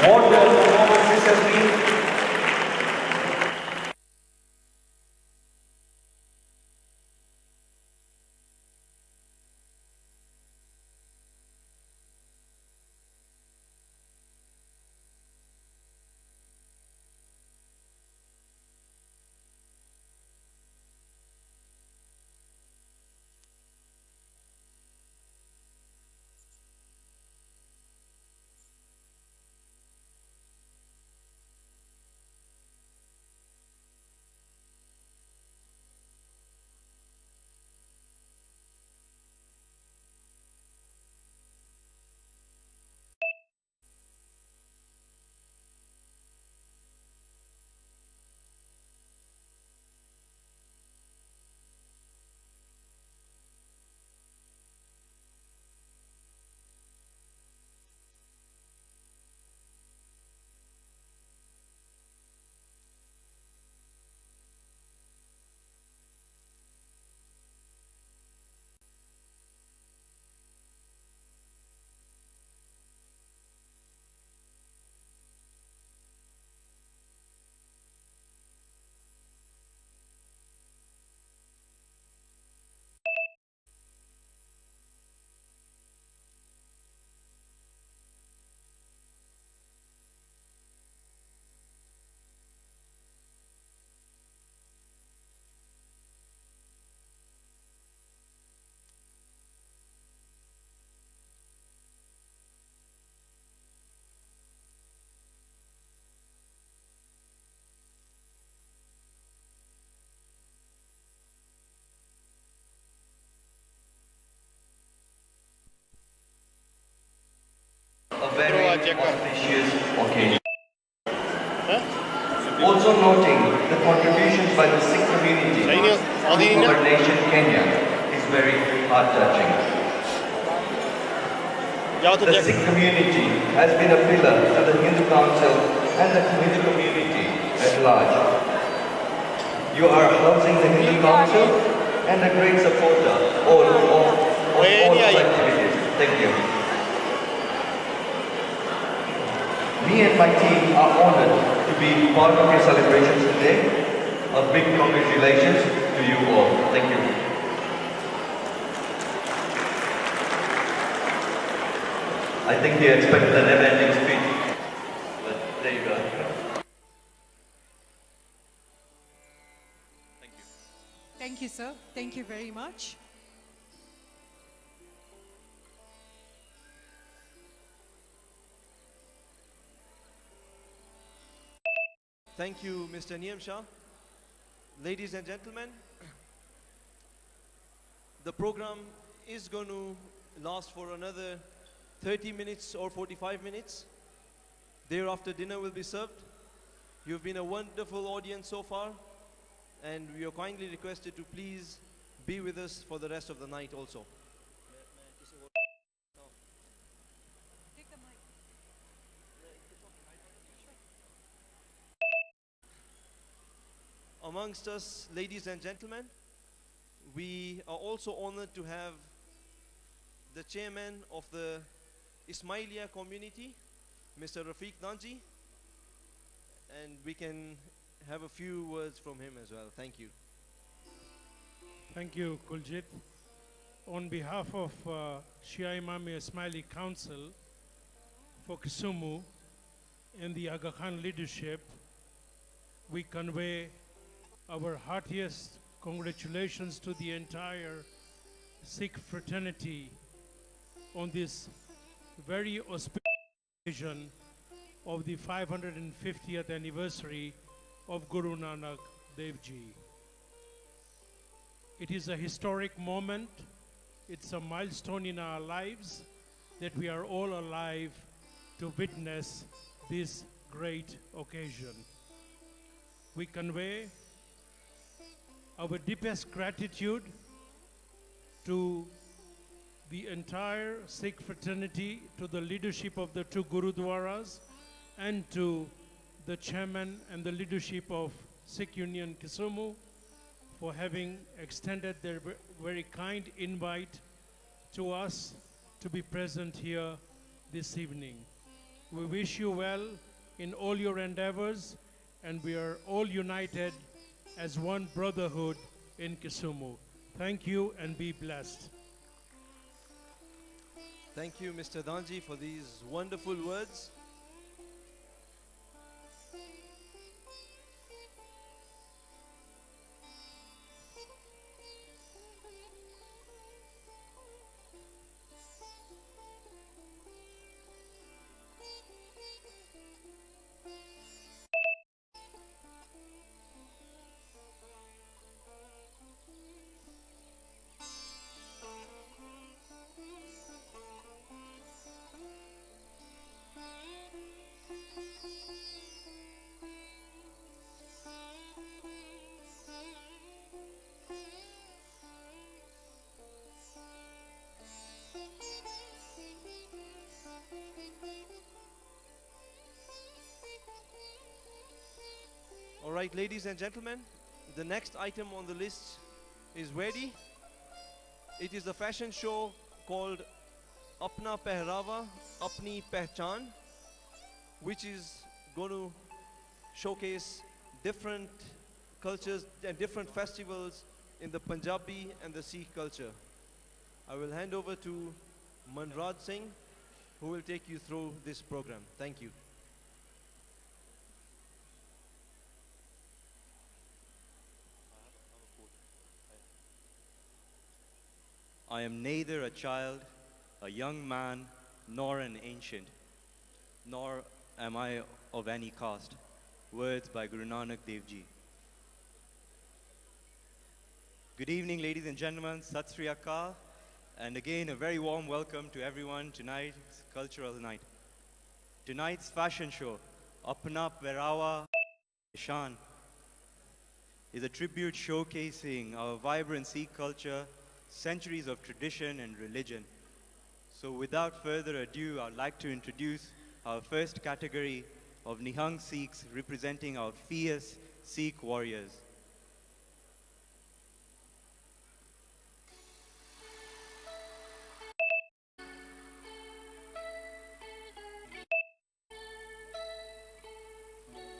What the performance has been. A very auspicious occasion. Also noting the contributions by the Sikh community to our nation Kenya is very heart-touching. The Sikh community has been a pillar to the Hindu Council and the Hindu community at large. You are housing the Hindu Council and a great supporter of all activities. Thank you. Me and my team are honored to be part of your celebrations today. A big congratulations to you all. Thank you. I think he expected a never-ending speech, but there you go. Thank you. Thank you, sir. Thank you very much. Thank you, Mr. Niyam Shah. Ladies and gentlemen, the program is going to last for another 30 minutes or 45 minutes. Thereafter, dinner will be served. You've been a wonderful audience so far, and we are kindly requested to please be with us for the rest of the night also. Amongst us, ladies and gentlemen, we are also honored to have the chairman of the Ismailia community, Mr. Rafiq Nanji, and we can have a few words from him as well. Thank you. Thank you, Kuljit. On behalf of Shia Imami Ismaili Council for Kisumu and the Aga Khan leadership, we convey our heartiest congratulations to the entire Sikh fraternity on this very auspicious occasion of the 550th anniversary of Guru Nanak Dev Ji. It is a historic moment. It's a milestone in our lives that we are all alive to witness this great occasion. We convey our deepest gratitude to the entire Sikh fraternity, to the leadership of the two Gurudwaras, and to the chairman and the leadership of Sikh Union Kisumu for having extended their very kind invite to us to be present here this evening. We wish you well in all your endeavors, and we are all united as one brotherhood in Kisumu. Thank you and be blessed. Thank you, Mr. Danji, for these wonderful words. All right, ladies and gentlemen, the next item on the list is ready. It is a fashion show called Apna Pehrava, Apni Pehchan, which is going to showcase different cultures and different festivals in the Punjabi and the Sikh culture. I will hand over to Manraj Singh, who will take you through this program. Thank you. I am neither a child, a young man, nor an ancient, nor am I of any caste. Words by Guru Nanak Dev Ji. Good evening, ladies and gentlemen. Sat Sri Akal. And again, a very warm welcome to everyone tonight's cultural night. Tonight's fashion show, Apna Pehrawa Shan, is a tribute showcasing our vibrant Sikh culture, centuries of tradition and religion. So without further ado, I'd like to introduce our first category of Nihang Sikhs representing our fierce Sikh warriors.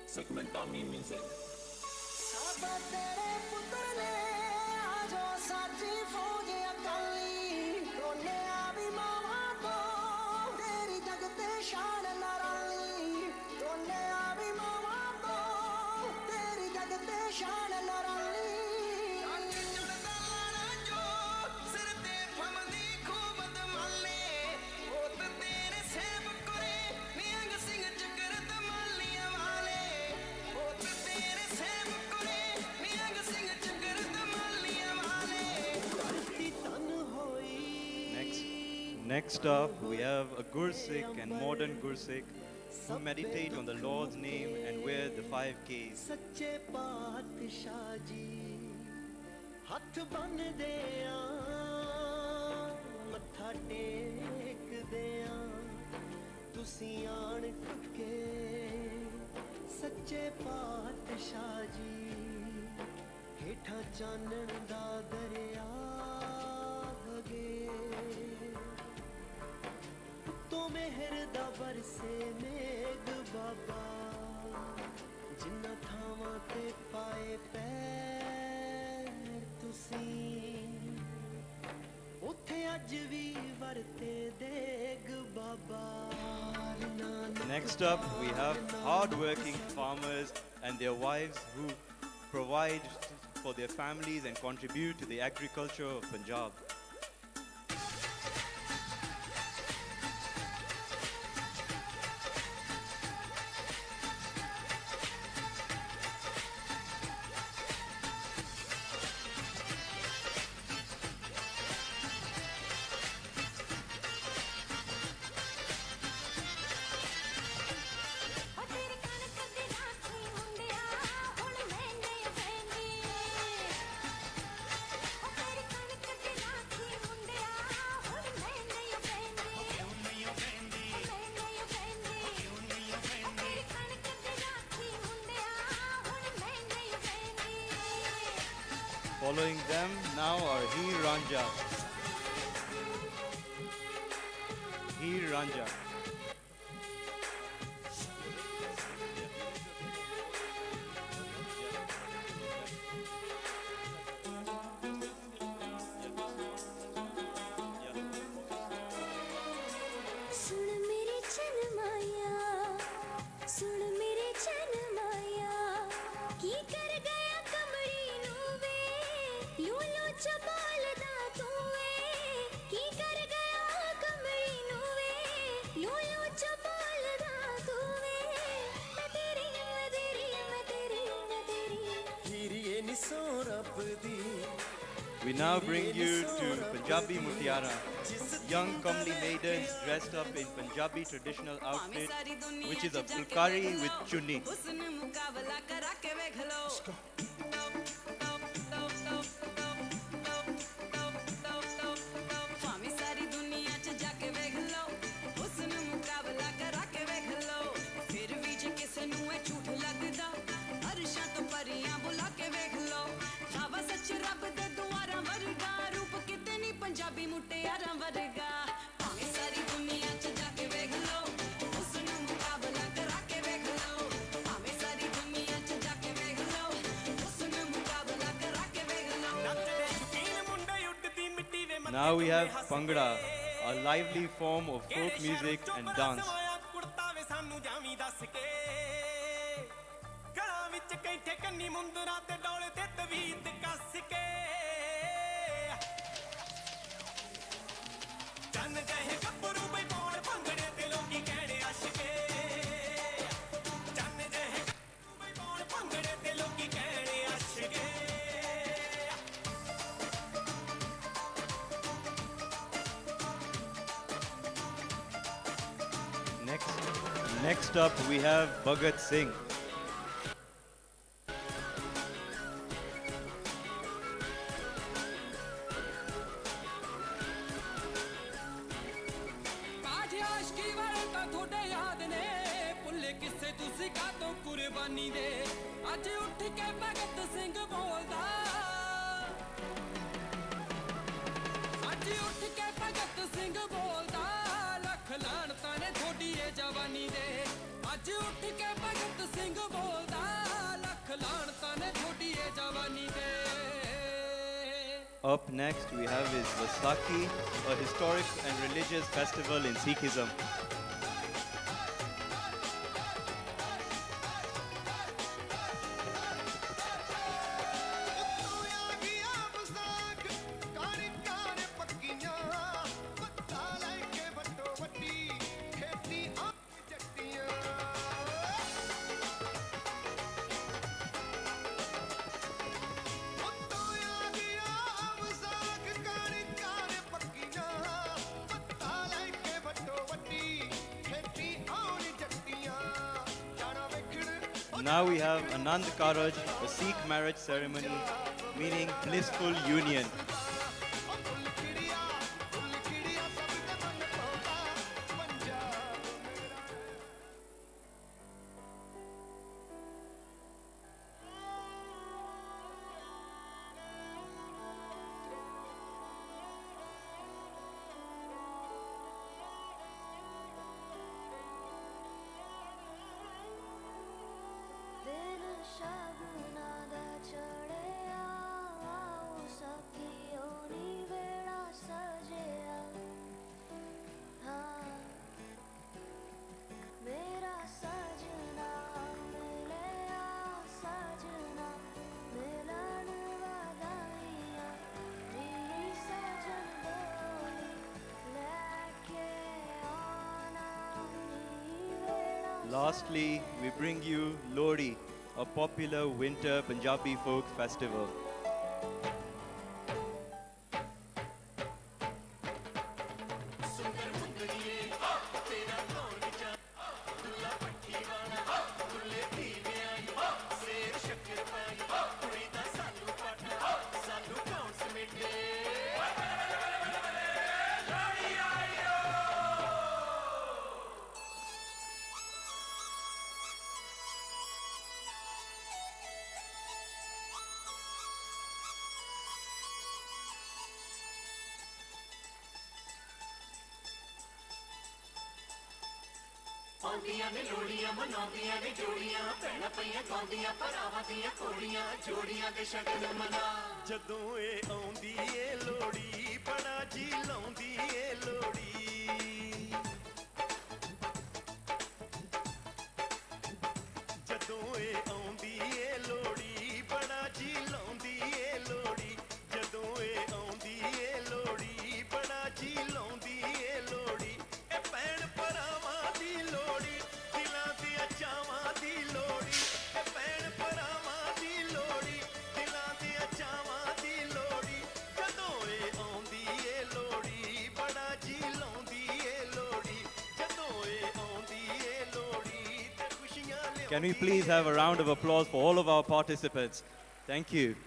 Segmentami music. Next up, we have a Gursikh and modern Gursikh who meditate on the Lord's name and wear the 5 Ks. ਸੱਚੇ ਪਾਤਸ਼ਾਹ ਜੀ ਹੱਥ ਬੰਨਦੇ ਆਂ ਮੱਥਾ ਟੇਕਦੇ ਆਂ ਤੁਸੀਂ ਆਣ ਟੁੱਕੇ ਸੱਚੇ ਪਾਤਸ਼ਾਹ ਜੀ ਹੇਠਾਂ ਚਾਨਣ ਦਾ ਦਰਿਆ ਵਗੇ तो मेहर दा बरसे मेघ बाबा जिन्ना थावां ते पाए पैर तुसीं उत्थे अज भी वरते देग बाबा। Next up, we have hard-working farmers and their wives who provide for their families and contribute to the agriculture of Punjab. Following them now are Heer Ranja. Heer Ranja. We now bring you to Punjabi Mutiara, young comely maidens dressed up in Punjabi traditional outfit, which is a fulkari with chunni. Punjabi ਮੁਟਿਆਰਾਂ ਵਰਗਾ ਭਾਵੇਂ ਸਾਰੀ ਦੁਨੀਆ 'ਚ ਜਾ ਕੇ ਵੇਖ ਲਓ ਉਸ ਨੂੰ ਮੁਕਾਬਲਾ ਕਰਾ ਕੇ ਵੇਖ ਲਓ ਭਾਵੇਂ ਸਾਰੀ ਦੁਨੀਆ 'ਚ ਜਾ ਕੇ ਵੇਖ ਲਓ ਉਸ ਨੂੰ ਮੁਕਾਬਲਾ ਕਰਾ ਕੇ ਵੇਖ ਲਓ ਨੱਚਦੇ ਸ਼ੁਕੀਨ ਮੁੰਡੇ ਉੱਡਦੀ ਮਿੱਟੀ ਵੇ Now we have Bhangra, a lively form of folk music and dance. ਕੁੜਤਾ ਵੇ ਸਾਨੂੰ ਜਾਵੀਂ ਦੱਸ ਕੇ ਗਲਾਂ ਵਿੱਚ ਕੈਂਠੇ ਕੰਨੀ ਮੁੰਦਰਾ ਤੇ ਡੋਲੇ ਤੇ ਤਵੀਤ ਕੱਸ ਕੇ ਚੰਨ ਜਹੇ ਗੱਭਰੂ ਬਈ ਪਾਉਣ ਭੰਗੜੇ ਤੇ ਲੋਕੀ ਕਹਿਣੇ ਅਸ਼ਕੇ ਚੰਨ ਜਹੇ ਗੱਭਰੂ ਬਈ ਪਾਉਣ ਭੰਗੜੇ ਤੇ ਲੋਕੀ ਕਹਿਣੇ ਅਸ਼ਕੇ Next up we have Bhagat Singh. ਕਾਜ ਆਸ਼ਕੀ ਵਾਲੇ ਤਾਂ ਤੁਹਾਡੇ ਯਾਦ ਨੇ ਭੁੱਲੇ ਕਿਸੇ ਤੁਸੀਂ ਕਾਤੋਂ ਕੁਰਬਾਨੀ ਦੇ ਅੱਜ ਉੱਠ ਕੇ ਭਗਤ ਸਿੰਘ ਬੋਲਦਾ ਅੱਜ ਉੱਠ ਕੇ ਭਗਤ ਸਿੰਘ ਬੋਲਦਾ ਲੱਖ ਲਾਹਨਤਾਂ ਨੇ ਤੁਹਾਡੀ ਏ ਜਵਾਨੀ ਦੇ ਅੱਜ ਉੱਠ ਕੇ ਭਗਤ ਸਿੰਘ ਬੋਲਦਾ ਲੱਖ ਲਾਹਨਤਾਂ ਨੇ ਤੁਹਾਡੀ ਏ ਜਵਾਨੀ ਦੇ Up next we have is Vaisakhi, a historic and religious festival in Sikhism. Now we have Anand Karaj, a Sikh marriage ceremony, meaning blissful union. Lastly, we bring you Lodi, a popular winter Punjabi folk festival. ਆਉਂਦੀਆਂ ਨੇ ਲੋੜੀਆਂ ਮਨਾਉਂਦੀਆਂ ਨੇ ਜੋੜੀਆਂ ਭੈਣਾਂ ਪਈਆਂ ਗਾਉਂਦੀਆਂ ਭਰਾਵਾਂ ਦੀਆਂ ਕੋੜੀਆਂ ਜੋੜੀਆਂ ਦੇ ਸ਼ਗਨ ਮਨਾ ਜਦੋਂ ਇਹ ਆਉਂਦੀ ਏ ਲੋੜੀ ਬੜਾ ਜੀ ਲਾਉਂਦੀ ਏ ਲੋੜੀ ਜਦੋਂ ਇਹ ਆਉਂਦੀ ਏ ਲੋੜੀ ਬੜਾ ਜੀ ਲਾਉਂਦੀ ਏ ਲੋੜੀ ਜਦੋਂ ਇਹ ਆਉਂਦੀ ਏ ਲੋੜੀ ਬੜਾ ਜੀ ਲਾਉਂਦੀ ਏ ਲੋੜੀ ਇਹ ਭੈਣ ਭਰਾਵਾਂ ਦੀ ਲੋੜੀ ਦਿਲਾਂ ਦੀਆਂ ਚਾਵਾਂ ਦੀ ਲੋੜੀ ਇਹ ਭੈਣ ਭਰਾਵਾਂ ਦੀ ਲੋੜੀ ਦਿਲਾਂ ਦੀਆਂ ਚਾਵਾਂ ਦੀ ਲੋੜੀ Can we please have a round of applause for all of our participants? Thank you.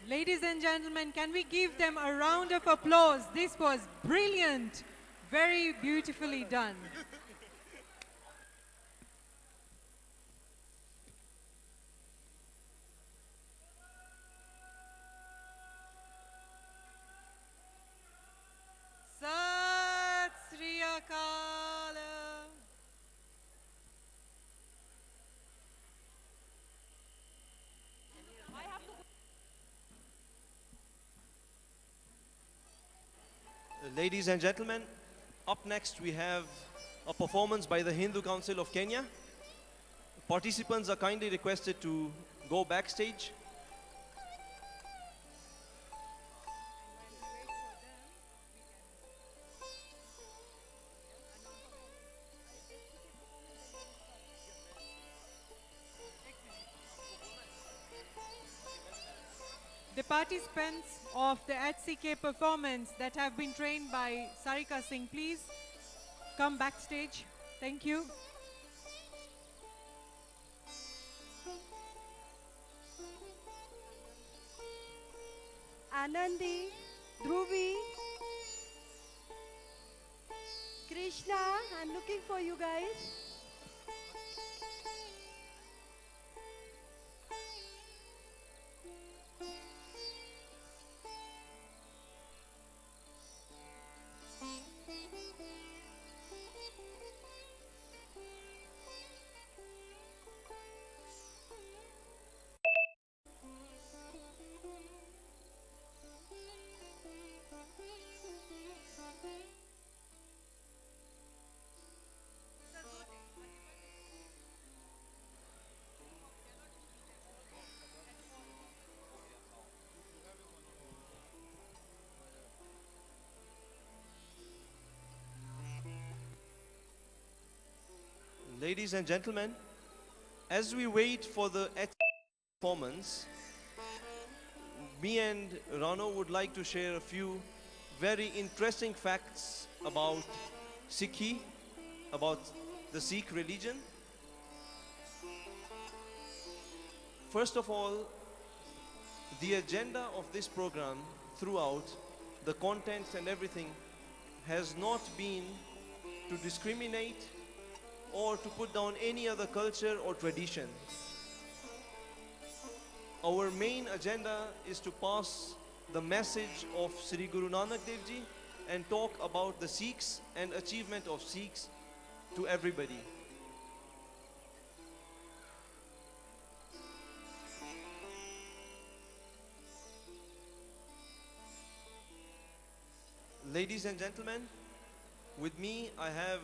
Ladies and gentlemen, can we give them a round of applause? This was brilliant, very beautifully done. Sat Sri Akal. Ladies and gentlemen, up next we have a performance by the Hindu Council of Kenya. Participants are kindly requested to go backstage. The participants of the HCK performance that have been trained by Sarika Singh, please come backstage. Thank you. Anandi, Dhruvi, Krishna, I'm looking for you guys. Ladies and gentlemen, as we wait for the performance, me and Rano would like to share a few very interesting facts about Sikhi, about the Sikh religion. First of all, the agenda of this program throughout, the contents and everything, has not been to discriminate or to put down any other culture or tradition. Our main agenda is to pass the message of Sri Guru Nanak Dev Ji and talk about the Sikhs and achievement of Sikhs to everybody. Ladies and gentlemen, with me I have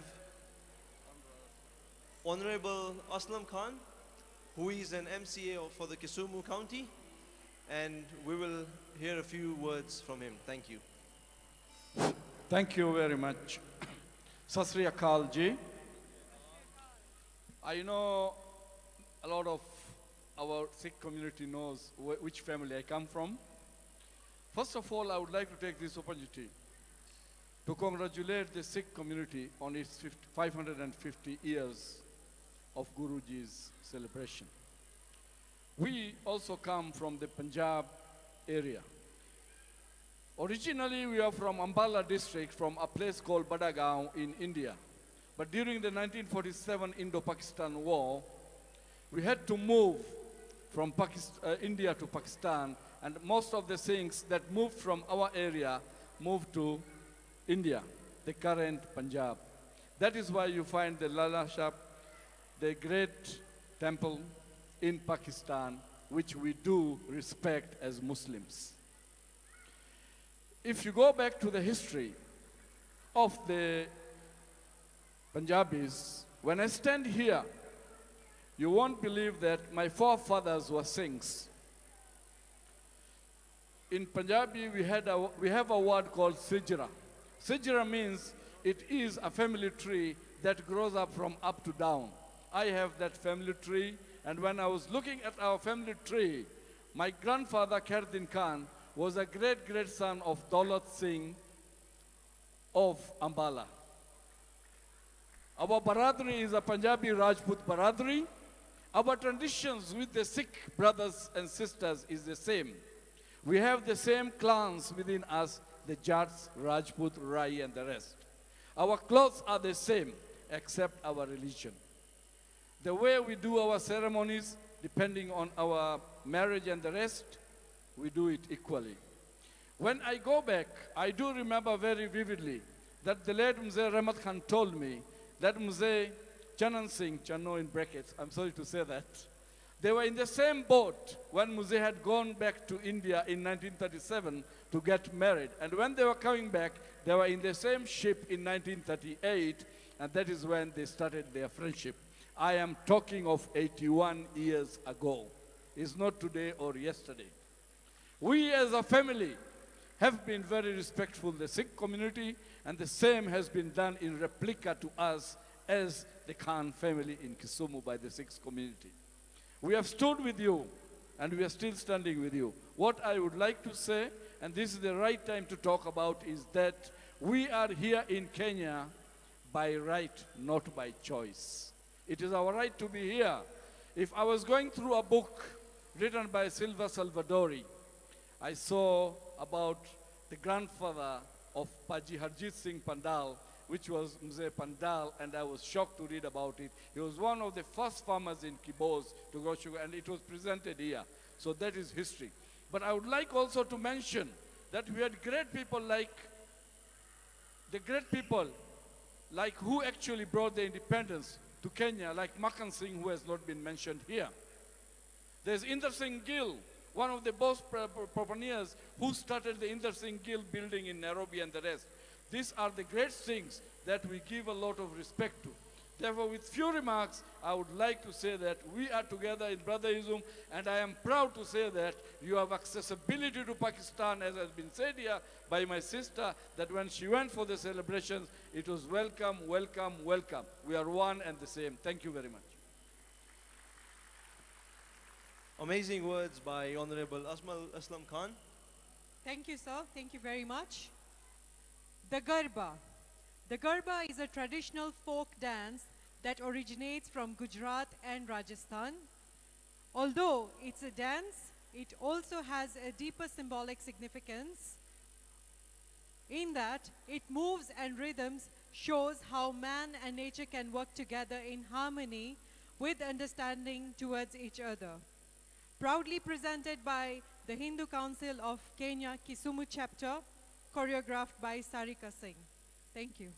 Honorable Aslam Khan, who is an MCA for the Kisumu County, and we will hear a few words from him. Thank you. Thank you very much. Sat Sri Akal ji. I know a lot of our Sikh community knows which family I come from. First of all, I would like to take this opportunity to congratulate the Sikh community on its 550 years of Guruji's celebration. We also come from the Punjab area. Originally, we are from Ambala district, from a place called Badagaon in India. But during the 1947 Indo-Pakistan War, we had to move from India to Pakistan, and most of the Sikhs that moved from our area moved to India, the current Punjab. That is why you find the Lala Shah, the great temple in Pakistan, which we do respect as Muslims. If you go back to the history of the Punjabis, when I stand here, you won't believe that my forefathers were Sikhs. In Punjabi, we have a word called Sijra. Sijra means it is a family tree that grows up from up to down. I have that family tree, and when I was looking at our family tree, my grandfather Khairuddin Khan was a great son of Daulat Singh of Ambala. Our Baradri is a Punjabi Rajput Baradri. Our traditions with the Sikh brothers and sisters is the same. We have the same clans within us, the Jats, Rajput, Rai, and the rest. Our clothes are the same, except our religion. The way we do our ceremonies, depending on our marriage and the rest, we do it equally. When I go back, I do remember very vividly that the late Mzee Rahmat Khan told me that Mzee Chanan Singh, Chano in brackets, I'm sorry to say that, they were in the same boat when Mzee had gone back to India in 1937 to get married. And when they were coming back, they were in the same ship in 1938, and that is when they started their friendship. I am talking of 81 years ago. It's not today or yesterday. We as a family have been very respectful of the Sikh community, and the same has been done in replica to us as the Khan family in Kisumu by the Sikh community. We have stood with you, and we are still standing with you. What I would like to say, and this is the right time to talk about, is that we are here in Kenya by right, not by choice. It is our right to be here. If I was going through a book written by Silva Salvadori, I saw about the grandfather of Paji Harjit Singh Pandal, which was Mzee Pandal, and I was shocked to read about it. He was one of the first farmers in Kibos to grow sugar, and it was presented here. So that is history. But I would like also to mention that we had great people like who actually brought the independence to Kenya, like Makan Singh, who has not been mentioned here. There's Inder Singh Gill, one of the most pioneers who started the Inder Singh Gill building in Nairobi and the rest. These are the great things that we give a lot of respect to. Therefore, with few remarks, I would like to say that we are together in Brotherhood, and I am proud to say that you have accessibility to Pakistan, as has been said here by my sister, that when she went for the celebrations, it was welcome, welcome, welcome. We are one and the same. Thank you very much. Amazing words by Honorable Asmal Aslam Khan. Thank you, sir. Thank you very much. The Garba. The Garba is a traditional folk dance that originates from Gujarat and Rajasthan. Although it's a dance, it also has a deeper symbolic significance in that it moves and rhythms shows how man and nature can work together in harmony with understanding towards each other. Proudly presented by the Hindu Council of Kenya Kisumu chapter, choreographed by Sarika Singh. Thank you.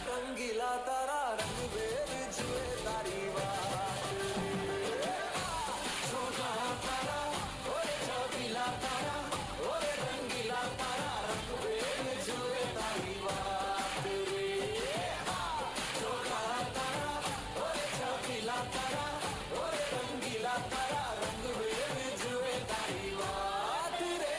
रंगीला तारा रंग बेर जुए तारी बात छोटा तारा ओए छबीला तारा ओए रंगीला तारा रंग बेर जुए तारी बात रे छोटा तारा ओए छबीला तारा ओए रंगीला तारा रंग बेर जुए तारी बात रे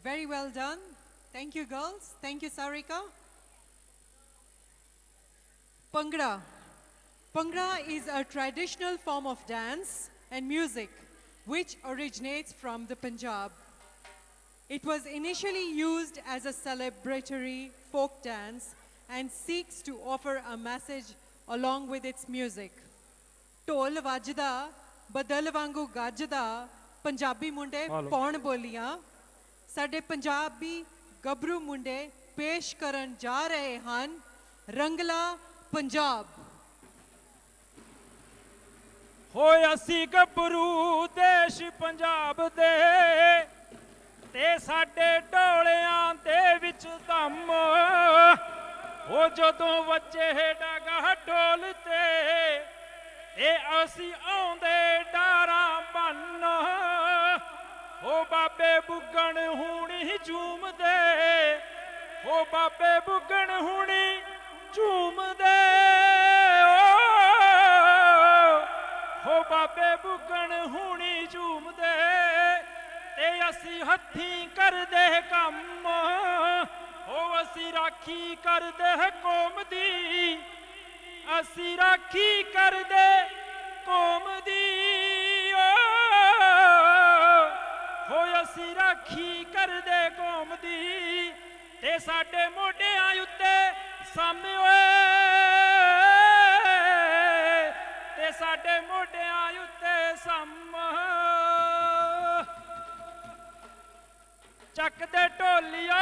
Very well done. Thank you, girls. Thank you, Sarika. Pangra. Pangra is a traditional form of dance and music which originates from the Punjab. It was initially used as a celebratory folk dance and seeks to offer a message along with its music. ਢੋਲ ਵੱਜਦਾ ਬਦਲ ਵਾਂਗੂ ਗੱਜਦਾ ਪੰਜਾਬੀ ਮੁੰਡੇ ਪੌਣ ਬੋਲੀਆਂ ਸਾਡੇ ਪੰਜਾਬੀ ਗੱਭਰੂ ਮੁੰਡੇ ਪੇਸ਼ ਕਰਨ ਜਾ ਰਹੇ ਹਨ ਰੰਗਲਾ ਪੰਜਾਬ ਹੋਏ ਅਸੀਂ ਗੱਭਰੂ ਦੇਸ਼ ਪੰਜਾਬ ਦੇ ਤੇ ਸਾਡੇ ਢੋਲਿਆਂ ਦੇ ਵਿੱਚ ਦਮ ਉਹ ਜਦੋਂ ਵੱਜੇ ਡਾਗਾ ਢੋਲ ਤੇ ਇਹ ਅਸੀਂ ਆਉਂਦੇ ਡਾਰਾਂ ਬੰਨ ਹੋ ਬਾਬੇ ਬੁੱਗਣ ਹੁਣੀ ਝੂਮਦੇ ਹੋ ਬਾਬੇ ਬੁੱਗਣ ਹੁਣੀ ਝੂਮਦੇ ਹੋ ਬਾਬੇ ਬੁੱਗਣ ਹੁਣੀ ਝੂਮਦੇ ਤੇ ਅਸੀਂ ਹੱਥੀਂ ਕਰਦੇ ਕੰਮ ਹੋ ਅਸੀਂ ਰਾਖੀ ਕਰਦੇ ਕੌਮ ਦੀ ਅਸੀਂ ਰਾਖੀ ਕਰਦੇ ਕੌਮ ਦੀ ਹੋ ਅਸੀਂ ਰਾਖੀ ਕਰਦੇ ਕੌਮ ਦੀ ਤੇ ਸਾਡੇ ਮੋਢਿਆਂ ਉੱਤੇ ਸਾਮੇ ਓਏ ਤੇ ਸਾਡੇ ਮੋਢਿਆਂ ਉੱਤੇ ਸਾਮ ਚੱਕ ਦੇ ਢੋਲੀਆ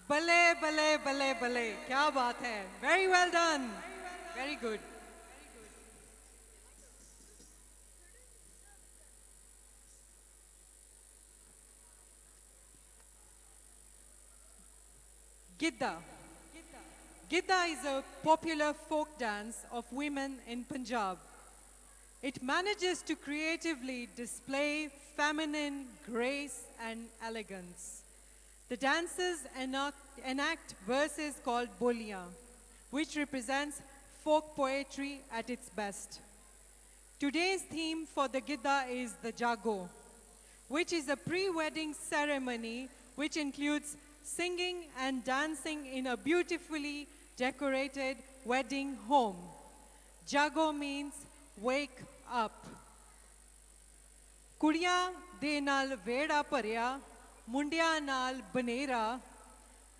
Bale, bale, bale, bale. Kya baat hai. Very well done. Very good. Gidda. Gidda is a popular folk dance of women in Punjab. It manages to creatively display feminine grace and elegance. The dancers enact verses called bolia, which represents folk poetry at its best. Today's theme for the Gidda is the Jago, which is a pre-wedding ceremony which includes singing and dancing in a beautifully decorated wedding home. Jago means wake up. ਕੁੜੀਆਂ ਦੇ ਨਾਲ ਵੇੜਾ ਭਰਿਆ ਮੁੰਡਿਆਂ ਨਾਲ ਬਨੇਰਾ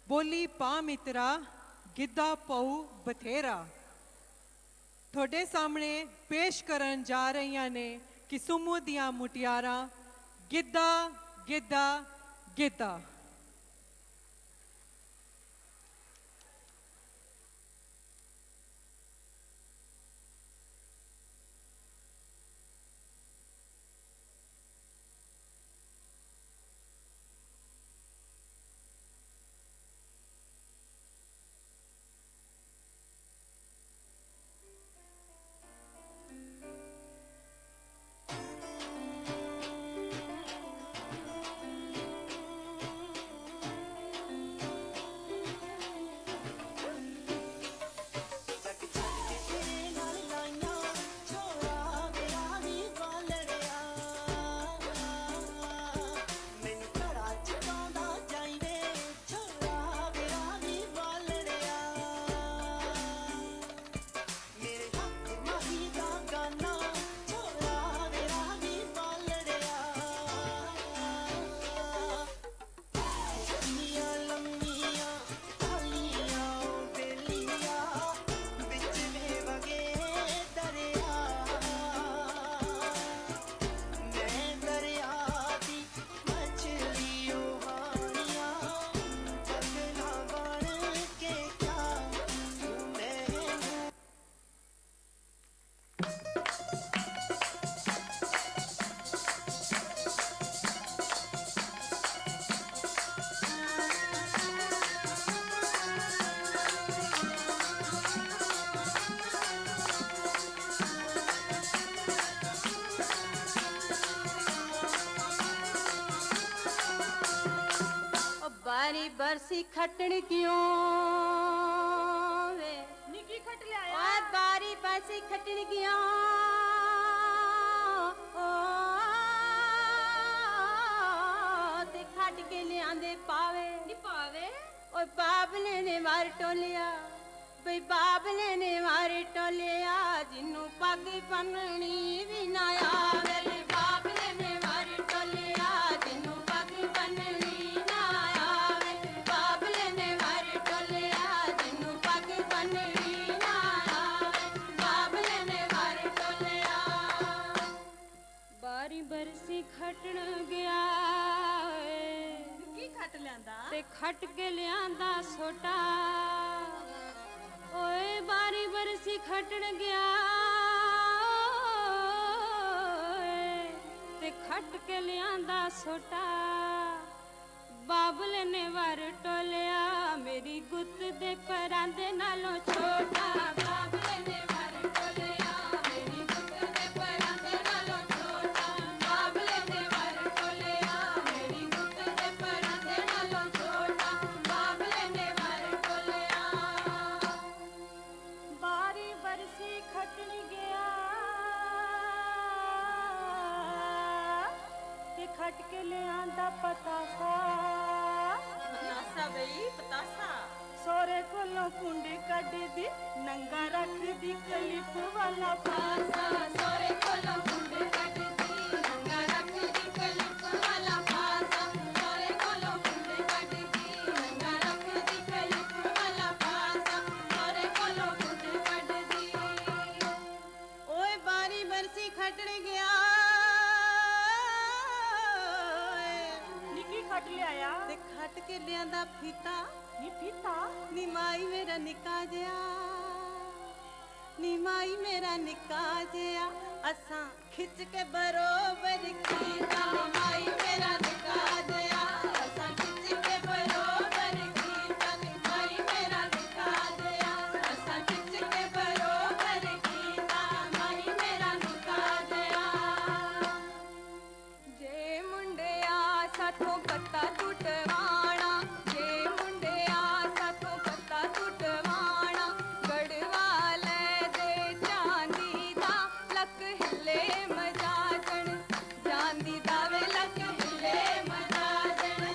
ਬੋਲੀ ਪਾ ਮਿੱਤਰਾ ਗਿੱਧਾ ਪਊ ਬਥੇਰਾ ਤੁਹਾਡੇ ਸਾਹਮਣੇ ਪੇਸ਼ ਕਰਨ ਜਾ ਰਹੀਆਂ ਨੇ ਕਿਸੁਮੂ ਦੀਆਂ ਮੁਟਿਆਰਾਂ ਗਿੱਧਾ ਗਿੱਧਾ ਗਿੱਧਾ बारी बरसी खटण क्यों वे निकी खट ले आया ओए बारी बरसी खटण क्यों ओ ते खट के ले आंदे पावे नी पावे ओए बाबले ने मार टोलिया बई बाबले ने मार टोलिया जिन्नू पग पन्नणी भी ना आवे बई बाबले ने मार टोलिया जिन्नू पग पन्नणी बरसी खटण गया की खट लियांदा ते खट के लियांदा सोटा ओए बारी बरसी खटण गया ते खट के लियांदा सोटा बाबले ने वार टोलिया मेरी गुत्त दे परांदे नालों छोटा बाबले ने वार टोलिया मेरी गुत्त दे परांदे नालों छोटा बाबले ने वार टोलिया मेरी गुत्त दे परांदे नालों छोटा बाबले ने वार टोलिया बारी बरसी खटण गया ते खट के ले आंदा पतासा बई पतासा सोरे कोलों कुंडी कड दी नंगा रख दी कलिप वाला पासा सोरे कोलों कुंडी कड दी नंगा रख दी कलिप वाला पासा सोरे कोलों कुंडी कड दी नंगा रख दी कलिप वाला पासा सोरे कोलों कुंडी कड दी ओए बारी बरसी खटण गया निकी खट ले आया ते खट के लियांदा फीता ਨੀ ਫੀਤਾ ਨੀ ਮਾਈ ਮੇਰਾ ਨਿੱਕਾ ਜਿਹਾ ਨੀ ਮਾਈ ਮੇਰਾ ਨਿੱਕਾ ਜਿਹਾ ਅਸਾਂ ਖਿੱਚ ਕੇ ਬਰੋਬਰ ਕੀਤਾ ਨੀ ਮਾਈ ਮੇਰਾ ਨਿੱਕਾ ਜਿਹਾ ਅਸਾਂ ਖਿੱਚ ਕੇ ਬਰੋਬਰ ਕੀਤਾ ਨੀ ਮਾਈ ਮੇਰਾ ਨਿੱਕਾ ਜਿਹਾ ਅਸਾਂ ਖਿੱਚ ਕੇ ਬਰੋਬਰ ਕੀਤਾ ਮਾਈ ਮੇਰਾ ਨਿੱਕਾ ਜਿਹਾ ਜੇ ਮੁੰਡਿਆ ਸਾਥੋਂ ਪੱਤਾ ਟੁੱਟਵਾਣਾ ਜੇ ਮੁੰਡਿਆ ਸਾਥੋਂ ਪੱਤਾ ਟੁੱਟਵਾਣਾ ਗੜਵਾ ਲੈ ਦੇ ਚਾਂਦੀ ਦਾ ਲੱਕ ਹਿੱਲੇ ਮਜਾਜਣ ਚਾਂਦੀ ਦਾ ਵੇ ਲੱਕ ਹਿੱਲੇ ਮਜਾਜਣ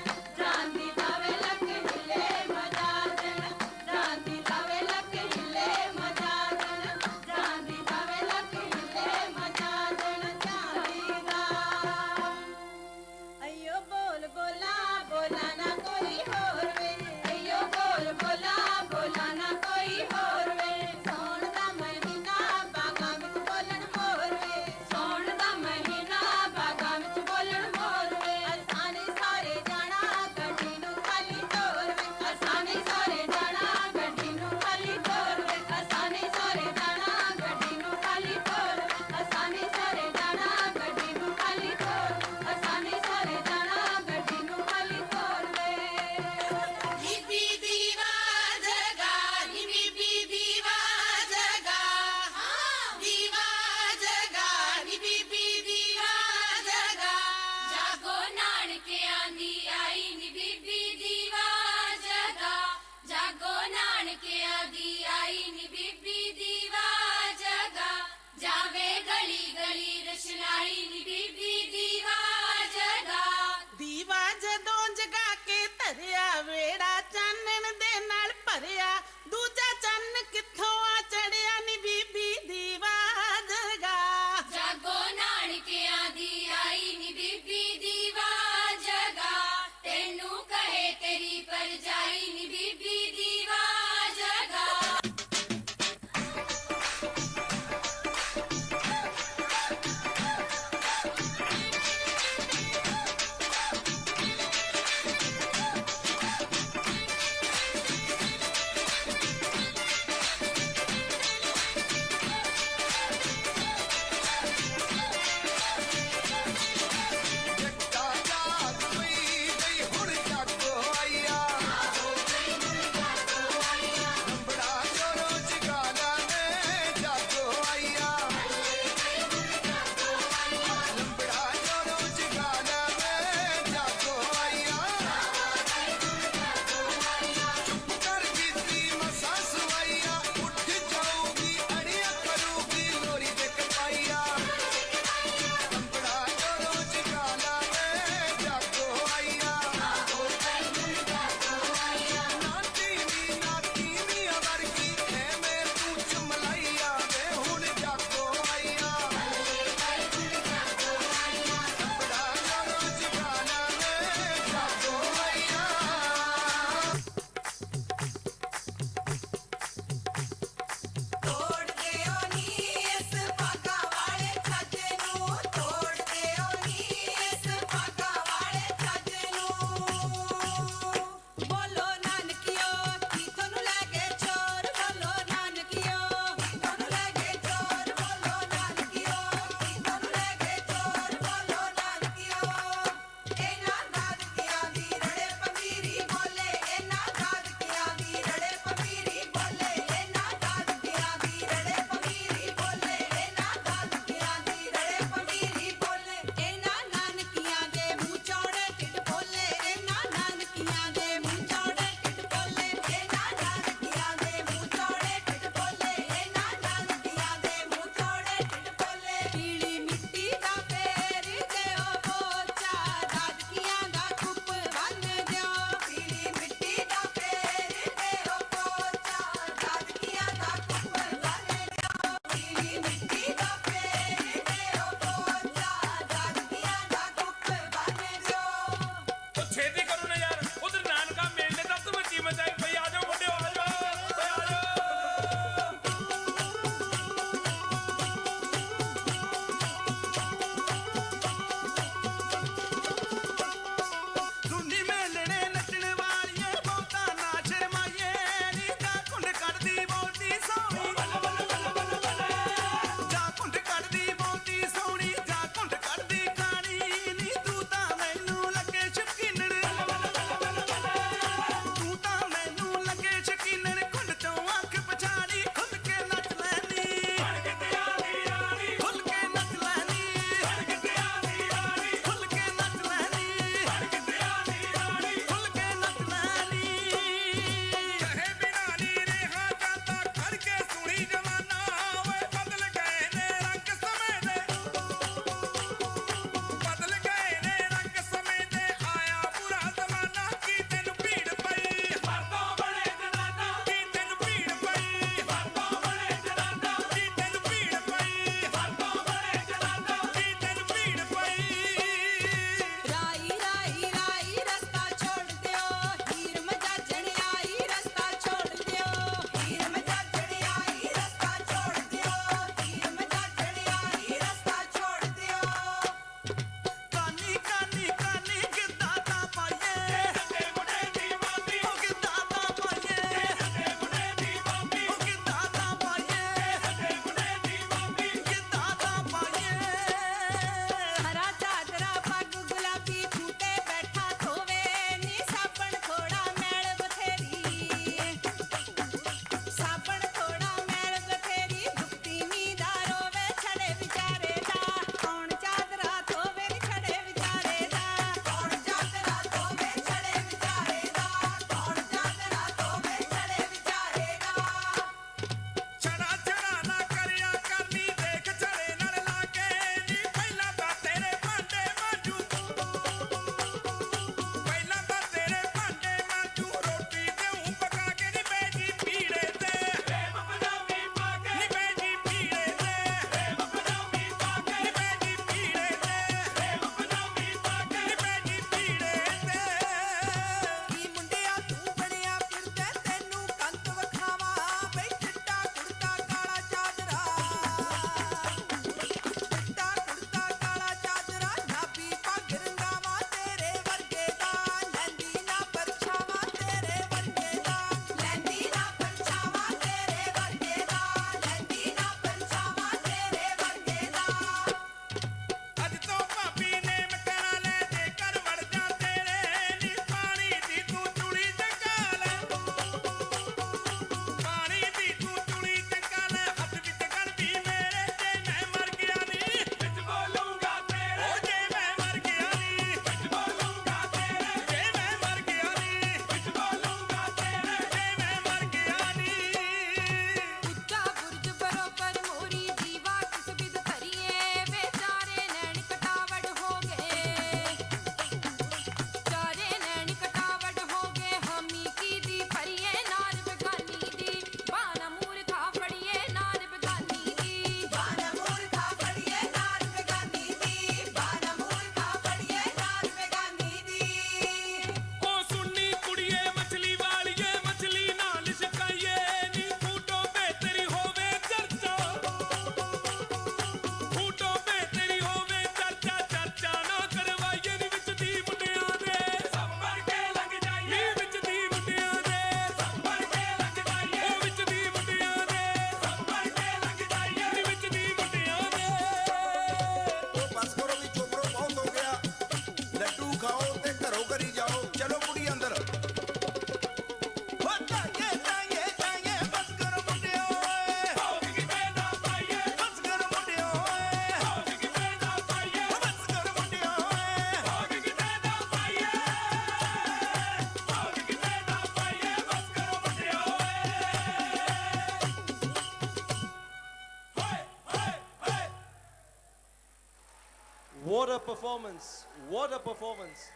What a performance. What a performance.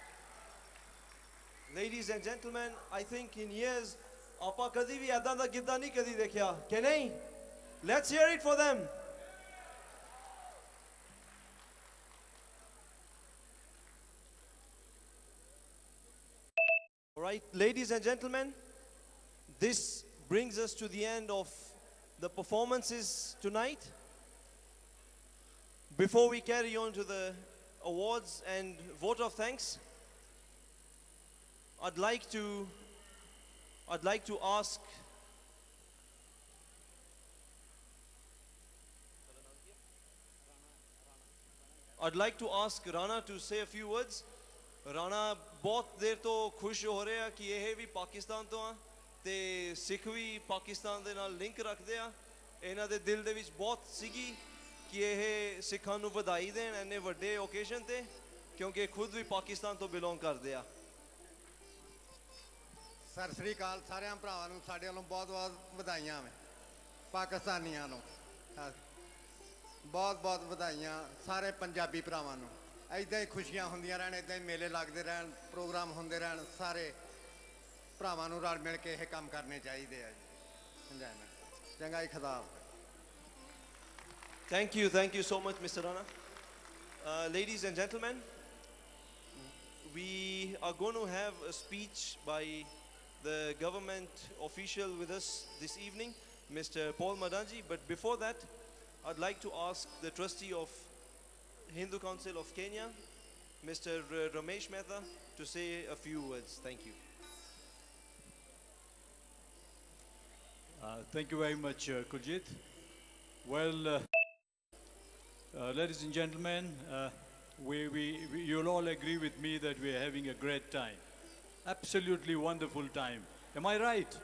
Ladies and gentlemen, I think in years, ਆਪਾਂ ਕਦੀ ਵੀ ਐਦਾਂ ਦਾ ਗਿੱਧਾ ਨਹੀਂ ਕਦੀ ਦੇਖਿਆ ਕਿ ਨਹੀਂ? Let's hear it for them. All right, ladies and gentlemen, this brings us to the end of the performances tonight. Before we carry on to the awards and vote of thanks, I'd like to ask Rana to say a few words. Rana ਬਹੁਤ ਦੇਰ ਤੋਂ ਖੁਸ਼ ਹੋ ਰਿਹਾ ਕਿ ਇਹ ਵੀ ਪਾਕਿਸਤਾਨ ਤੋਂ ਆ ਤੇ ਸਿੱਖ ਵੀ ਪਾਕਿਸਤਾਨ ਦੇ ਨਾਲ ਲਿੰਕ ਰੱਖਦੇ ਆ ਇਹਨਾਂ ਦੇ ਦਿਲ ਦੇ ਵਿੱਚ ਬਹੁਤ ਸੀਗੀ ਕਿ ਇਹ ਸਿੱਖਾਂ ਨੂੰ ਵਧਾਈ ਦੇਣ ਇੰਨੇ ਵੱਡੇ ਓਕੇਸ਼ਨ ਤੇ ਕਿਉਂਕਿ ਖੁਦ ਵੀ ਪਾਕਿਸਤਾਨ ਤੋਂ ਬਿਲੋਂਗ ਕਰਦੇ ਆ ਸਤਿ ਸ੍ਰੀ ਅਕਾਲ ਸਾਰਿਆਂ ਭਰਾਵਾਂ ਨੂੰ ਸਾਡੇ ਵੱਲੋਂ ਬਹੁਤ ਬਹੁਤ ਵਧਾਈਆਂ ਵੇ ਪਾਕਿਸਤਾਨੀਆਂ ਨੂੰ ਬਹੁਤ ਬਹੁਤ ਵਧਾਈਆਂ ਸਾਰੇ ਪੰਜਾਬੀ ਭਰਾਵਾਂ ਨੂੰ ਇੱਦਾਂ ਹੀ ਖੁਸ਼ੀਆਂ ਹੁੰਦੀਆਂ ਰਹਿਣ ਇੱਦਾਂ ਹੀ ਮੇਲੇ ਲੱਗਦੇ ਰਹਿਣ ਪ੍ਰੋਗਰਾਮ ਹੁੰਦੇ ਰਹਿਣ ਸਾਰੇ ਭਰਾਵਾਂ ਨੂੰ ਰਲ ਮਿਲ ਕੇ ਇਹ ਕੰਮ ਕਰਨੇ ਚਾਹੀਦੇ ਆ ਜੀ ਇੰਜੋਇਮੈਂਟ ਚੰਗਾ ਜੀ ਖੁਦਾ Thank you so much, Mr. Rana. Ladies and gentlemen, we are going to have a speech by the government official with us this evening, Mr. Paul Madanji. But before that, I'd like to ask the trustee of Hindu Council of Kenya, Mr. Ramesh Mehta, to say a few words. Thank you. Thank you very much, Kuljit. Well, ladies and gentlemen, you'll all agree with me that we're having a great time. Absolutely wonderful time. Am I right?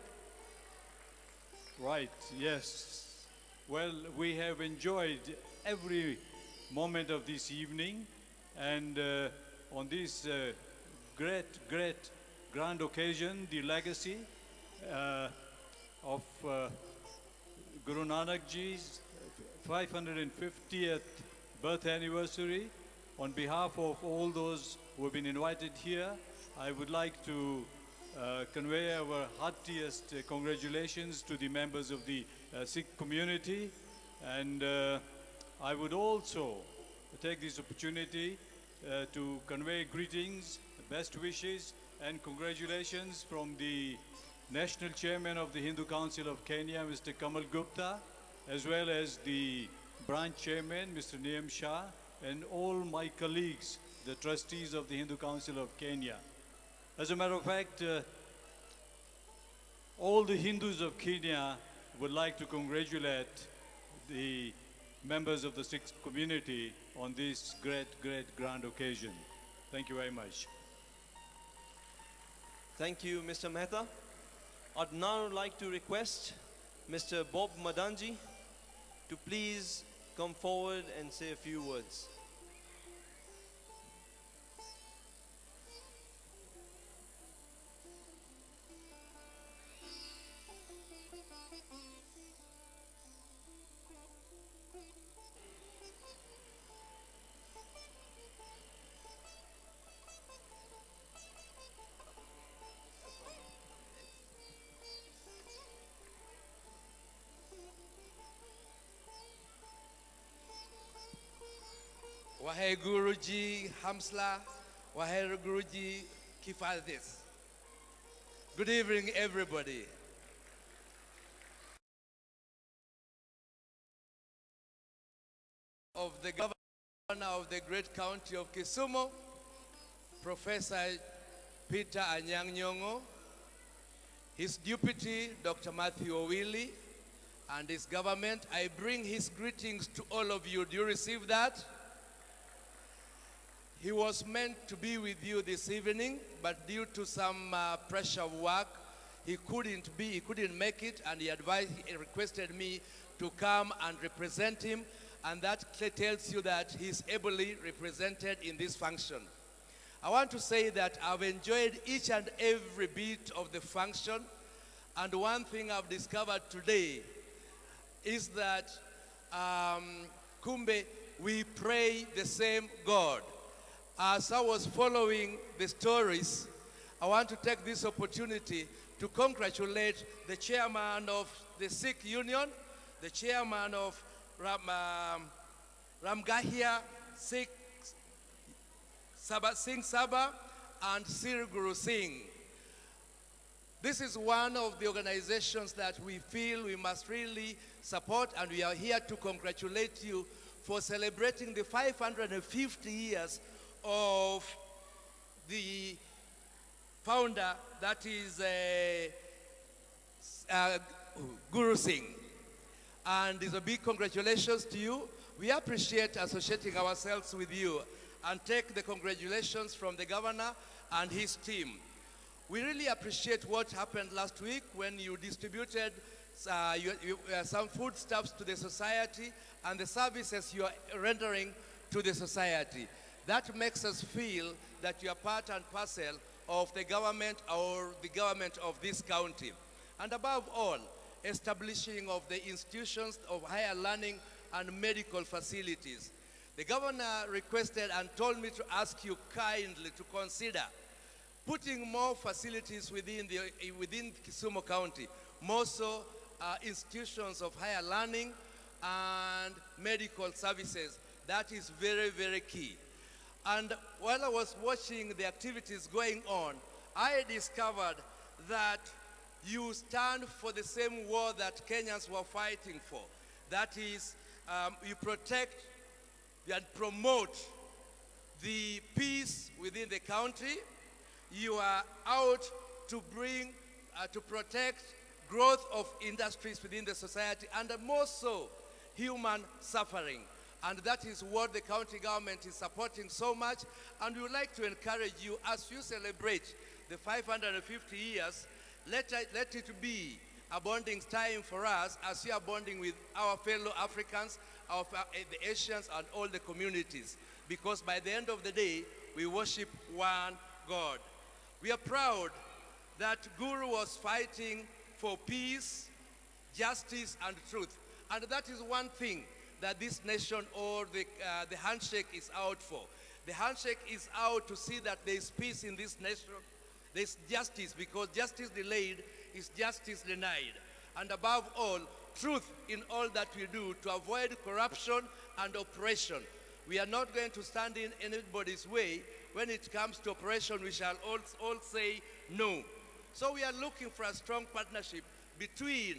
Right, yes. Well, we have enjoyed every moment of this evening, and on this great grand occasion, the legacy of Guru Nanak Ji's 550th birth anniversary. On behalf of all those who have been invited here, I would like to convey our heartiest congratulations to the members of the Sikh community, and I would also take this opportunity to convey greetings, best wishes and congratulations from the National Chairman of the Hindu Council of Kenya, Mr. Kamal Gupta, as well as the branch chairman, Mr. Niyam Shah, and all my colleagues, the trustees of the Hindu Council of Kenya. As a matter of fact, all the Hindus of Kenya would like to congratulate the members of the Sikh community on this great grand occasion. Thank you very much. Thank you, Mr. Mehta. I'd now like to request Mr. Bob Madanji to please come forward and say a few words. Wahe Guruji Hamsla, Wahe Guruji Kifadis. Good evening, everybody. Of the governor of the great county of Kisumu, Professor Peter Anyang' Nyong'o, his deputy, Dr. Matthew Owili, and his government, I bring his greetings to all of you. Do you receive that? He was meant to be with you this evening, but due to some pressure of work, he couldn't make it, and he requested me to come and represent him, and that tells you that he's ably represented in this function. I want to say that I've enjoyed each and every bit of the function, and one thing I've discovered today is that Kumbe, we pray the same God. As I was following the stories, I want to take this opportunity to congratulate the chairman of the Sikh Union, the chairman of Ramgahia Sikh Singh Sabha, and Sir Guru Singh. This is one of the organizations that we feel we must really support, and we are here to congratulate you for celebrating the 550 years of the founder, that is Guru Singh. And it's a big congratulations to you. We appreciate associating ourselves with you and take the congratulations from the governor and his team. We really appreciate what happened last week when you distributed some foodstuffs to the society and the services you are rendering to the society. That makes us feel that you are part and parcel of the government or the government of this county. And above all, establishing of the institutions of higher learning and medical facilities. The governor requested and told me to ask you kindly to consider putting more facilities within Kisumu County, more so institutions of higher learning and medical services. That is very, very key. And while I was watching the activities going on, I discovered that you stand for the same war that Kenyans were fighting for. That is, you protect and promote the peace within the country. You are out to bring, to protect growth of industries within the society, and more so, human suffering. And that is what the county government is supporting so much. And we would like to encourage you, as you celebrate the 550 years, let it be a bonding time for us as we are bonding with our fellow Africans, the Asians, and all the communities. Because by the end of the day, we worship one God. We are proud that Guru was fighting for peace, justice, and truth. And that is one thing that this nation or the handshake is out for. The handshake is out to see that there is peace in this nation. There is justice, because justice delayed is justice denied. And above all, truth in all that we do to avoid corruption and oppression. We are not going to stand in anybody's way. When it comes to oppression, we shall all say no. So we are looking for a strong partnership between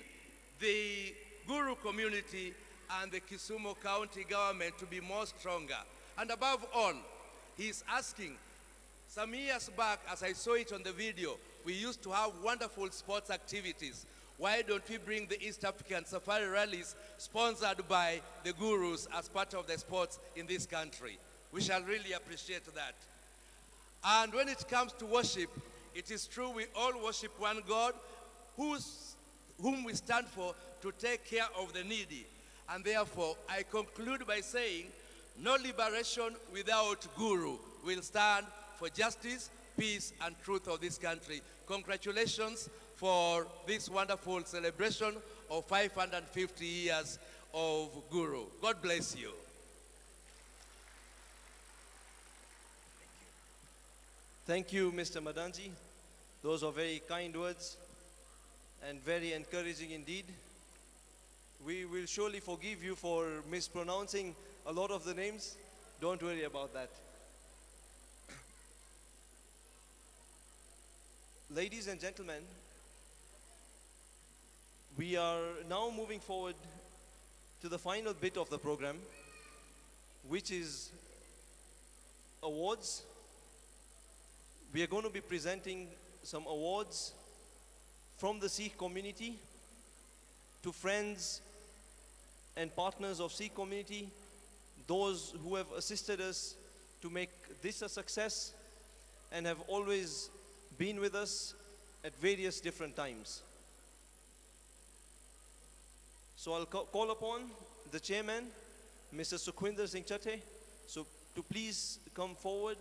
the Guru community and the Kisumu County government to be more stronger. And above all, he is asking, some years back, as I saw it on the video, we used to have wonderful sports activities. Why don't we bring the East African Safari rallies sponsored by the Gurus as part of the sports in this country? We shall really appreciate that. And when it comes to worship, it is true we all worship one God whom we stand for to take care of the needy. And therefore, I conclude by saying, no liberation without Guru will stand for justice, peace, and truth of this country. Congratulations for this wonderful celebration of 550 years of Guru. God bless you. Thank you, Mr. Madanji. Those are very kind words and very encouraging indeed. We will surely forgive you for mispronouncing a lot of the names. Don't worry about that. Ladies and gentlemen, we are now moving forward to the final bit of the program, which is awards. We are going to be presenting some awards from the Sikh community to friends and partners of Sikh community, those who have assisted us to make this a success and have always been with us at various different times. So I'll call upon the chairman, Mr. Sukhwinder Singh Chatte, to please come forward.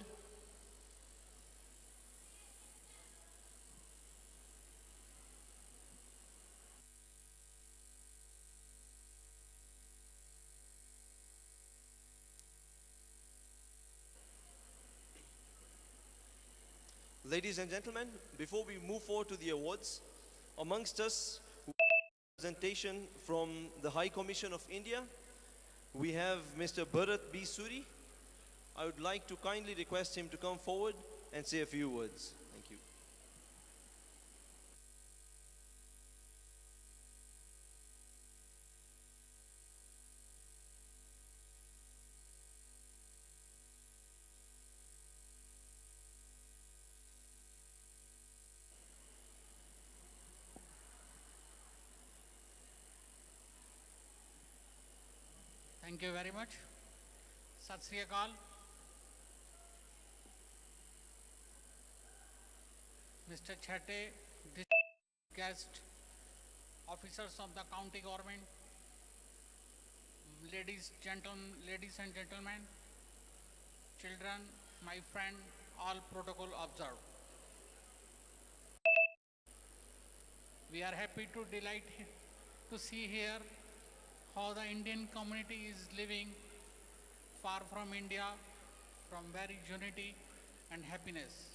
Ladies and gentlemen, before we move forward to the awards, amongst us, presentation from the High Commission of India, we have Mr. Bharat B. Suri. I would like to kindly request him to come forward and say a few words. Thank you. Thank you very much. Sat Sri Akal. Mr. Chate, guest, officers of the county government, ladies and gentlemen, children, my friend, all protocol observed. We are happy to delight to see here how the Indian community is living far from India, from very unity and happiness.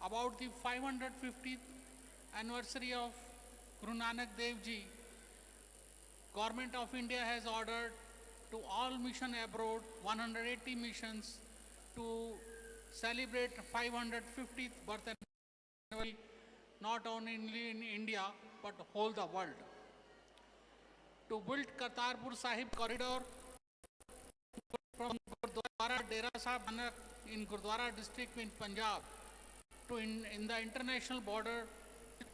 About the 550th anniversary of Guru Nanak Dev Ji, Government of India has ordered to all mission abroad, 180 missions, to celebrate 550th birth anniversary, not only in India, but whole the world. To build Kartarpur Sahib corridor from Gurdwara Dera Sahib Nanak in Gurdwara district in Punjab to in the international border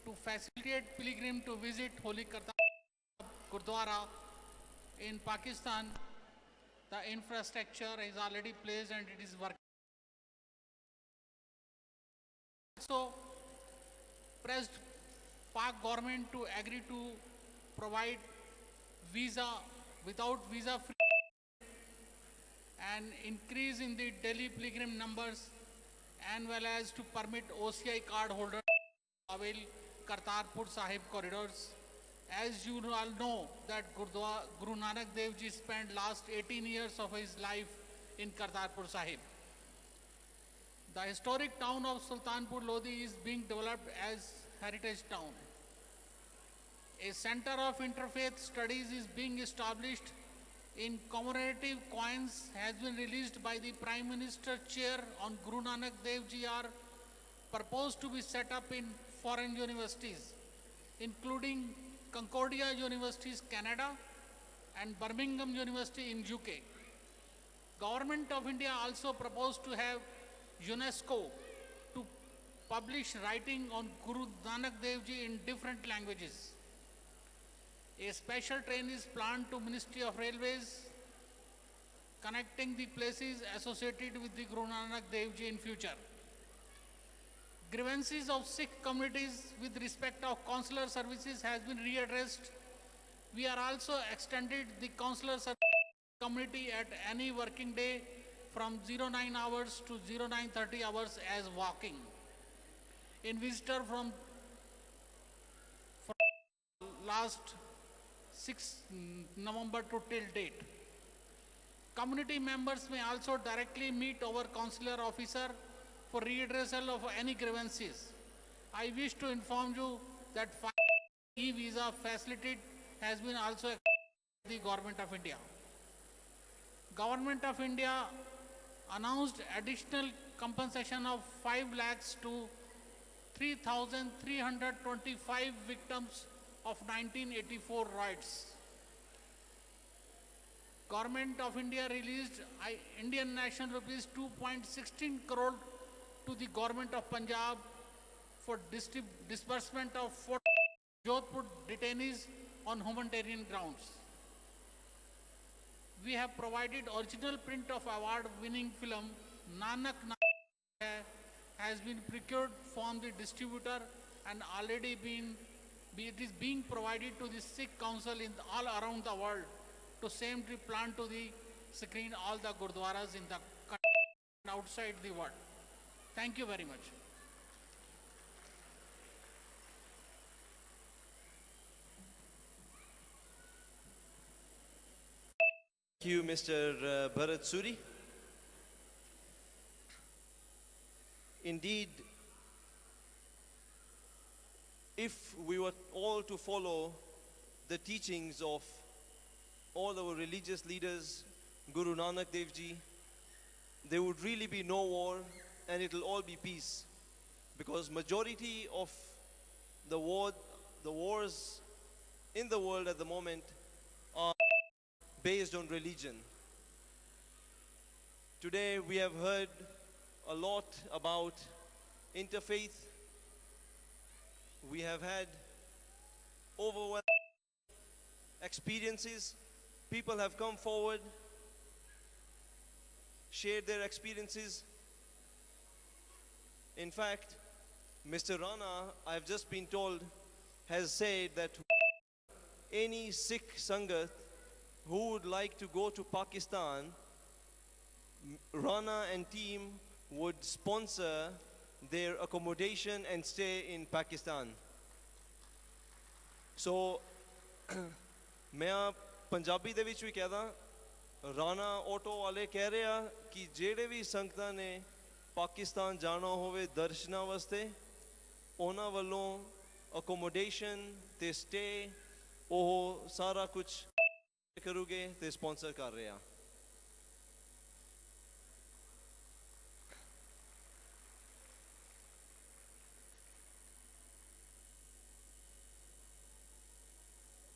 to facilitate pilgrim to visit Holy Kartarpur Gurdwara in Pakistan. The infrastructure is already placed and it is working. Also pressed Pak government to agree to provide visa without visa free and increase in the daily pilgrim numbers, and well as to permit OCI card holders to avail Kartarpur Sahib corridors. As you all know that Guru Nanak Dev Ji spent last 18 years of his life in Kartarpur Sahib. The historic town of Sultanpur Lodi is being developed as heritage town. A center of interfaith studies is being established. In commemorative coins has been released by the Prime Minister chair on Guru Nanak Dev Ji are proposed to be set up in foreign universities, including Concordia Universities, Canada, and Birmingham University in UK. Government of India also proposed to have UNESCO to publish writing on Guru Nanak Dev Ji in different languages. A special train is planned to Ministry of Railways, connecting the places associated with the Guru Nanak Dev Ji in future. Grievances of Sikh communities with respect of consular services has been readdressed. We are also extended the consular service community at any working day from 09 hours to 09:30 hours as walking. In visitor from last 6 November to till date. Community members may also directly meet our consular officer for redressal of any grievances. I wish to inform you that e-visa facility has been also by the Government of India. Government of India announced additional compensation of 5 lakhs to 3,325 victims of 1984 riots. Government of India released Indian national rupees 2.16 crore to the government of Punjab for disbursement of 40 Jodhpur detainees on humanitarian grounds. We have provided original print of award-winning film Nanak has been procured from the distributor and already it is being provided to the Sikh Council in all around the world to same to plan to the screen all the gurdwaras in the country and outside the world. Thank you very much. Thank you, Mr. Bharat Suri. indeed, if we were all to follow the teachings of all our religious leaders, Guru Nanak Dev Ji, there would really be no war and it'll all be peace. Because majority of the wars in the world at the moment are based on religion. Today we have heard a lot about interfaith. We have had overwhelming experiences. People have come forward, shared their experiences. In fact, Mr. Rana, I've just been told, has said that any Sikh Sangat who would like to go to Pakistan, Rana and team would sponsor their accommodation and stay in Pakistan. So, मैं पंजाबी दे विच भी कहदा Rana auto वाले कह रहे आ कि जेड़े भी संगतां ने पाकिस्तान जाना होवे दर्शनां वास्ते ਉਹਨਾਂ ਵੱਲੋਂ accommodation ਤੇ stay ਉਹ ਸਾਰਾ ਕੁਝ ਕਰੂਗੇ ਤੇ sponsor ਕਰ ਰਹੇ ਆ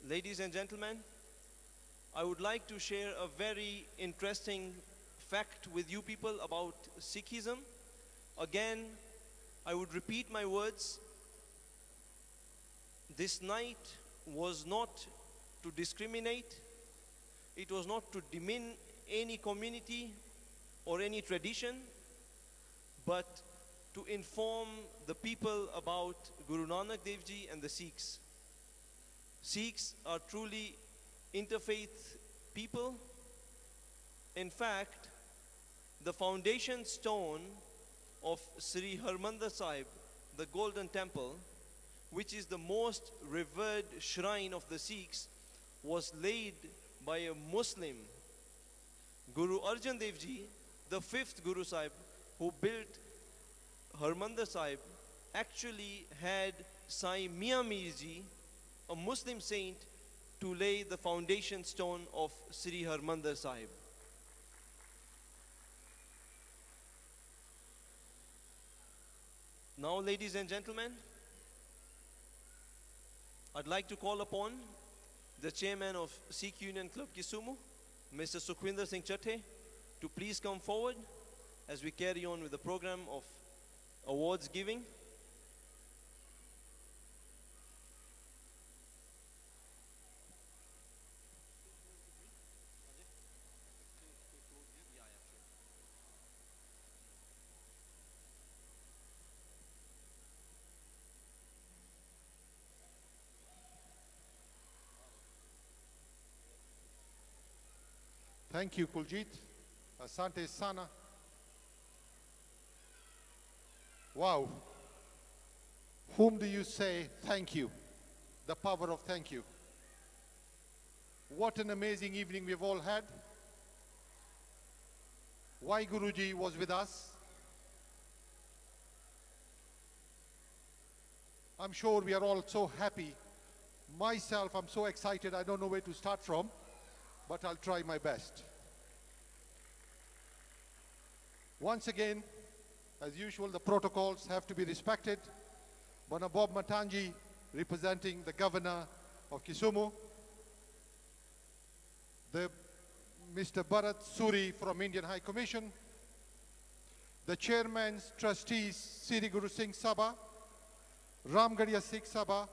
Ladies and gentlemen, I would like to share a very interesting fact with you people about Sikhism. Again, I would repeat my words. This night was not to discriminate. It was not to demean any community or any tradition, but to inform the people about Guru Nanak Dev Ji and the Sikhs. Sikhs are truly interfaith people. In fact, the foundation stone of Sri Harmandir Sahib, the Golden Temple, which is the most revered shrine of the Sikhs, was laid by a Muslim. Guru Arjan Dev Ji, the fifth Guru Sahib, who built Harmandir Sahib, actually had Sai Mian Mir Ji, a Muslim saint, to lay the foundation stone of Sri Harmandir Sahib. Now, ladies and gentlemen, I'd like to call upon the chairman of Sikh Union Club Kisumu, Mr. Sukhwinder Singh Chatte, to please come forward as we carry on with the program of awards giving. Thank you, Kuljit. Asante sana. Wow. Whom do you say thank you? The power of thank you. What an amazing evening we've all had. Why Guruji was with us. I'm sure we are all so happy. Myself, I'm so excited, I don't know where to start from, but I'll try my best. Once again, as usual, the protocols have to be respected. Bwana Bob Matangi, representing the governor of Kisumu. The Mr. Bharat Suri from Indian High Commission. The chairmen, trustees, Sri Guru Singh Sabha, Ramgarhia Sikh Sabha,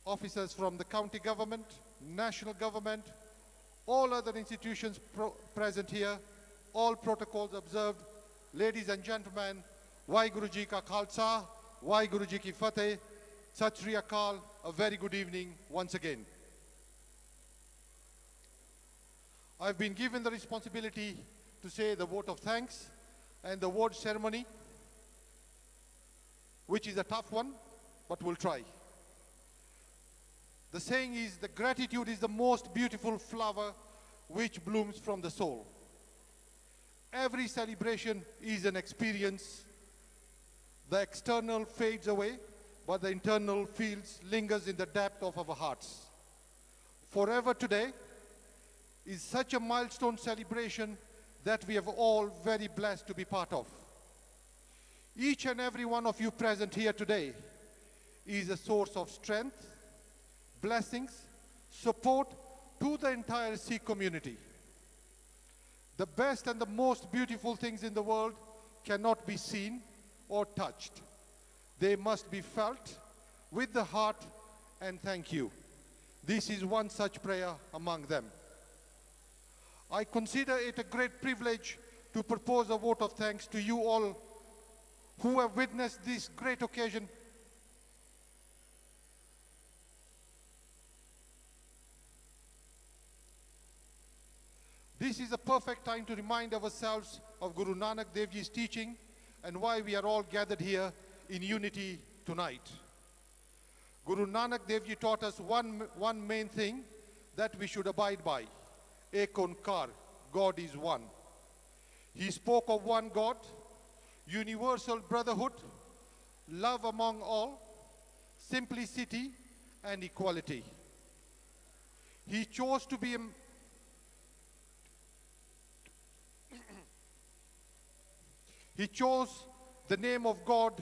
officers from the county government, national government, all other institutions present here, all protocols observed. Ladies and gentlemen, Waheguru Ji Ka Khalsa, Waheguru Ji Ki Fateh, Sat Sri Akal, a very good evening once again. I've been given the responsibility to say the vote of thanks and the award ceremony, which is a tough one, but we'll try. The saying is, the gratitude is the most beautiful flower which blooms from the soul. Every celebration is an experience The external fades away, but the internal feels lingers in the depth of our hearts. Forever today is such a milestone celebration that we are all very blessed to be part of. Each and every one of you present here today is a source of strength, blessings, support to the entire Sikh community. The best and the most beautiful things in the world cannot be seen or touched. They must be felt with the heart, and thank you. This is one such prayer among them. I consider it a great privilege to propose a vote of thanks to you all who have witnessed this great occasion. This is a perfect time to remind ourselves of Guru Nanak Dev Ji's teaching and why we are all gathered here in unity tonight. Guru Nanak Dev Ji taught us one main thing that we should abide by. Ek Onkar, God is one. He spoke of one God, universal brotherhood, love among all, simplicity and equality. He chose to be He chose the name of God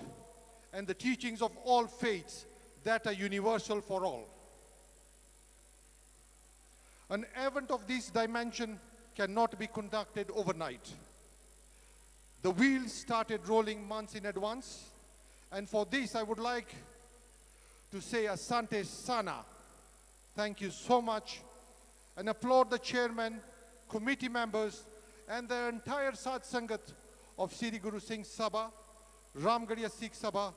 and the teachings of all faiths that are universal for all. An event of this dimension cannot be conducted overnight. The wheels started rolling months in advance, and for this I would like to say Asante Sana. Thank you so much, and applaud the chairman, committee members, and the entire Sadh Sangat of Sri Guru Singh Sabha, Ramgarhia Sikh Sabha,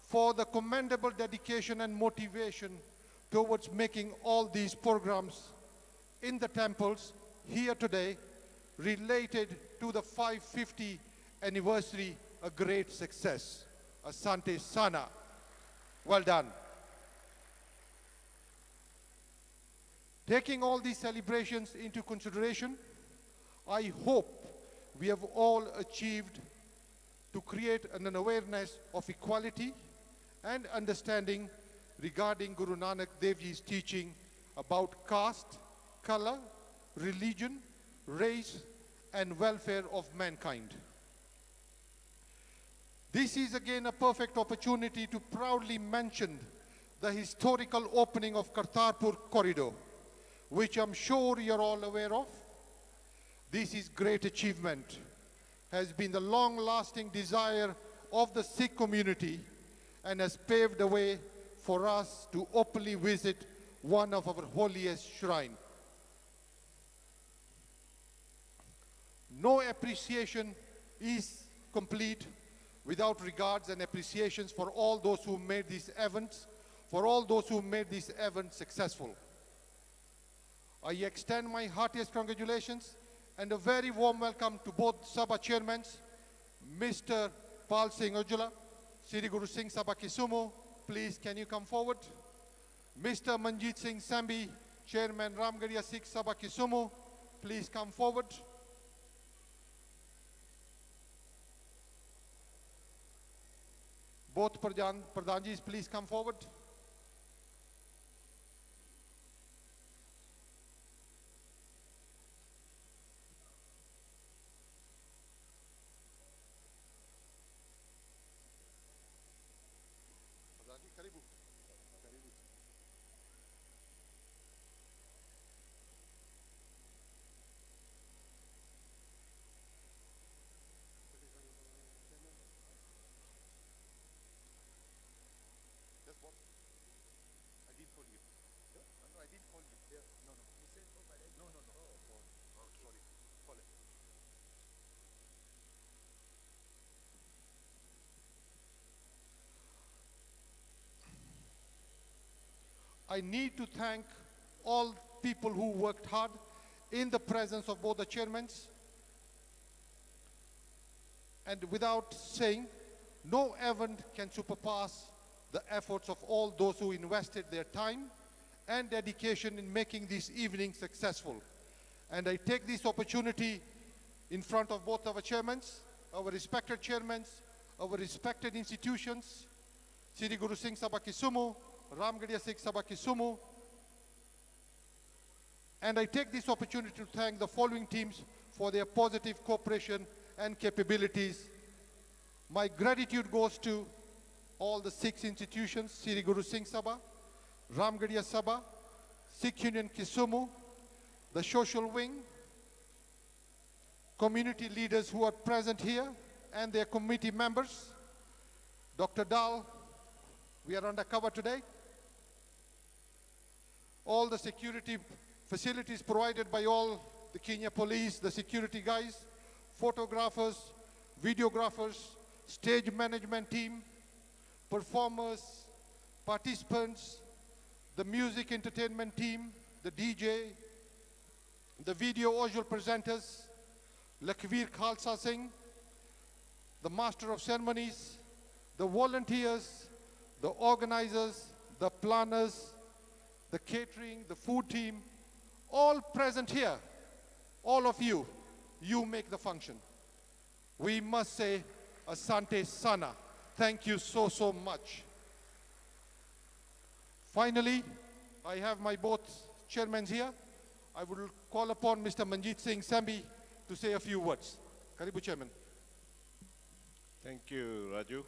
for the commendable dedication and motivation towards making all these programs in the temples here today related to the 550 anniversary a great success. Asante Sana. Well done. Taking all these celebrations into consideration, I hope we have all achieved to create an awareness of equality and understanding regarding Guru Nanak Dev Ji's teaching about caste, color, religion, race, and welfare of mankind. This is again a perfect opportunity to proudly mention the historical opening of Kartarpur corridor, which I'm sure you're all aware of. This is great achievement, has been the long-lasting desire of the Sikh community and has paved the way for us to openly visit one of our holiest shrines. No appreciation is complete without regards and appreciations for all those who made these events, successful. I extend my heartiest congratulations and a very warm welcome to both Sabha chairmen, Mr. Pal Singh Ujjwala, Sri Guru Singh Sabha Kisumu, please can you come forward? Mr. Manjeet Singh Sambi, Chairman Ramgarhia Sikh Sabha Kisumu, please come forward. Both Pradhanjis, please come forward. I need to thank all people who worked hard in the presence of both the chairmen. And without saying, no event can surpass the efforts of all those who invested their time and dedication in making this evening successful. And I take this opportunity in front of both our chairmen, our respected chairmen, our respected institutions, Sri Guru Singh Sabha Kisumu, Ramgarhia Sikh Sabha Kisumu, and I take this opportunity to thank the following teams for their positive cooperation and capabilities. My gratitude goes to all the Sikh institutions, Sri Guru Singh Sabha, Ramgarhia Sabha, Sikh Union Kisumu, the social wing, community leaders who are present here, and their committee members. Dr. Dal, we are undercover today. All the security facilities provided by all the Kenya police, the security guys, photographers, videographers, stage management team, performers, participants, the music entertainment team, the DJ, the video audio presenters, Lakhvir Khalsa Singh, the master of ceremonies, the volunteers, the organizers, the planners, the catering, the food team, all present here, all of you, you make the function. We must say, Asante Sana. Thank you so, so much. Finally, I have my both chairmen here. I will call upon Mr. Manjeet Singh Sambi to say a few words. Karibu, Chairman. Thank you, Raju.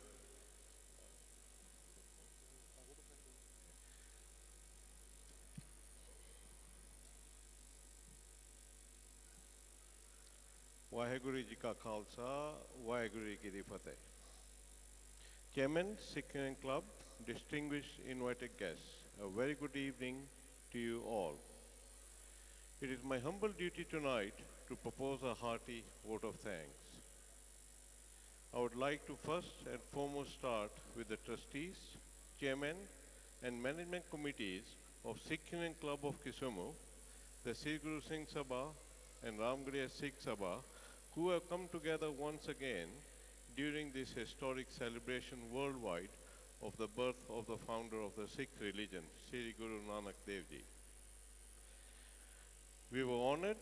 Waheguru Ji Ka Khalsa, Waheguru Ji Ki Fateh. Chairman, Sikh Union Club, distinguished invited guests, a very good evening to you all. It is my humble duty tonight to propose a hearty vote of thanks. I would like to first and foremost start with the trustees, chairmen, and management committees of Sikh Union Club of Kisumu, the Sri Guru Singh Sabha and Ramgarhia Sikh Sabha, who have come together once again during this historic celebration worldwide of the birth of the founder of the Sikh religion, Sri Guru Nanak Dev Ji. We were honored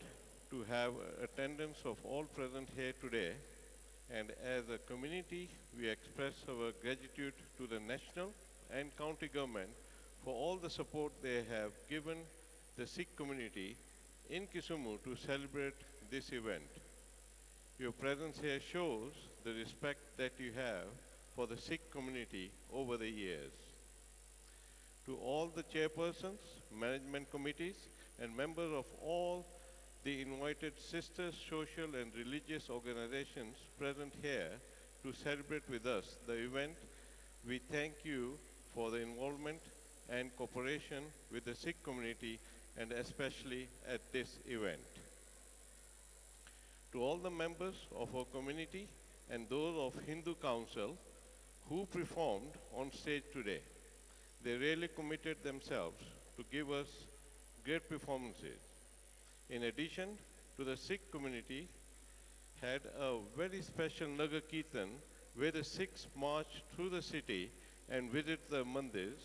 to have attendance of all present here today, and as a community, we express our gratitude to the national and county government for all the support they have given the Sikh community in Kisumu to celebrate this event. Your presence here shows the respect that you have for the Sikh community over the years. To all the chairpersons, management committees, and members of all the invited sister social and religious organizations present here to celebrate with us the event, we thank you for the involvement and cooperation with the Sikh community, and especially at this event. To all the members of our community and those of Hindu Council who performed on stage today, they really committed themselves to give us great performances. In addition to the Sikh community, had a very special Nagar Kirtan where the Sikhs marched through the city and visited the mandirs,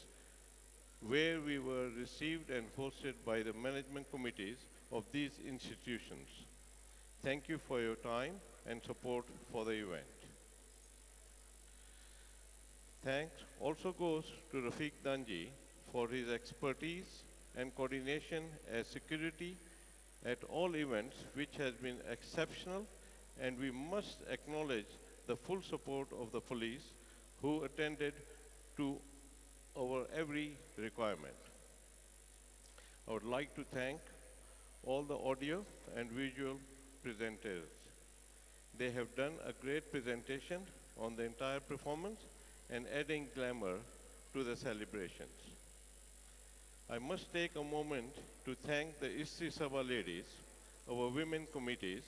where we were received and hosted by the management committees of these institutions. Thank you for your time and support for the event. Thanks also goes to Rafiq Danji for his expertise and coordination as security at all events, which has been exceptional, and we must acknowledge the full support of the police who attended to our every requirement. I would like to thank all the audio and visual presenters. They have done a great presentation on the entire performance and adding glamour to the celebrations. I must take a moment to thank the Istri Sabha ladies, our women committees,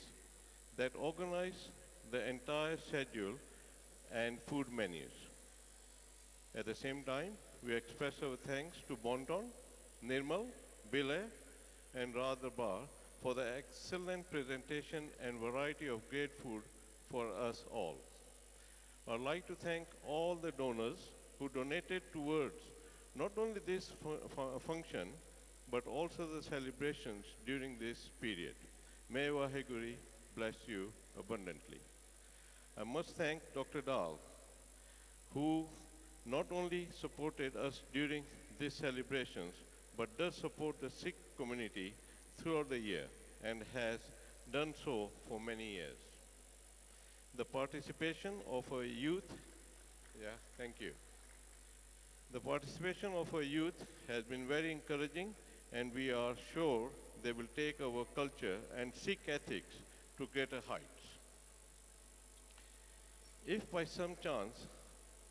that organize the entire schedule and food menus. At the same time, we express our thanks to Bonton, Nirmal, Bilay, and Radhabar for the excellent presentation and variety of great food for us all. I'd like to thank all the donors who donated towards not only this function, but also the celebrations during this period. May Waheguru bless you abundantly. I must thank Dr. Dal who not only supported us during these celebrations, but does support the Sikh community throughout the year and has done so for many years. The participation of our youth, thank you. The participation of our youth has been very encouraging, and we are sure they will take our culture and Sikh ethics to greater heights. If by some chance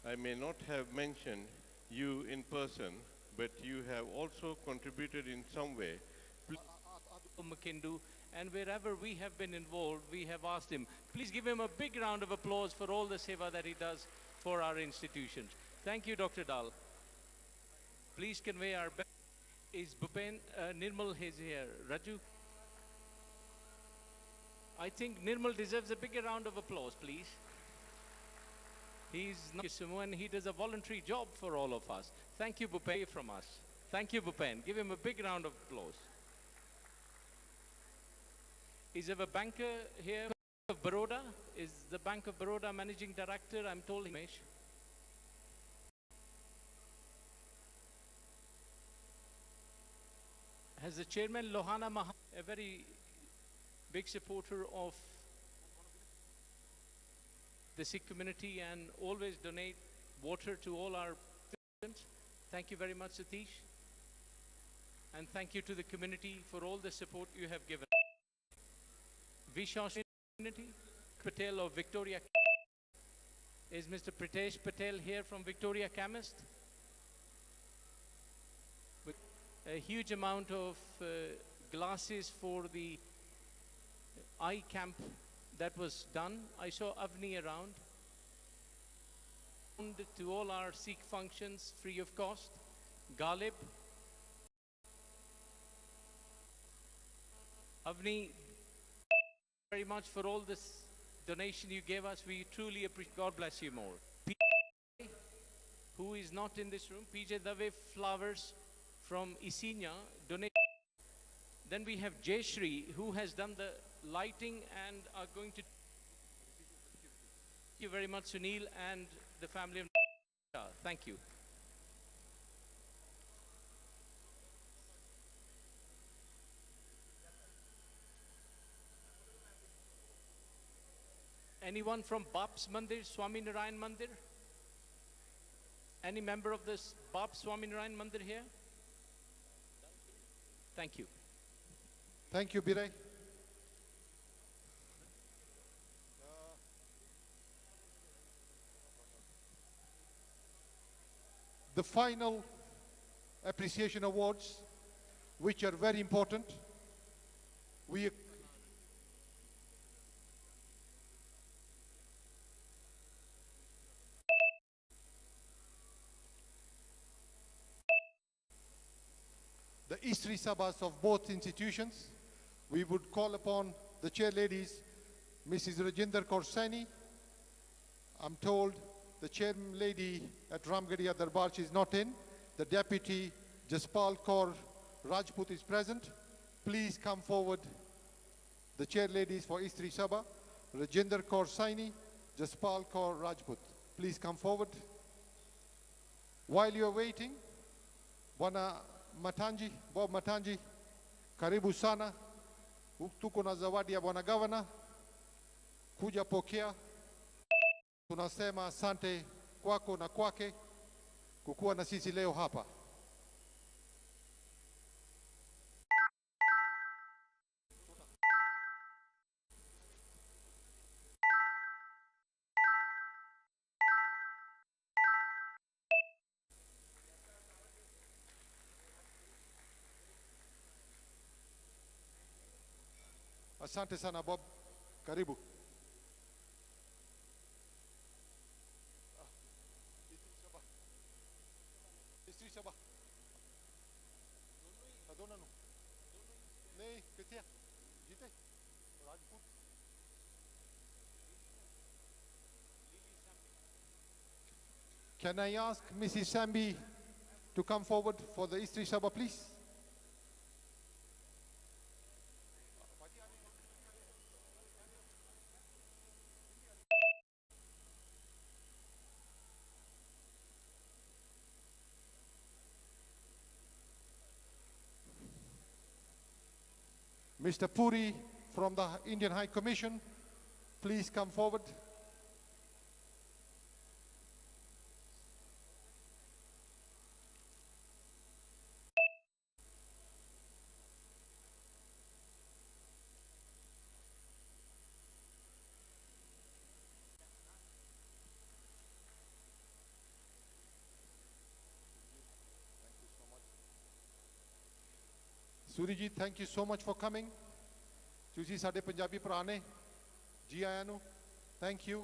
I may not have mentioned you in person, but you have also contributed in some way, Makindu, and wherever we have been involved, we have asked him. Please give him a big round of applause for all the seva that he does for our institutions. Thank you, Dr. Dal. Please convey our best. Is Bhupen, Nirmal is here. Raju? I think Nirmal deserves a bigger round of applause, please. He's not Kisumu and he does a voluntary job for all of us. Thank you, Bhupen, from us. Thank you, Bhupen. Give him a big round of applause. Is there a banker here of Baroda? Is the Bank of Baroda Managing Director? I'm told Himesh. Has the chairman Lohana Maha, a very big supporter of the Sikh community and always donate water to all our victims. Thank you very much, Satish. And thank you to the community for all the support you have given. Vishash community, Patel of Victoria. Is Mr. Pritesh Patel here from Victoria Chemist? With a huge amount of glasses for the eye camp that was done. I saw Avni around. To all our Sikh functions free of cost. Galib. Avni, very much for all this donation you gave us. We truly appreciate. God bless you more. PJ, who is not in this room, PJ Dave Flowers from Isinya, donate. Then we have Jayshri, who has done the lighting and are going to. Thank you very much, Sunil, and the family of. Thank you. Anyone from Baps Mandir, Swami Narayan Mandir? Any member of this Baps Swami Narayan Mandir here? Thank you. Thank you, Biray. The final appreciation awards, which are very important. The Istri Sabhas of both institutions, we would call upon the chair ladies, Mrs. Rajinder Kaur Saini. I'm told the chair lady at Ramgarhia Darbar is not in. The deputy Jaspal Kaur Rajput is present. Please come forward. The chair ladies for Istri Sabha, Rajinder Kaur Saini, Jaspal Kaur Rajput. Please come forward. While you are waiting, Bwana Matanji, Bob Matanji, karibu sana. Tuko na zawadi ya Bwana Gavana. Kuja pokea. Tunasema asante kwako na kwake kukuwa na sisi leo hapa. Asante sana Bob. Karibu. Istri Sabha. Adona no. नहीं किथे जीते Rajput. Can I ask Mrs. Sambi to come forward for the Istri Sabha, please? Mr. Puri from the Indian High Commission, please come forward. Suri ji, thank you so much for coming. ਤੁਸੀਂ ਸਾਡੇ ਪੰਜਾਬੀ ਭਰਾ ਨੇ ਜੀ ਆਇਆਂ ਨੂੰ thank you.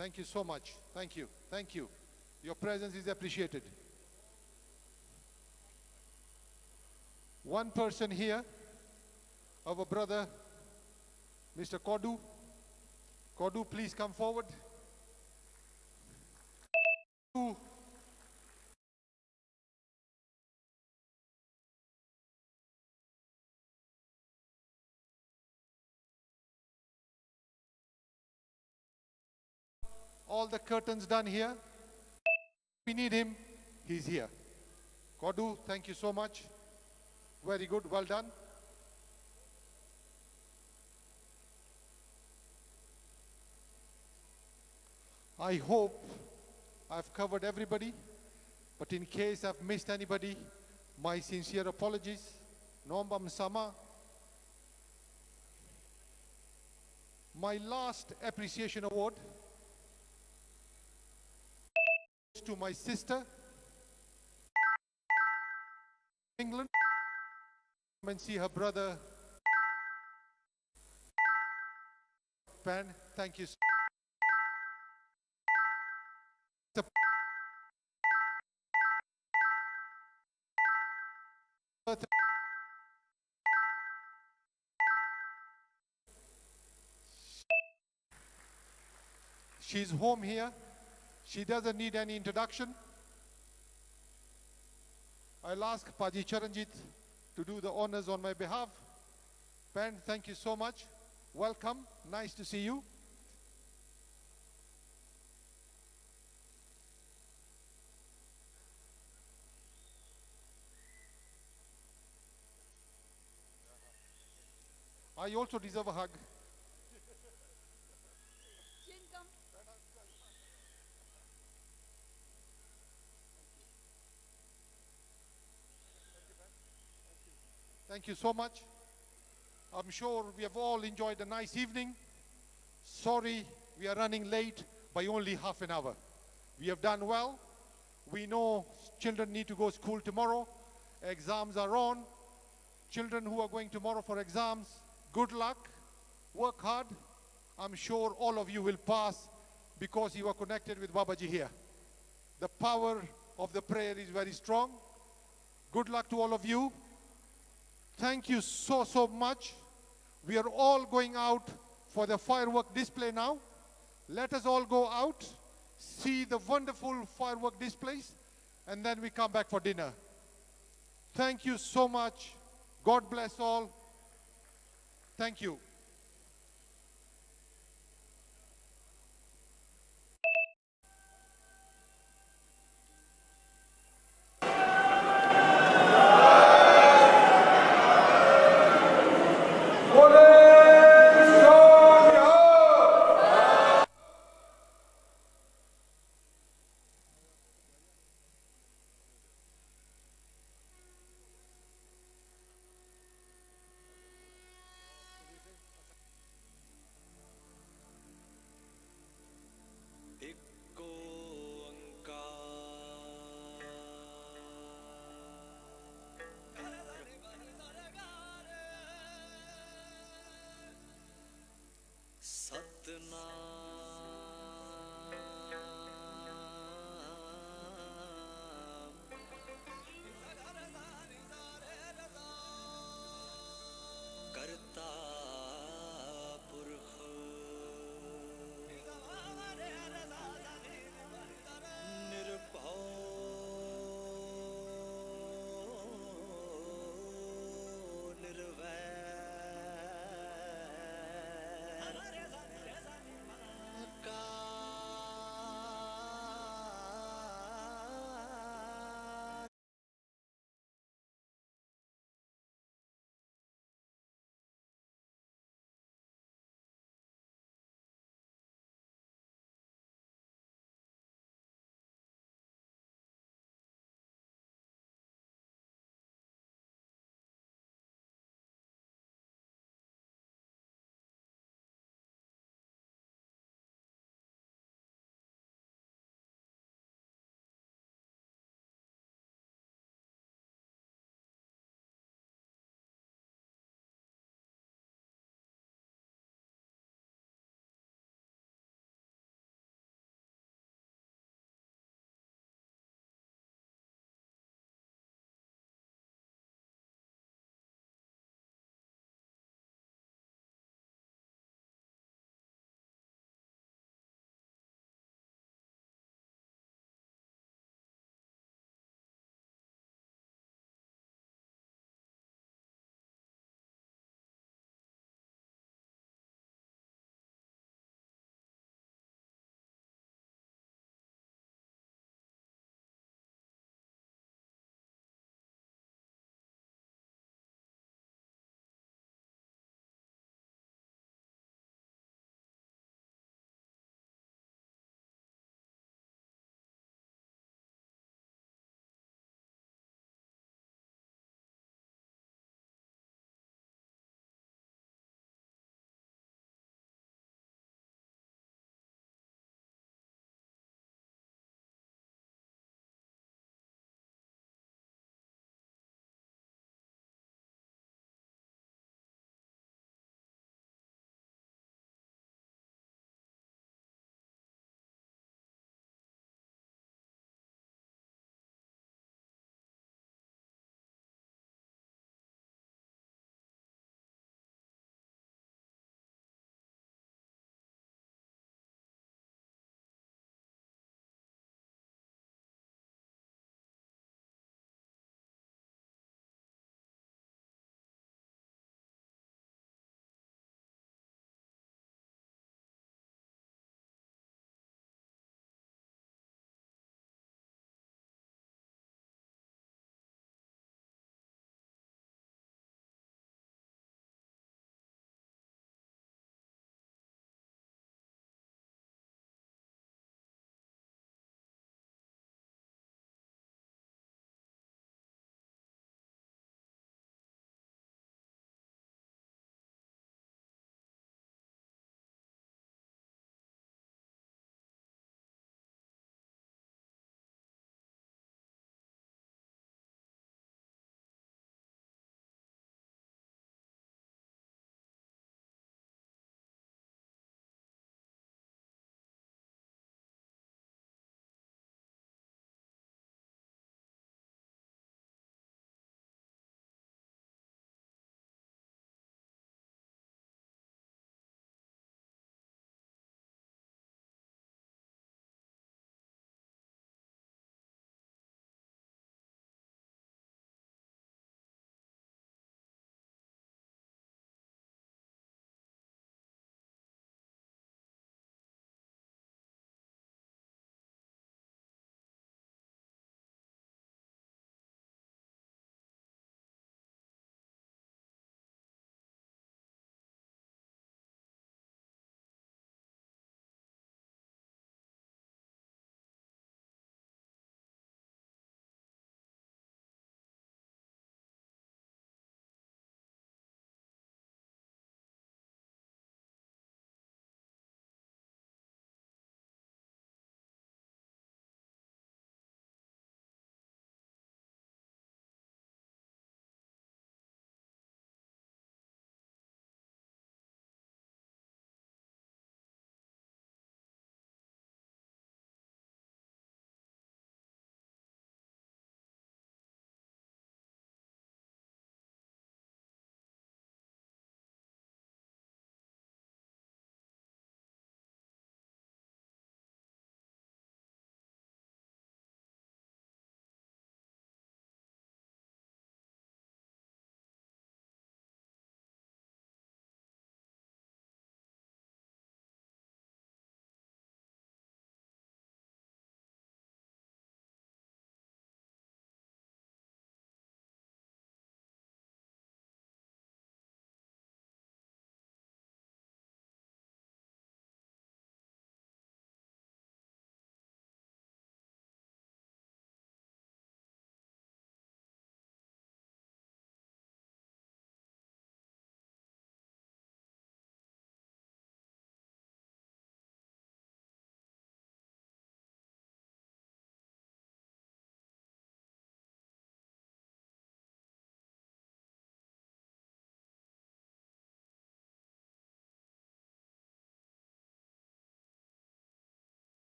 Thank you so much. Thank you. Thank you. Your presence is appreciated. One person here, our brother, Mr. Kodu. Kodu, please come forward. All the curtains done here. We need him. He's here. Kodu, thank you so much. Very good. Well done. I hope I've covered everybody, but in case I've missed anybody, my sincere apologies. Nombam Sama. My last appreciation award to my sister, England. Come and see her brother, Pan. Thank you. She's home here. She doesn't need any introduction. I'll ask Paji Charanjit to do the honors on my behalf. Ben, thank you so much. Welcome. Nice to see you. I also deserve a hug. Thank you so much. I'm sure we have all enjoyed a nice evening. Sorry, we are running late by only half an hour. We have done well. We know children need to go to school tomorrow. Exams are on. Children who are going tomorrow for exams, good luck. Work hard. I'm sure all of you will pass because you are connected with Babaji here. The power of the prayer is very strong. Good luck to all of you. Thank you so much. We are all going out for the firework display now. Let us all go out, see the wonderful firework displays, and then we come back for dinner. Thank you so much. God bless all. Thank you.